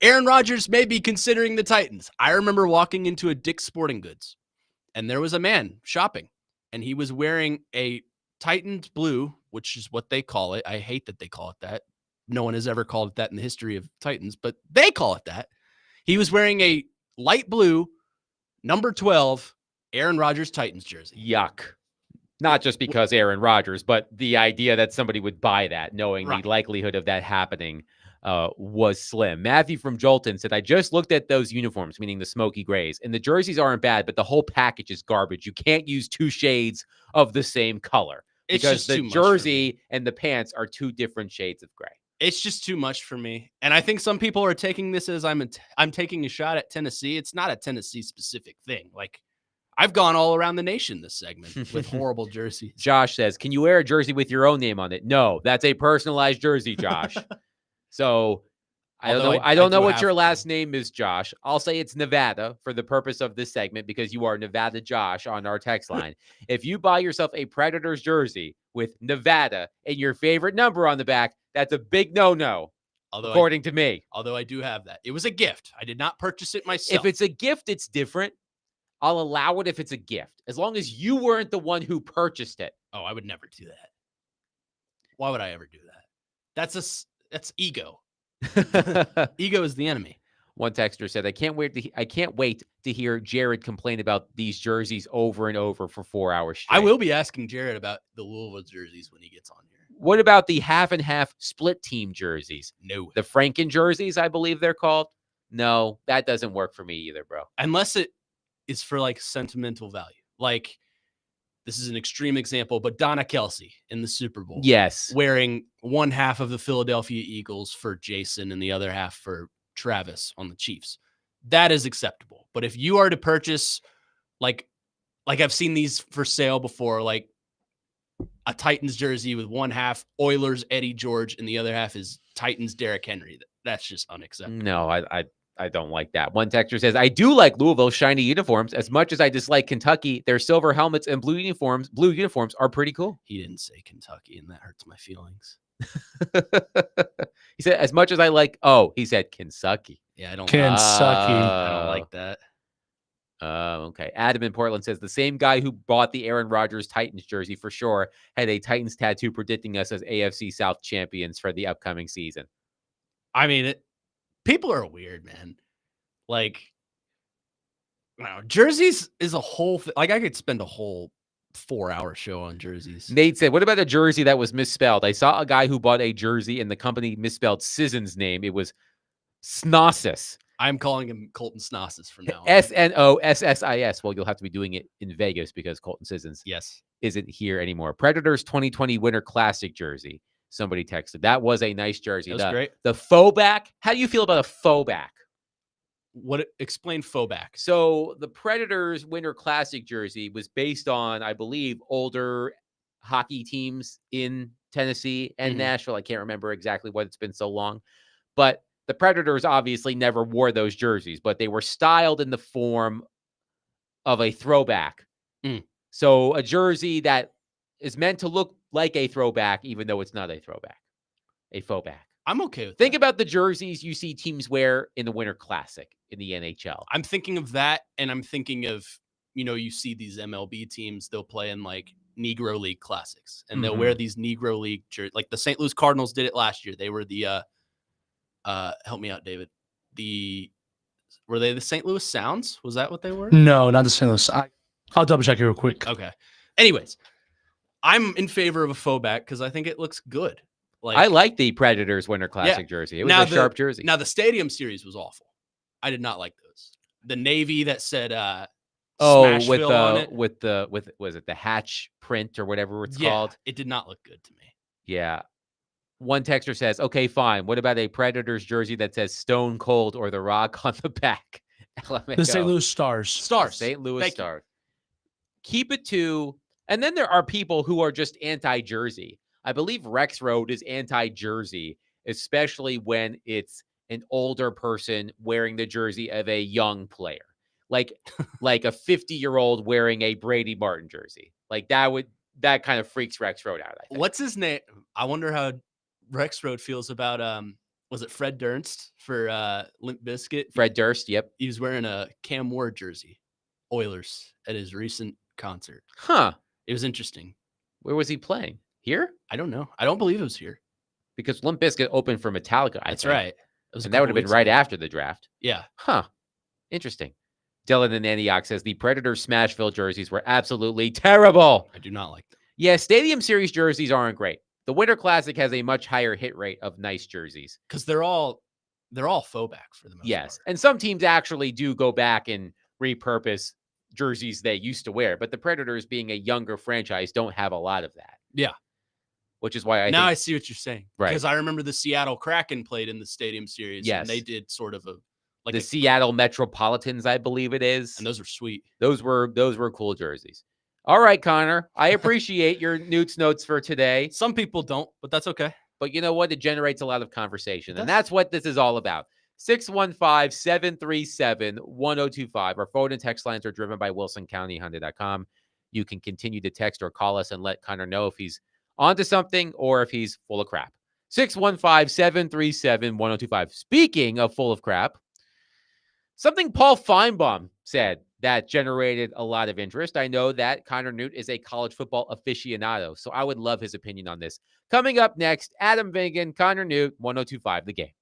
[SPEAKER 2] Aaron Rodgers may be considering the Titans. I remember walking into a Dick's Sporting Goods, and there was a man shopping, and he was wearing a Titans blue, which is what they call it. I hate that they call it that. No one has ever called it that in the history of Titans, but they call it that. He was wearing a light blue, number 12, Aaron Rodgers Titans jersey.
[SPEAKER 1] Yuck. Not just because Aaron Rodgers, but the idea that somebody would buy that, knowing
[SPEAKER 2] Right.
[SPEAKER 1] the likelihood of that happening was slim. Matthew from Jolton said, I just looked at those uniforms, meaning the smoky grays, and the jerseys aren't bad, but the whole package is garbage. You can't use two shades of the same color
[SPEAKER 2] It's
[SPEAKER 1] because
[SPEAKER 2] just too
[SPEAKER 1] the
[SPEAKER 2] much for me.
[SPEAKER 1] jersey and the pants are two different shades of gray.
[SPEAKER 2] It's just too much for me. And I think some people are taking this as I'm taking a shot at Tennessee. It's not a Tennessee specific thing. Like I've gone all around the nation this segment with horrible jerseys.
[SPEAKER 1] Josh says, can you wear a jersey with your own name on it? No, that's a personalized jersey, Josh. So I don't
[SPEAKER 2] Although
[SPEAKER 1] know. I don't know
[SPEAKER 2] do
[SPEAKER 1] what
[SPEAKER 2] have
[SPEAKER 1] your
[SPEAKER 2] to.
[SPEAKER 1] last name is, Josh. I'll say it's Nevada for the purpose of this segment because you are Nevada Josh on our text line. If you buy yourself a Predators jersey with Nevada and your favorite number on the back, that's a big no-no, according to me.
[SPEAKER 2] Although I do have that. It was a gift. I did not purchase it myself.
[SPEAKER 1] If it's a gift, it's different. I'll allow it if it's a gift, as long as you weren't the one who purchased it.
[SPEAKER 2] Oh, I would never do that. Why would I ever do that? That's ego. Ego is the enemy.
[SPEAKER 1] One texter said, I can't wait to hear Jared complain about these jerseys over and over for 4 hours straight.
[SPEAKER 2] I will be asking Jared about the Louisville jerseys when he gets on here.
[SPEAKER 1] What about the half and half split team jerseys?
[SPEAKER 2] No.
[SPEAKER 1] The Franken jerseys, I believe they're called. No, that doesn't work for me either, bro.
[SPEAKER 2] Unless it is for like sentimental value. Like, this is an extreme example, but Donna Kelsey in the Super Bowl.
[SPEAKER 1] Yes.
[SPEAKER 2] Wearing one half of the Philadelphia Eagles for Jason and the other half for Travis on the Chiefs. That is acceptable. But if you are to purchase, like I've seen these for sale before, like a Titans jersey with one half Oilers Eddie George and the other half is Titans Derrick Henry, that's just unacceptable.
[SPEAKER 1] No, I don't like that. One texter says, I do like Louisville's shiny uniforms. As much as I dislike Kentucky, their silver helmets and blue uniforms are pretty cool.
[SPEAKER 2] He didn't say Kentucky, and that hurts my feelings.
[SPEAKER 1] He said, as much as I like, he said Kentucky.
[SPEAKER 2] Yeah, I don't
[SPEAKER 3] Kentucky.
[SPEAKER 2] I don't like that.
[SPEAKER 1] Okay. Adam in Portland says, the same guy who bought the Aaron Rodgers Titans jersey for sure had a Titans tattoo predicting us as AFC South champions for the upcoming season.
[SPEAKER 2] I mean, people are weird, man. Like, wow, jerseys is a whole like I could spend a whole 4-hour show on jerseys.
[SPEAKER 1] Nate said, what about a jersey that was misspelled? I saw a guy who bought a jersey and the company misspelled Sisson's name. It was Snossis.
[SPEAKER 2] I'm calling him Colton Snossis from now on.
[SPEAKER 1] Snossis. Well, you'll have to be doing it in Vegas because Colton Sissons
[SPEAKER 2] Yes.
[SPEAKER 1] isn't here anymore. Predators 2020 Winter Classic jersey. Somebody texted. That was a nice jersey.
[SPEAKER 2] That was great.
[SPEAKER 1] The faux back. How do you feel about a faux back?
[SPEAKER 2] Explain faux back?
[SPEAKER 1] So the Predators Winter Classic jersey was based on, I believe, older hockey teams in Tennessee and Nashville. I can't remember exactly what, it's been so long. But the Predators obviously never wore those jerseys, but they were styled in the form of a throwback. So a jersey that is meant to look like a throwback, even though it's not a throwback, a faux back.
[SPEAKER 2] I'm okay with
[SPEAKER 1] Think
[SPEAKER 2] that.
[SPEAKER 1] about the jerseys you see teams wear in the Winter Classic in the NHL.
[SPEAKER 2] I'm thinking of that, and I'm thinking of, you see these MLB teams, they'll play in like Negro League Classics, and they'll wear these Negro League jerseys. Like the St. Louis Cardinals did it last year. They were the help me out, David. Were they the St. Louis Sounds? Was that what they were?
[SPEAKER 3] No, not the St. Louis. I'll double check it real quick.
[SPEAKER 2] Okay. Anyways, I'm in favor of a faux back because I think it looks good. Like,
[SPEAKER 1] I like the Predators Winter Classic jersey. It was a sharp jersey.
[SPEAKER 2] Now the Stadium Series was awful. I did not like those. The navy that said
[SPEAKER 1] with
[SPEAKER 2] on it.
[SPEAKER 1] was it the hatch print or whatever it's called?
[SPEAKER 2] It did not look good to me.
[SPEAKER 1] Yeah. One texter says, okay, fine. What about a Predators jersey that says Stone Cold or The Rock on the back?
[SPEAKER 3] The St. Louis Stars.
[SPEAKER 1] St. Louis Stars. Keep it to, and then there are people who are just anti-jersey. I believe Rex Road is anti-jersey, especially when it's an older person wearing the jersey of a young player. Like a 50-year-old wearing a Brady Martin jersey. Like that kind of freaks Rex Road out, I think.
[SPEAKER 2] What's his name? I wonder how Rex Road feels about was it Fred Durst for Limp Bizkit?
[SPEAKER 1] Fred Durst, yep.
[SPEAKER 2] He was wearing a Cam Ward jersey, Oilers, at his recent concert.
[SPEAKER 1] Huh.
[SPEAKER 2] It was interesting.
[SPEAKER 1] Where was he playing? Here?
[SPEAKER 2] I don't know. I don't believe it was here.
[SPEAKER 1] Because Limp Bizkit opened for Metallica, I
[SPEAKER 2] That's
[SPEAKER 1] think.
[SPEAKER 2] right.
[SPEAKER 1] And that would have been right after the draft.
[SPEAKER 2] Yeah.
[SPEAKER 1] Huh. Interesting. Dylan in Antioch says the Predators Smashville jerseys were absolutely terrible.
[SPEAKER 2] I do not like them.
[SPEAKER 1] Yeah, Stadium Series jerseys aren't great. The Winter Classic has a much higher hit rate of nice jerseys.
[SPEAKER 2] Because they're all faux back for the most part.
[SPEAKER 1] And some teams actually do go back and repurpose jerseys they used to wear. But the Predators, being a younger franchise, don't have a lot of that.
[SPEAKER 2] Yeah.
[SPEAKER 1] Which is why
[SPEAKER 2] I see what you're saying.
[SPEAKER 1] Right.
[SPEAKER 2] Because I remember the Seattle Kraken played in the Stadium Series.
[SPEAKER 1] Yes.
[SPEAKER 2] And they did sort of
[SPEAKER 1] the Seattle Metropolitans, I believe it is.
[SPEAKER 2] And those were sweet.
[SPEAKER 1] Those were cool jerseys. All right, Connor. I appreciate your Newt's notes for today.
[SPEAKER 2] Some people don't, but that's okay.
[SPEAKER 1] But you know what? It generates a lot of conversation. And that's what this is all about. 615-737-1025. Our phone and text lines are driven by WilsonCountyHonda.com. You can continue to text or call us and let Connor know if he's onto something or if he's full of crap. 615-737-1025. Speaking of full of crap, something Paul Feinbaum said that generated a lot of interest. I know that Connor Newt is a college football aficionado, so I would love his opinion on this. Coming up next, Adam Vingan, Connor Newt, 1025 The Game.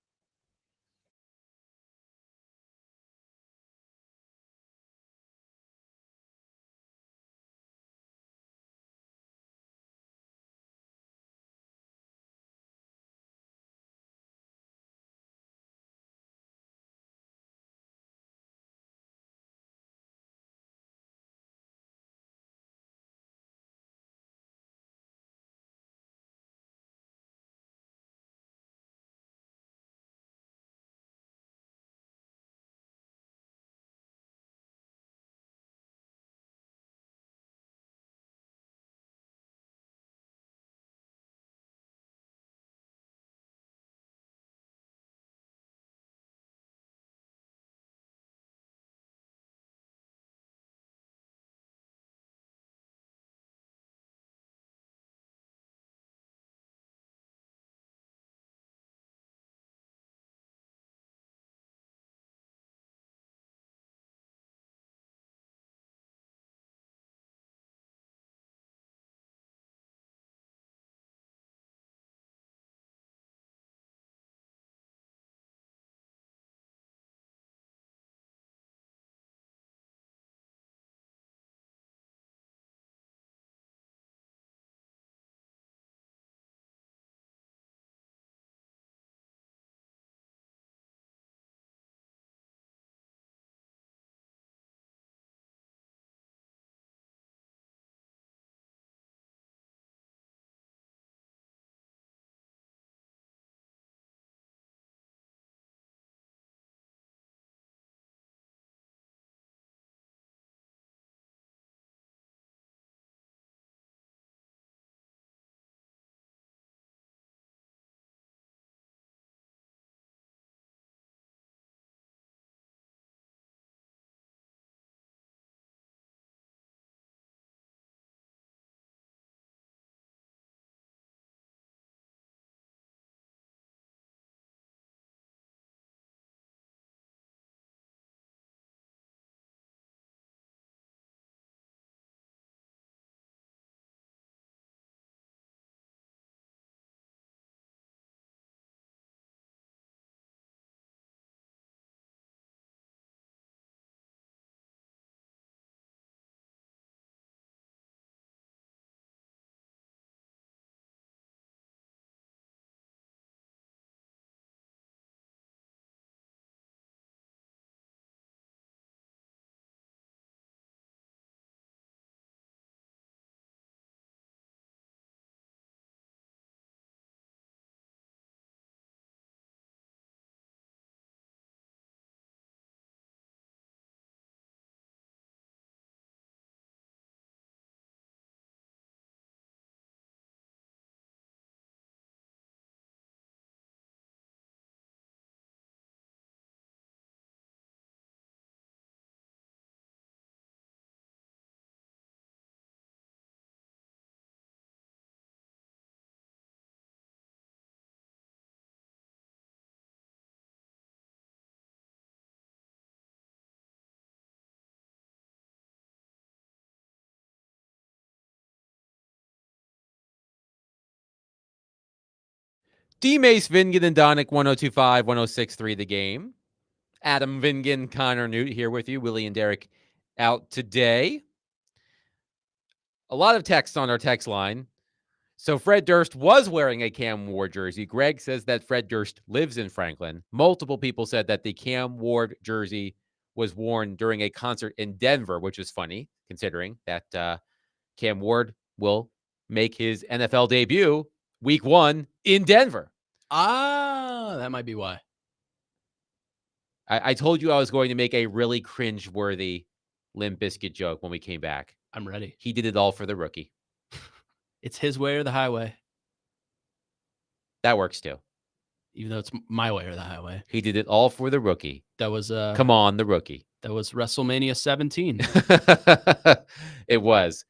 [SPEAKER 1] D. Mace, Vingan, and Donick, 1025, 1063 The Game. Adam Vingan, Connor Newt here with you. Willie and Derek out today. A lot of text on our text line. So Fred Durst was wearing a Cam Ward jersey. Greg says that Fred Durst lives in Franklin. Multiple people said that the Cam Ward jersey was worn during a concert in Denver, which is funny considering that Cam Ward will make his NFL debut week 1 in Denver.
[SPEAKER 2] That might be why.
[SPEAKER 1] I told you I was going to make a really cringe-worthy Limp Bizkit joke when we came back.
[SPEAKER 2] I'm ready.
[SPEAKER 1] He did it all for the rookie.
[SPEAKER 2] It's his way or the highway,
[SPEAKER 1] That works too.
[SPEAKER 2] even though it's my way or the highway.
[SPEAKER 1] He did it all for the rookie.
[SPEAKER 2] That was
[SPEAKER 1] Come on, the rookie.
[SPEAKER 2] That was WrestleMania 17.
[SPEAKER 1] It was.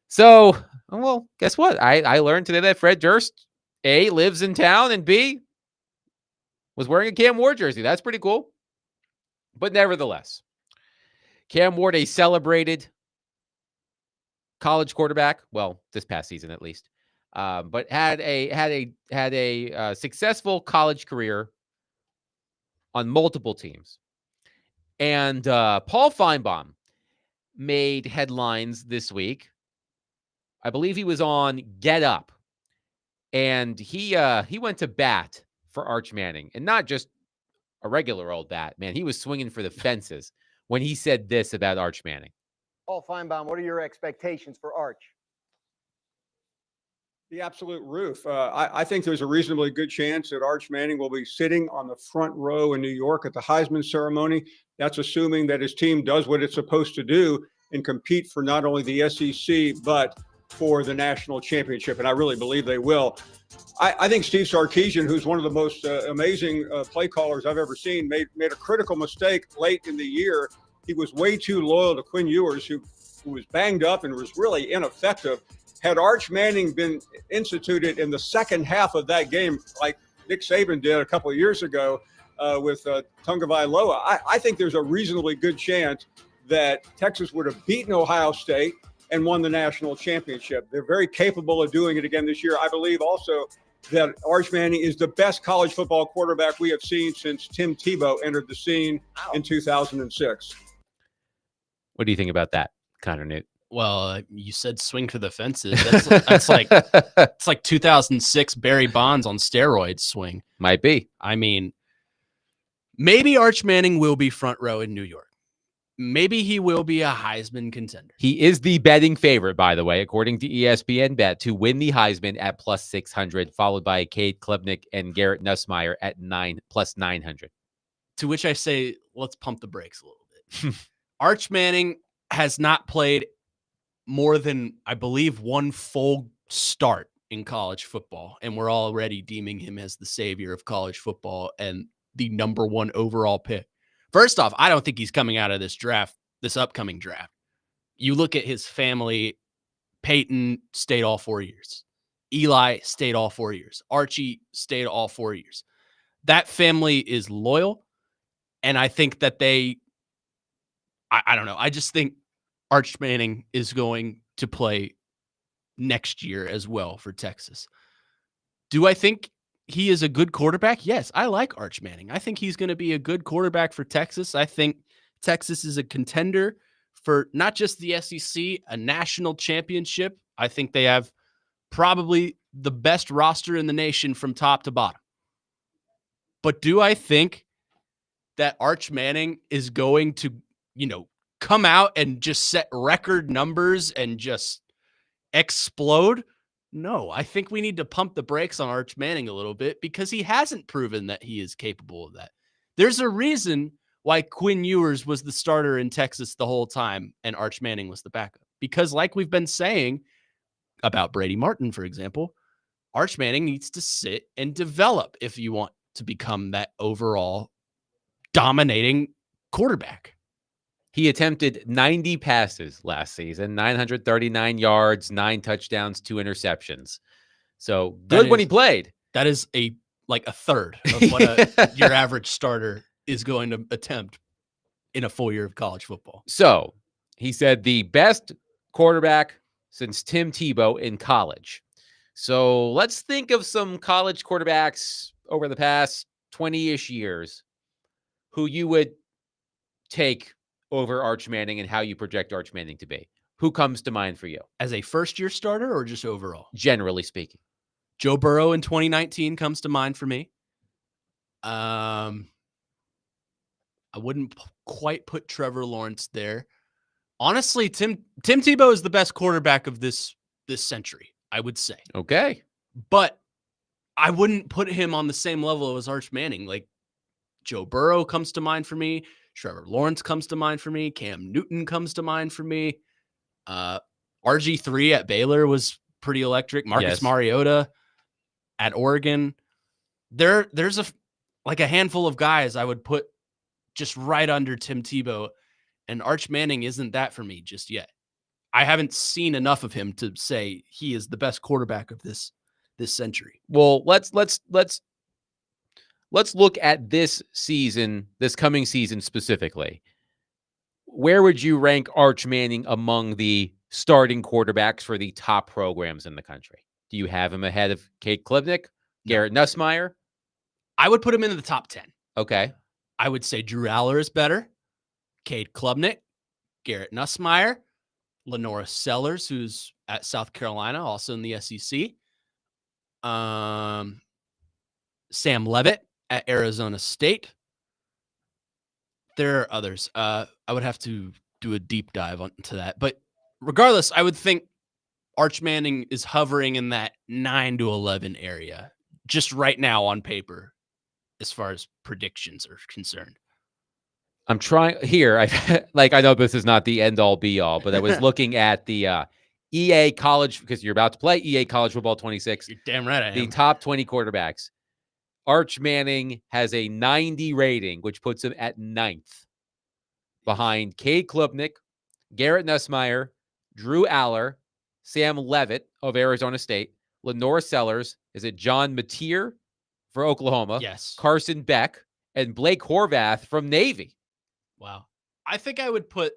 [SPEAKER 1] So, well, guess what? I learned today that Fred Durst, A, lives in town, and B, was wearing a Cam Ward jersey. That's pretty cool. But nevertheless, Cam Ward, a celebrated college quarterback. Well, this past season at least, but had a successful college career on multiple teams. And Paul Feinbaum made headlines this week. I believe he was on Get Up, and he went to bat for Arch Manning, and not just a regular old bat. Man, he was swinging for the fences when he said this about Arch Manning.
[SPEAKER 10] Paul Feinbaum, what are your expectations for Arch?
[SPEAKER 11] The absolute roof. I think there's a reasonably good chance that Arch Manning will be sitting on the front row in New York at the Heisman ceremony. That's assuming that his team does what it's supposed to do and compete for not only the SEC, but for the national championship. And I really believe they will. I think Steve Sarkisian, who's one of the most amazing play callers I've ever seen, made a critical mistake late in the year. He was way too loyal to Quinn Ewers, who was banged up and was really ineffective. Had Arch Manning been instituted in the second half of that game, like Nick Saban did a couple of years ago with Tagovailoa, I think there's a reasonably good chance that Texas would have beaten Ohio State and won the national championship. They're very capable of doing it again this year. I believe also that Arch Manning is the best college football quarterback we have seen since Tim Tebow entered the scene in 2006.
[SPEAKER 1] What do you think about that, Connor Newt?
[SPEAKER 2] Well, you said swing for the fences. That's like it's like 2006 Barry Bonds on steroids swing.
[SPEAKER 1] Might be.
[SPEAKER 2] I mean, maybe Arch Manning will be front row in New York. Maybe he will be a Heisman contender.
[SPEAKER 1] He is the betting favorite, by the way, according to ESPN Bet, to win the Heisman at plus 600, followed by Cade Klubnik and Garrett Nussmeier at plus 900.
[SPEAKER 2] To which I say, let's pump the brakes a little bit. Arch Manning has not played more than, I believe, one full start in college football, and we're already deeming him as the savior of college football and the number one overall pick. First off, I don't think he's coming out of this upcoming draft. You look at his family, Peyton stayed all 4 years. Eli stayed all 4 years. Archie stayed all 4 years. That family is loyal, and I think that I don't know. I just think Arch Manning is going to play next year as well for Texas. Do I think he is a good quarterback? Yes, I like Arch Manning. I think he's going to be a good quarterback for Texas. I think Texas is a contender for not just the SEC, a national championship. I think they have probably the best roster in the nation from top to bottom. But do I think that Arch Manning is going to, come out and just set record numbers and just explode? No, I think we need to pump the brakes on Arch Manning a little bit because he hasn't proven that he is capable of that. There's a reason why Quinn Ewers was the starter in Texas the whole time and Arch Manning was the backup. Because like we've been saying about Brady Martin, for example, Arch Manning needs to sit and develop if you want to become that overall dominating quarterback.
[SPEAKER 1] He attempted 90 passes last season, 939 yards, 9 touchdowns, 2 interceptions. So good when he played.
[SPEAKER 2] That is a third of what your average starter is going to attempt in a full year of college football.
[SPEAKER 1] So he said the best quarterback since Tim Tebow in college. So let's think of some college quarterbacks over the past 20-ish years who you would take over Arch Manning and how you project Arch Manning to be. Who comes to mind for you?
[SPEAKER 2] As a first-year starter or just overall?
[SPEAKER 1] Generally speaking.
[SPEAKER 2] Joe Burrow in 2019 comes to mind for me. I wouldn't quite put Trevor Lawrence there. Honestly, Tim Tebow is the best quarterback of this century, I would say.
[SPEAKER 1] Okay.
[SPEAKER 2] But I wouldn't put him on the same level as Arch Manning. Like Joe Burrow comes to mind for me. Trevor Lawrence comes to mind for me. Cam Newton comes to mind for me. RG3 at Baylor was pretty electric. Marcus Mariota at Oregon. There's a handful of guys I would put just right under Tim Tebow, and Arch Manning isn't that for me just yet. I haven't seen enough of him to say he is the best quarterback of this century.
[SPEAKER 1] Well, let's look at this season, this coming season specifically. where would you rank Arch Manning among the starting quarterbacks for the top programs in the country? Do you have him ahead of Cade Klubnik, Garrett Nussmeier?
[SPEAKER 2] I would put him into the top 10.
[SPEAKER 1] Okay.
[SPEAKER 2] I would say Drew Aller is better. Cade Klubnik, Garrett Nussmeier, Lenora Sellers, who's at South Carolina, also in the SEC. Sam Levitt at Arizona State. There are others. I would have to do a deep dive into that. But regardless, I would think Arch Manning is hovering in that 9 to 11 area just right now on paper as far as predictions are concerned.
[SPEAKER 1] I'm trying here. I know this is not the end all be all, but I was looking at the EA college, because you're about to play EA College Football 26.
[SPEAKER 2] You're damn right I am.
[SPEAKER 1] The top 20 quarterbacks. Arch Manning has a 90 rating, which puts him at 9th behind Cade Klubnik, Garrett Nussmeier, Drew Aller, Sam Levitt of Arizona State, Lenora Sellers. Is it John Mateer for Oklahoma?
[SPEAKER 2] Yes.
[SPEAKER 1] Carson Beck and Blake Horvath from Navy.
[SPEAKER 2] Wow. I think I would put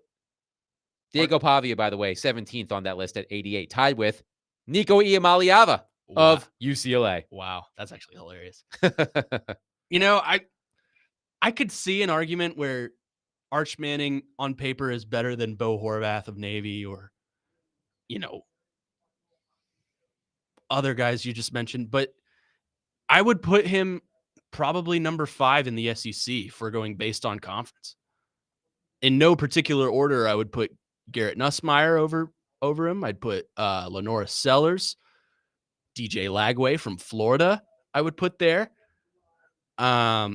[SPEAKER 1] Diego Pavia, by the way, 17th on that list at 88, tied with Nico Iamaleava of UCLA.
[SPEAKER 2] Wow, that's actually hilarious. You know, I could see an argument where Arch Manning on paper is better than Bo Horvath of Navy, or, you know, other guys you just mentioned, but I would put him probably number 5 in the SEC if we're going based on conference. In no particular order, I would put Garrett Nussmeier over him. I'd put Lenora Sellers, DJ Lagway from Florida, I would put there. I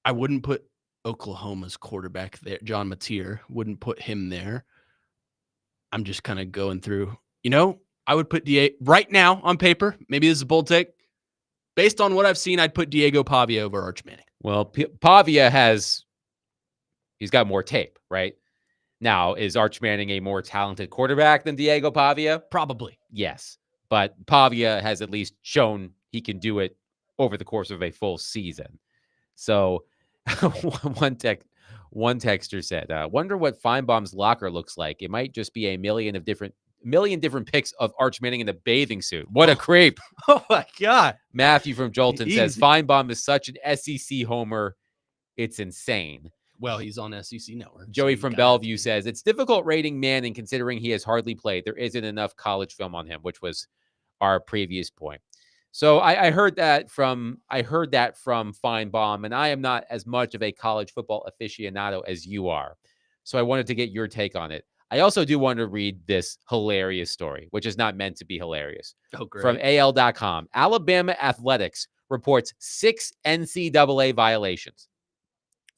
[SPEAKER 2] wouldn't put Oklahoma's quarterback there. John Mateer, wouldn't put him there. I'm just kind of going through. You know, I would put right now on paper. Maybe this is a bold take. Based on what I've seen, I'd put Diego Pavia over Arch Manning.
[SPEAKER 1] Well, Pavia he's got more tape, right? Now, is Arch Manning a more talented quarterback than Diego Pavia?
[SPEAKER 2] Probably.
[SPEAKER 1] Yes. But Pavia has at least shown he can do it over the course of a full season. So one texter said, wonder what Feinbaum's locker looks like. It might just be a million different pics of Arch Manning in a bathing suit. What a creep.
[SPEAKER 2] Oh my God.
[SPEAKER 1] Matthew from Jolton says,
[SPEAKER 2] Easy.
[SPEAKER 1] Feinbaum is such an SEC homer. It's insane.
[SPEAKER 2] Well, he's on SEC Network.
[SPEAKER 1] Joey from Bellevue says, it's difficult rating Manning considering he has hardly played. There isn't enough college film on him, which was our previous point. So I heard that from Feinbaum, and I am not as much of a college football aficionado as you are. So I wanted to get your take on it. I also do want to read this hilarious story, which is not meant to be hilarious.
[SPEAKER 2] Oh, great.
[SPEAKER 1] From AL.com. Alabama Athletics reports 6 NCAA violations.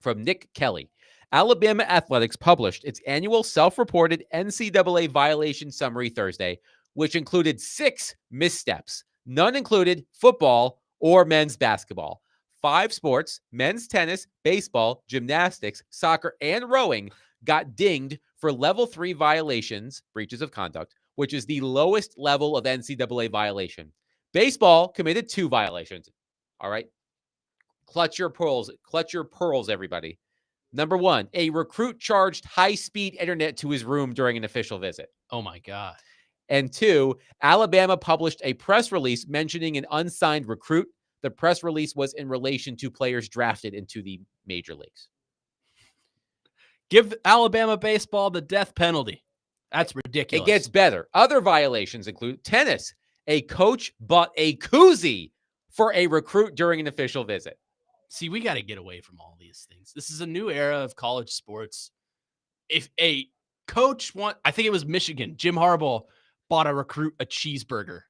[SPEAKER 1] From Nick Kelly. Alabama Athletics published its annual self-reported NCAA violation summary Thursday, which included 6 missteps. None included football or men's basketball. 5 sports, men's tennis, baseball, gymnastics, soccer, and rowing got dinged for level 3 violations, breaches of conduct, which is the lowest level of NCAA violation. Baseball committed 2 violations. All right. Clutch your pearls, everybody. Number 1, a recruit charged high-speed internet to his room during an official visit.
[SPEAKER 2] Oh my God.
[SPEAKER 1] And 2, Alabama published a press release mentioning an unsigned recruit. The press release was in relation to players drafted into the major leagues.
[SPEAKER 2] Give Alabama baseball the death penalty. That's ridiculous.
[SPEAKER 1] It gets better. Other violations include tennis. A coach bought a koozie for a recruit during an official visit.
[SPEAKER 2] See, we got to get away from all these things. This is a new era of college sports. If a coach I think it was Michigan, Jim Harbaugh bought a recruit a cheeseburger,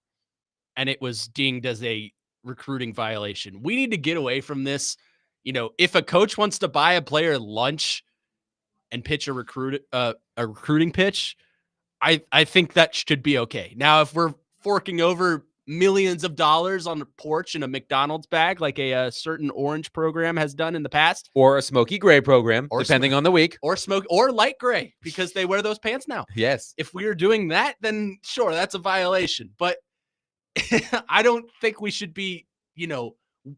[SPEAKER 2] and it was dinged as a recruiting violation. We need to get away from this. You know, if a coach wants to buy a player lunch and pitch a recruiting pitch, I think that should be okay. Now, if we're forking over millions of dollars on the porch in a McDonald's bag, like a certain orange program has done in the past,
[SPEAKER 1] or a smoky gray program,
[SPEAKER 2] or
[SPEAKER 1] depending on the week,
[SPEAKER 2] or or light gray, because they wear those pants now.
[SPEAKER 1] Yes.
[SPEAKER 2] If we are doing that, then sure, that's a violation. But I don't think we should be,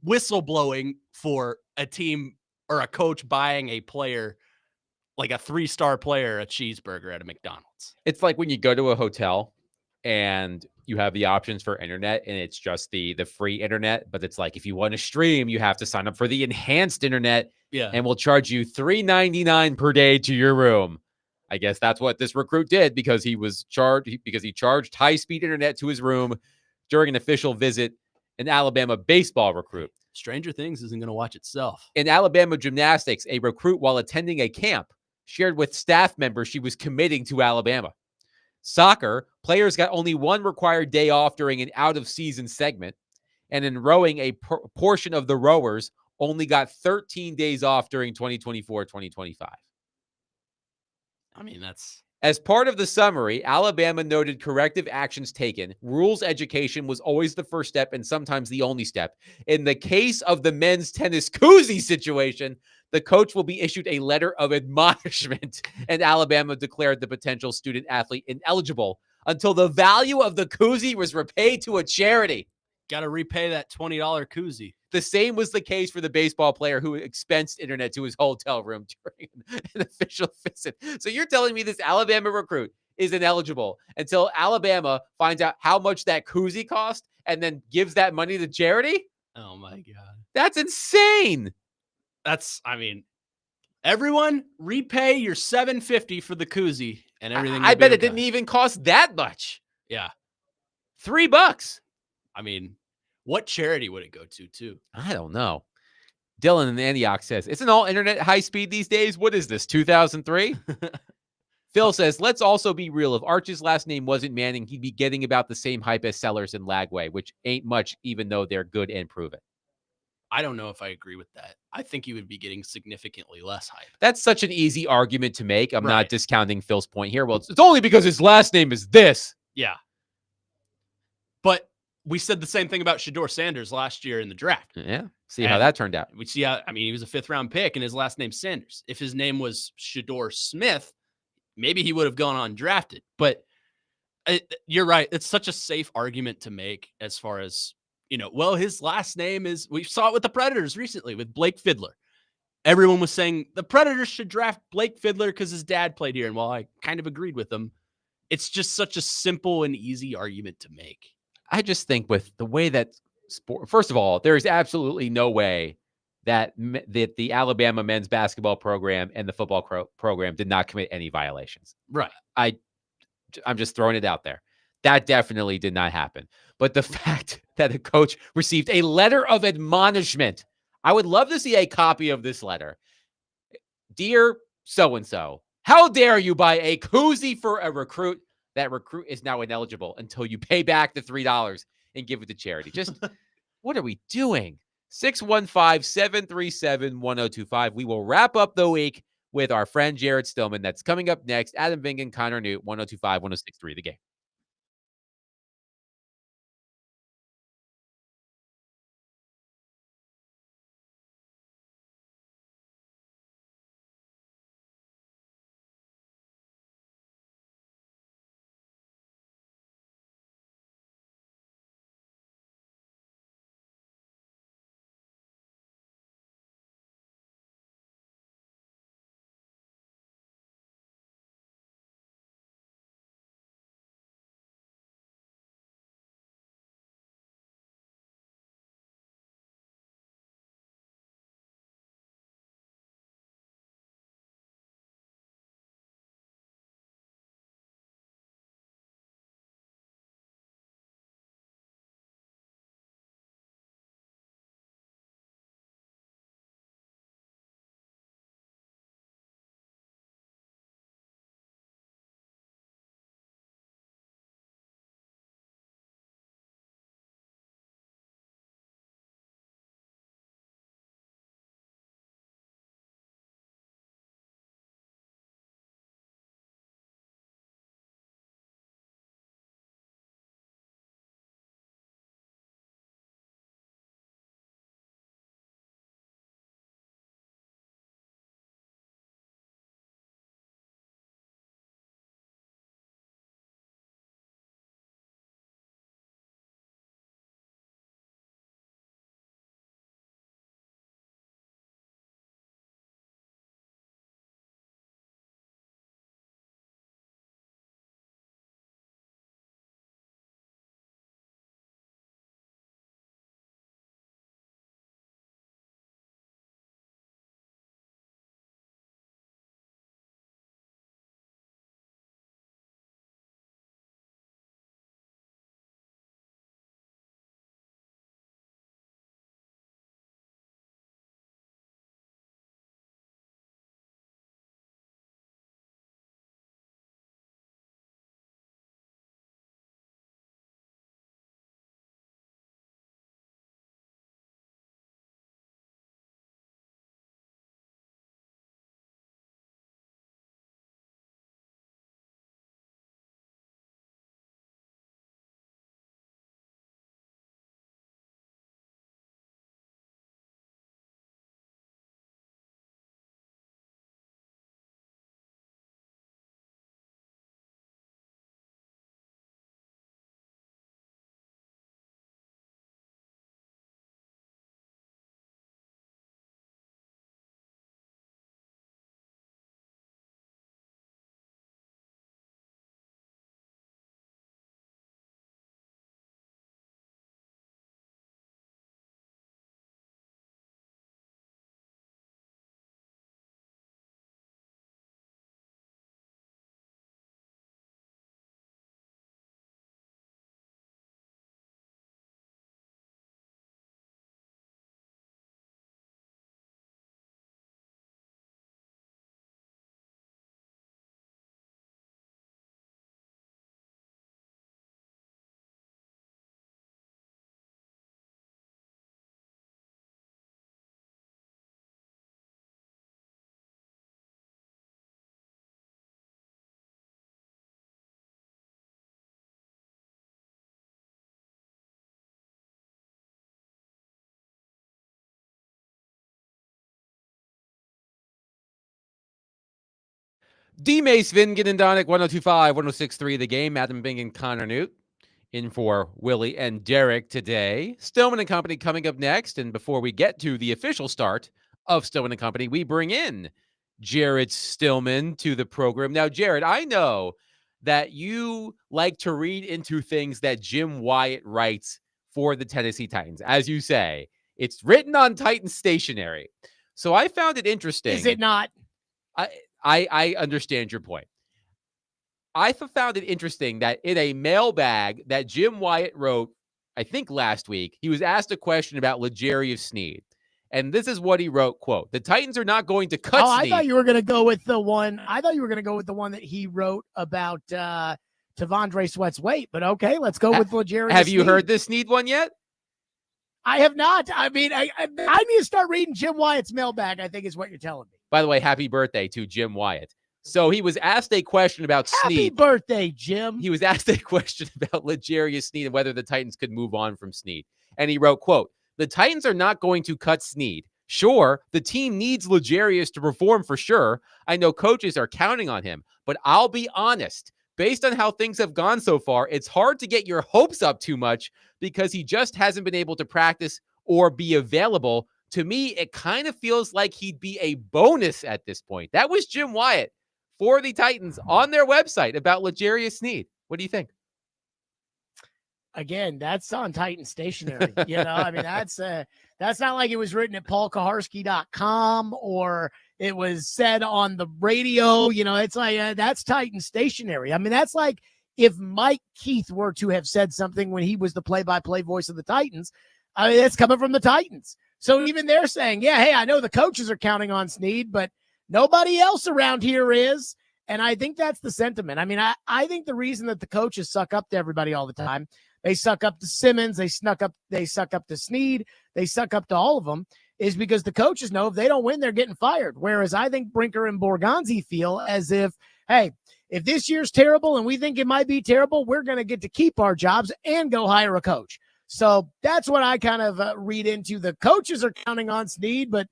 [SPEAKER 2] whistleblowing for a team or a coach buying a player like a 3-star player a cheeseburger at a McDonald's.
[SPEAKER 1] It's like when you go to a hotel and you have the options for internet and it's just the free internet, but it's like if you want to stream, you have to sign up for the enhanced internet
[SPEAKER 2] Yeah.
[SPEAKER 1] and we'll charge you $3.99 per day to your room. I guess that's what this recruit did because he charged high-speed internet to his room during an official visit, an Alabama baseball recruit.
[SPEAKER 2] Stranger Things isn't going to watch itself.
[SPEAKER 1] In Alabama gymnastics, a recruit while attending a camp shared with staff members she was committing to Alabama. Soccer, players got only one required day off during an out-of-season segment. And in rowing, a portion of the rowers only got 13 days off during 2024-2025.
[SPEAKER 2] I mean, that's...
[SPEAKER 1] As part of the summary, Alabama noted corrective actions taken. Rules education was always the first step and sometimes the only step. In the case of the men's tennis koozie situation, the coach will be issued a letter of admonishment, and Alabama declared the potential student athlete ineligible until the value of the koozie was repaid to a charity.
[SPEAKER 2] Got to repay that $20 koozie.
[SPEAKER 1] The same was the case for the baseball player who expensed internet to his hotel room during an official visit. So you're telling me this Alabama recruit is ineligible until Alabama finds out how much that koozie cost and then gives that money to charity?
[SPEAKER 2] Oh, my God.
[SPEAKER 1] That's insane.
[SPEAKER 2] I mean, everyone repay your $7.50 for the koozie and everything.
[SPEAKER 1] I bet it didn't even cost that much.
[SPEAKER 2] Yeah.
[SPEAKER 1] $3.
[SPEAKER 2] I mean, what charity would it go to, too?
[SPEAKER 1] I don't know. Dylan in Antioch says, isn't all internet high speed these days? What is this, 2003? Phil says, let's also be real. If Arch's last name wasn't Manning, he'd be getting about the same hype as Sellers and Lagway, which ain't much, even though they're good and proven.
[SPEAKER 2] I don't know if I agree with that. I think he would be getting significantly less hype.
[SPEAKER 1] That's such an easy argument to make. I'm not discounting Phil's point here. Well, it's only because his last name is this.
[SPEAKER 2] Yeah. But we said the same thing about Shedeur Sanders last year in the draft.
[SPEAKER 1] Yeah. See how that turned out.
[SPEAKER 2] We see how, I mean, he was a 5th-round pick and his last name's Sanders. If his name was Shedeur Smith, maybe he would have gone undrafted. But you're right. It's such a safe argument to make as far as, well, his last name is, we saw it with the Predators recently with Blake Fidler. Everyone was saying the Predators should draft Blake Fidler because his dad played here. And while I kind of agreed with them, it's just such a simple and easy argument to make.
[SPEAKER 1] I just think with the way that sport, first of all, there is absolutely no way that the Alabama men's basketball program and the football program did not commit any violations.
[SPEAKER 2] Right.
[SPEAKER 1] I'm just throwing it out there. That definitely did not happen. But the fact that the coach received a letter of admonishment, I would love to see a copy of this letter. Dear so-and-so, how dare you buy a koozie for a recruit? That recruit is now ineligible until you pay back the $3 and give it to charity. Just what are we doing? 615-737-1025. We will wrap up the week with our friend Jared Stillman. That's coming up next. Adam Vingan, Connor Newt, 1025-1063 The Game. D-Mace, Vingen, and Donick, 102.5, 106.3 The Game. Adam Bing and Connor Newt in for Willie and Derek today. Stillman and Company coming up next. And before we get to the official start of Stillman and Company, we bring in Jared Stillman to the program. Now, Jared, I know that you like to read into things that Jim Wyatt writes for the Tennessee Titans. As you say, it's written on Titan stationery. So I found it interesting.
[SPEAKER 12] Is it not?
[SPEAKER 1] I understand your point. I found it interesting that in a mailbag that Jim Wyatt wrote, I think last week, he was asked a question about L'Jarius Sneed. And this is what he wrote, quote, "The Titans are not going to cut Sneed."
[SPEAKER 12] I thought you were going to go with the one. I thought you were going to go with the one that he wrote about T'Vondre Sweat's weight. But okay, let's go with L'Jarius.
[SPEAKER 1] Have you
[SPEAKER 12] Sneed.
[SPEAKER 1] heard this Sneed one yet?
[SPEAKER 12] I have not. I mean, I need to start reading Jim Wyatt's mailbag, I think is what you're telling me.
[SPEAKER 1] By the way, happy birthday to Jim Wyatt. So he was asked a question about
[SPEAKER 12] Happy
[SPEAKER 1] Sneed.
[SPEAKER 12] birthday, Jim.
[SPEAKER 1] He was asked a question about L'Jarius Sneed and whether the Titans could move on from Sneed. And he wrote, quote, "The Titans are not going to cut Sneed. Sure, the team needs L'Jarius to perform for sure. I know coaches are counting on him, but I'll be honest. Based on how things have gone so far, it's hard to get your hopes up too much because he just hasn't been able to practice or be available. To me, it kind of feels like he'd be a bonus at this point." That was Jim Wyatt for the Titans on their website about L'Jarius Sneed. What do you think?
[SPEAKER 12] Again, that's on Titan stationery. You know, I mean, that's not like it was written at paulkaharski.com or it was said on the radio. You know, it's like that's Titan stationery. I mean, that's like if Mike Keith were to have said something when he was the play-by-play voice of the Titans. I mean, it's coming from the Titans. So even they're saying, yeah, hey, I know the coaches are counting on Sneed, but nobody else around here is. And I think that's the sentiment. I mean, I think the reason that the coaches suck up to everybody all the time, they suck up to Simmons, they suck up to Sneed, they suck up to all of them, is because the coaches know if they don't win, they're getting fired. Whereas I think Brinker and Borgonzi feel as if, hey, if this year's terrible and we think it might be terrible, we're going to get to keep our jobs and go hire a coach. So that's what I kind of read into. The coaches are counting on Sneed, but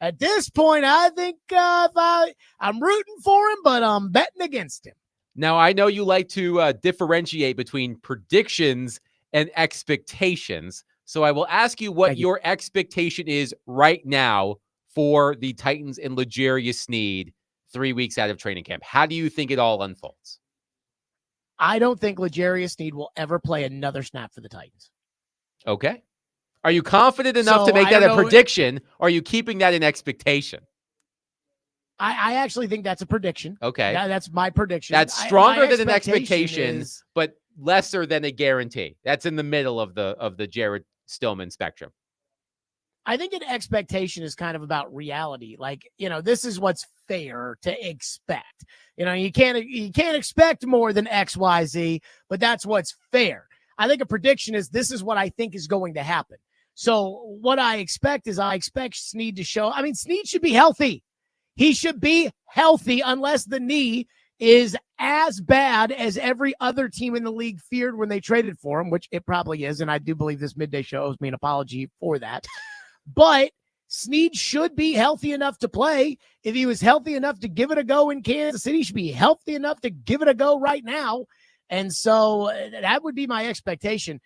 [SPEAKER 12] at this point, I think I'm rooting for him, but I'm betting against him.
[SPEAKER 1] Now, I know you like to differentiate between predictions and expectations. So I will ask you what your expectation is right now for the Titans and L'Jarius Sneed 3 weeks out of training camp. How do you think it all unfolds?
[SPEAKER 12] I don't think L'Jarius Sneed will ever play another snap for the Titans.
[SPEAKER 1] Okay. Are you confident enough to make that a prediction? Or are you keeping that in expectation?
[SPEAKER 12] I actually think that's a prediction.
[SPEAKER 1] Okay.
[SPEAKER 12] That's my prediction.
[SPEAKER 1] That's stronger than an expectation, but lesser than a guarantee. That's in the middle of the Jared Stillman spectrum.
[SPEAKER 12] I think an expectation is kind of about reality. Like, you know, this is what's fair to expect. You know, you can't expect more than X, Y, Z, but that's what's fair. I think a prediction is this is what I think is going to happen. So what I expect is I expect Sneed to show. I mean, Sneed should be healthy. He should be healthy unless the knee is as bad as every other team in the league feared when they traded for him, which it probably is. And I do believe this midday show owes me an apology for that. But Sneed should be healthy enough to play. If he was healthy enough to give it a go in Kansas City, he should be healthy enough to give it a go right now. And so that would be my expectation.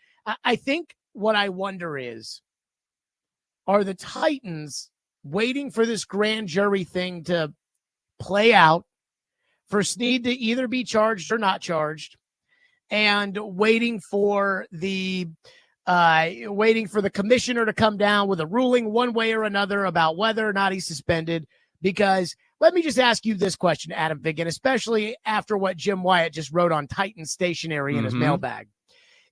[SPEAKER 12] I think what I wonder is, are the Titans waiting for this grand jury thing to play out, for Sneed to either be charged or not charged, and waiting for the commissioner to come down with a ruling one way or another about whether or not he's suspended? Because let me just ask you this question, Adam Vigen, especially after what Jim Wyatt just wrote on Titan stationery in his mailbag.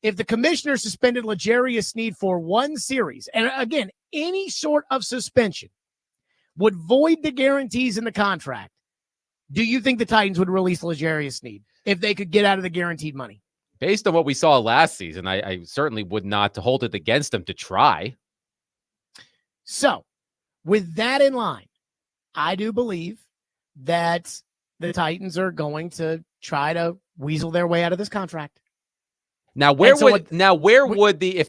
[SPEAKER 12] If the commissioner suspended L'Jarius Sneed for one series, and again, any sort of suspension would void the guarantees in the contract, do you think the Titans would release L'Jarius Sneed if they could get out of the guaranteed money?
[SPEAKER 1] Based on what we saw last season, I certainly would not hold it against them to try.
[SPEAKER 12] So, with that in line, I do believe that the Titans are going to try to weasel their way out of this contract.
[SPEAKER 1] Now, if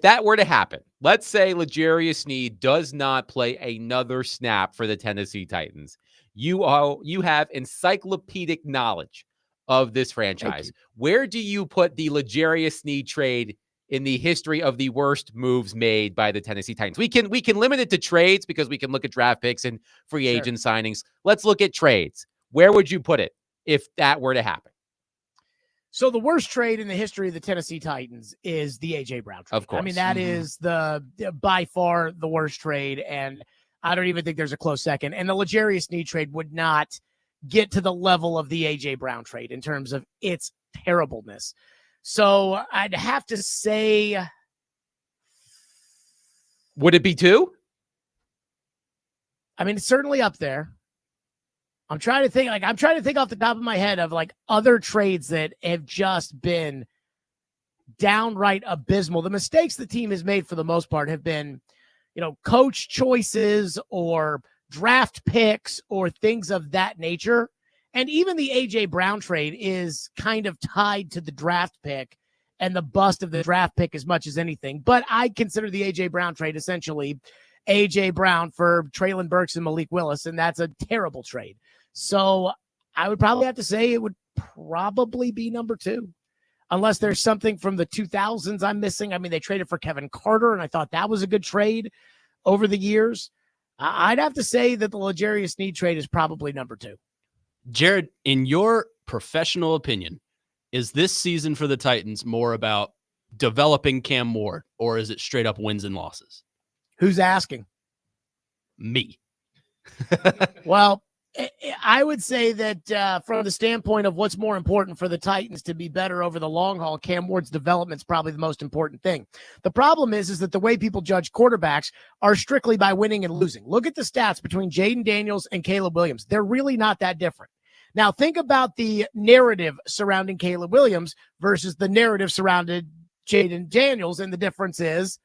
[SPEAKER 1] that were to happen, let's say L'Jarius Sneed does not play another snap for the Tennessee Titans. You have encyclopedic knowledge of this franchise. Where do you put the L'Jarius Sneed trade in the history of the worst moves made by the Tennessee Titans? We can limit it to trades because we can look at draft picks and free agent signings. Let's look at trades. Where would you put it if that were to happen?
[SPEAKER 12] So the worst trade in the history of the Tennessee Titans is the A.J. Brown trade.
[SPEAKER 1] Of course.
[SPEAKER 12] I mean, that is by far the worst trade, and I don't even think there's a close second. And the L'Jarius Sneed trade would not get to the level of the A.J. Brown trade in terms of its terribleness. So I'd have to say,
[SPEAKER 1] would it be 2?
[SPEAKER 12] I mean, it's certainly up there. I'm trying to think off the top of my head of like other trades that have just been downright abysmal. The mistakes the team has made for the most part have been, coach choices or draft picks or things of that nature. And even the A.J. Brown trade is kind of tied to the draft pick and the bust of the draft pick as much as anything. But I consider the A.J. Brown trade essentially A.J. Brown for Treylon Burks and Malik Willis, and that's a terrible trade. So I would probably have to say it would probably be number 2, unless there's something from the 2000s I'm missing. I mean, they traded for Kevin Carter, and I thought that was a good trade over the years. I'd have to say that the L'Jarius Sneed trade is probably number 2.
[SPEAKER 2] Jared, in your professional opinion, is this season for the Titans more about developing Cam Ward, or is it straight up wins and losses?
[SPEAKER 12] Who's asking?
[SPEAKER 2] Me.
[SPEAKER 12] Well, I would say that from the standpoint of what's more important for the Titans to be better over the long haul, Cam Ward's development is probably the most important thing. The problem is that the way people judge quarterbacks are strictly by winning and losing. Look at the stats between Jaden Daniels and Caleb Williams. They're really not that different. Now, think about the narrative surrounding Caleb Williams versus the narrative surrounding Jaden Daniels, and the difference is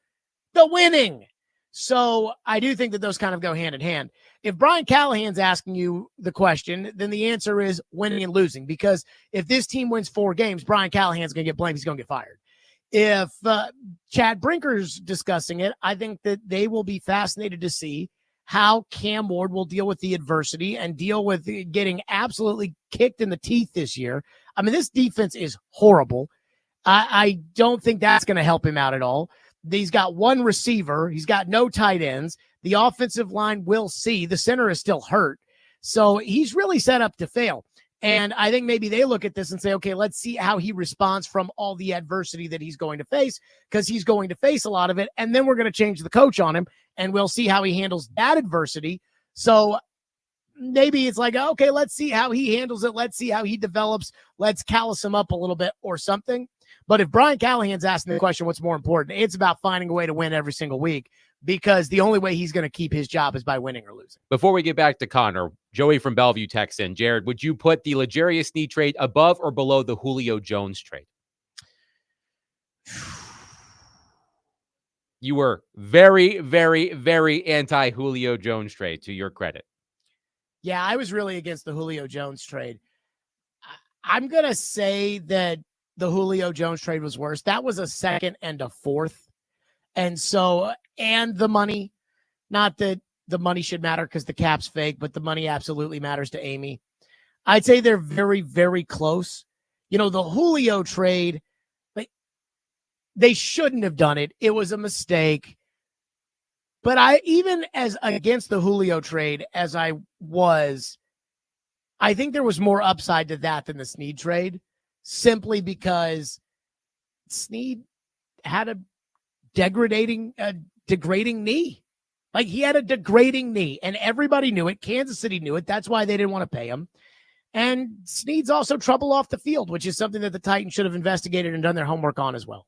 [SPEAKER 12] the winning. So I do think that those kind of go hand in hand. If Brian Callahan's asking you the question, then the answer is winning and losing, because if this team wins 4 games, Brian Callahan's going to get blamed. He's going to get fired. If Chad Brinker's discussing it, I think that they will be fascinated to see how Cam Ward will deal with the adversity and deal with getting absolutely kicked in the teeth this year. I mean, this defense is horrible. I don't think that's going to help him out at all. He's got 1 receiver. He's got no tight ends. The offensive line will see. The center is still hurt. So he's really set up to fail. And I think maybe they look at this and say, okay, let's see how he responds from all the adversity that he's going to face, because he's going to face a lot of it. And then we're going to change the coach on him, and we'll see how he handles that adversity. So maybe it's like, okay, let's see how he handles it. Let's see how he develops. Let's callous him up a little bit or something. But if Brian Callahan's asking the question, what's more important? It's about finding a way to win every single week, because the only way he's going to keep his job is by winning or losing.
[SPEAKER 1] Before we get back to Connor, Joey from Bellevue texts in. Jared, would you put the L'Jarius Sneed trade above or below the Julio Jones trade? You were very, very, very anti-Julio Jones trade, to your credit.
[SPEAKER 12] Yeah, I was really against the Julio Jones trade. I'm going to say that the Julio Jones trade was worse. That was a 2nd and a 4th. And so, and the money, not that the money should matter because the cap's fake, but the money absolutely matters to Amy. I'd say they're very, very close. The Julio trade, they shouldn't have done it. It was a mistake. But I, even as against the Julio trade as I was, I think there was more upside to that than the Sneed trade, simply because Sneed had a degrading knee. Like, he had a degrading knee, and everybody knew it. Kansas City knew it. That's why they didn't want to pay him. And Sneed's also trouble off the field, which is something that the Titans should have investigated and done their homework on as well.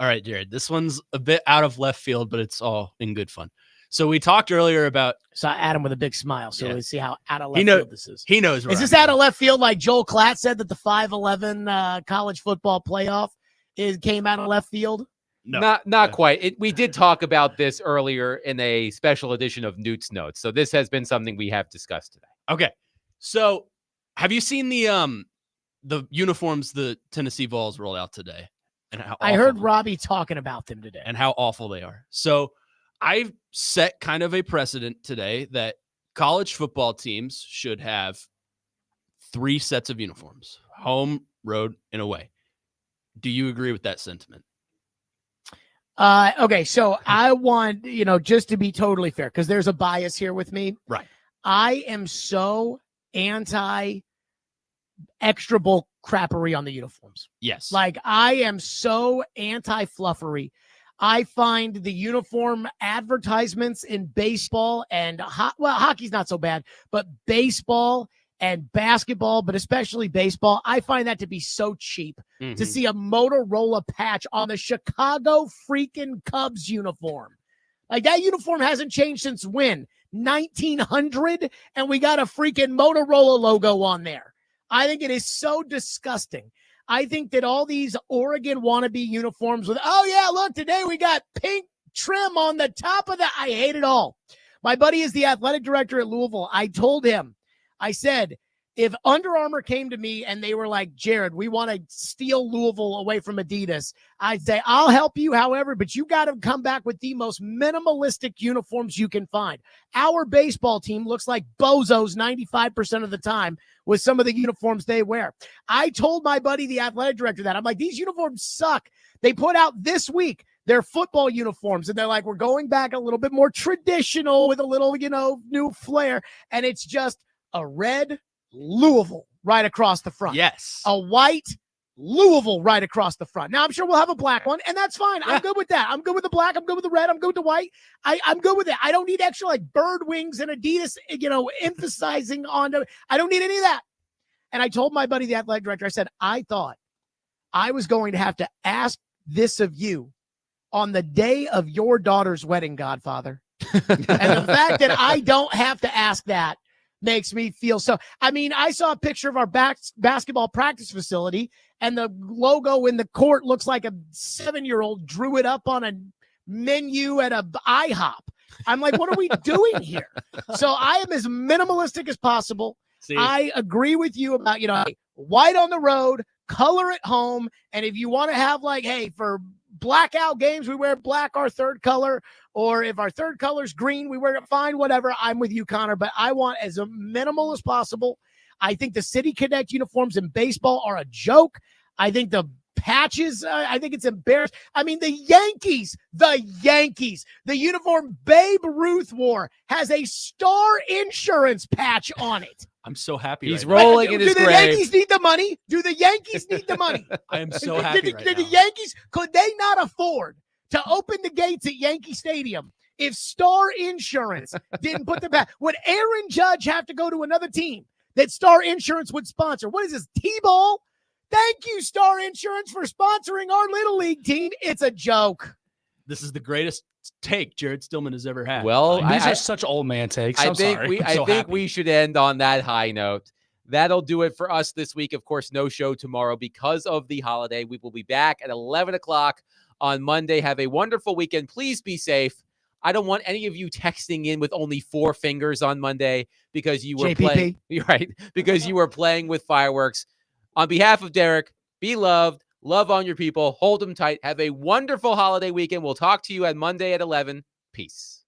[SPEAKER 2] All right, Jared, this one's a bit out of left field, but it's all in good fun. So we talked earlier about...
[SPEAKER 12] So Adam with a big smile. So let's see how out of left field this is.
[SPEAKER 2] He knows.
[SPEAKER 12] Is this out of left field like Joel Klatt said that the 5'11" college football playoff came out of left field?
[SPEAKER 1] No. Not quite. We did talk about this earlier in a special edition of Newt's Notes. So this has been something we have discussed today.
[SPEAKER 2] Okay. So have you seen the uniforms the Tennessee Vols rolled out today? And how
[SPEAKER 12] I heard Robbie talking about them today.
[SPEAKER 2] And how awful they are. So I've set kind of a precedent today that college football teams should have 3 sets of uniforms: home, road, and away. Do you agree with that sentiment?
[SPEAKER 12] Okay, so I want, just to be totally fair, because there's a bias here with me.
[SPEAKER 2] Right.
[SPEAKER 12] I am so anti extra bulk crappery on the uniforms.
[SPEAKER 2] Yes.
[SPEAKER 12] Like, I am so anti fluffery. I find the uniform advertisements in baseball and hockey's not so bad, but baseball and basketball, but especially baseball, I find that to be so cheap. To see a Motorola patch on the Chicago freaking Cubs uniform. Like, that uniform hasn't changed since when? 1900, and we got a freaking Motorola logo on there. I think it is so disgusting. I think that all these Oregon wannabe uniforms with, oh yeah, look, today we got pink trim on the top of that. I hate it all. My buddy is the athletic director at Louisville. I told him, I said, if Under Armour came to me and they were like, Jared, we want to steal Louisville away from Adidas, I'd say, I'll help you, however, but you got to come back with the most minimalistic uniforms you can find. Our baseball team looks like bozos 95% of the time with some of the uniforms they wear. I told my buddy, the athletic director, that. I'm like, these uniforms suck. They put out this week their football uniforms, and they're like, we're going back a little bit more traditional with a little, new flair, and it's just a red Louisville right across the front.
[SPEAKER 2] Yes.
[SPEAKER 12] A white Louisville right across the front. Now, I'm sure we'll have a black one, and that's fine. I'm good with that. I'm good with the black. I'm good with the red. I'm good with the white. I'm good with it. I don't need extra like bird wings and Adidas, emphasizing on the, I don't need any of that. And I told my buddy, the athletic director, I said, I thought I was going to have to ask this of you on the day of your daughter's wedding, Godfather. And the fact that I don't have to ask that makes me feel so. I mean, I saw a picture of our basketball practice facility, and the logo in the court looks like a 7-year-old drew it up on a menu at a IHOP. I'm like, what are we doing here? So I am as minimalistic as possible.
[SPEAKER 2] See?
[SPEAKER 12] I agree with you about, white on the road, color at home. And if you want to have like, hey, for blackout games, we wear black, our third color, or if our third color is green, we wear it fine, whatever. I'm with you, Connor, but I want as minimal as possible. I think the City Connect uniforms in baseball are a joke. I think the patches, I think it's embarrassing. I mean, the Yankees, the uniform Babe Ruth wore has a Star Insurance patch on it.
[SPEAKER 2] I'm so happy.
[SPEAKER 1] He's
[SPEAKER 2] right
[SPEAKER 1] rolling in his grave.
[SPEAKER 12] Do the Yankees need the money? Do the Yankees need the money?
[SPEAKER 2] I am so happy
[SPEAKER 12] Did
[SPEAKER 2] right
[SPEAKER 12] the
[SPEAKER 2] now.
[SPEAKER 12] Yankees, could they not afford to open the gates at Yankee Stadium if Star Insurance didn't put the back? Would Aaron Judge have to go to another team that Star Insurance would sponsor? What is this, T-ball? Thank you, Star Insurance, for sponsoring our Little League team. It's a joke.
[SPEAKER 2] This is the greatest take Jared Stillman has ever had.
[SPEAKER 1] Well,
[SPEAKER 3] These are such old man takes.
[SPEAKER 1] I
[SPEAKER 3] I'm
[SPEAKER 1] think
[SPEAKER 3] sorry.
[SPEAKER 1] we
[SPEAKER 3] I'm
[SPEAKER 1] I
[SPEAKER 3] so
[SPEAKER 1] think
[SPEAKER 3] happy.
[SPEAKER 1] we should end on that high note. That'll do it for us this week. Of course, no show tomorrow because of the holiday. We will be back at 11 o'clock on Monday. Have a wonderful weekend. Please be safe. I don't want any of you texting in with only 4 fingers on Monday because you were playing. Right, because you were playing with fireworks. On behalf of Derek, be loved. Love on your people. Hold them tight. Have a wonderful holiday weekend. We'll talk to you on Monday at 11. Peace.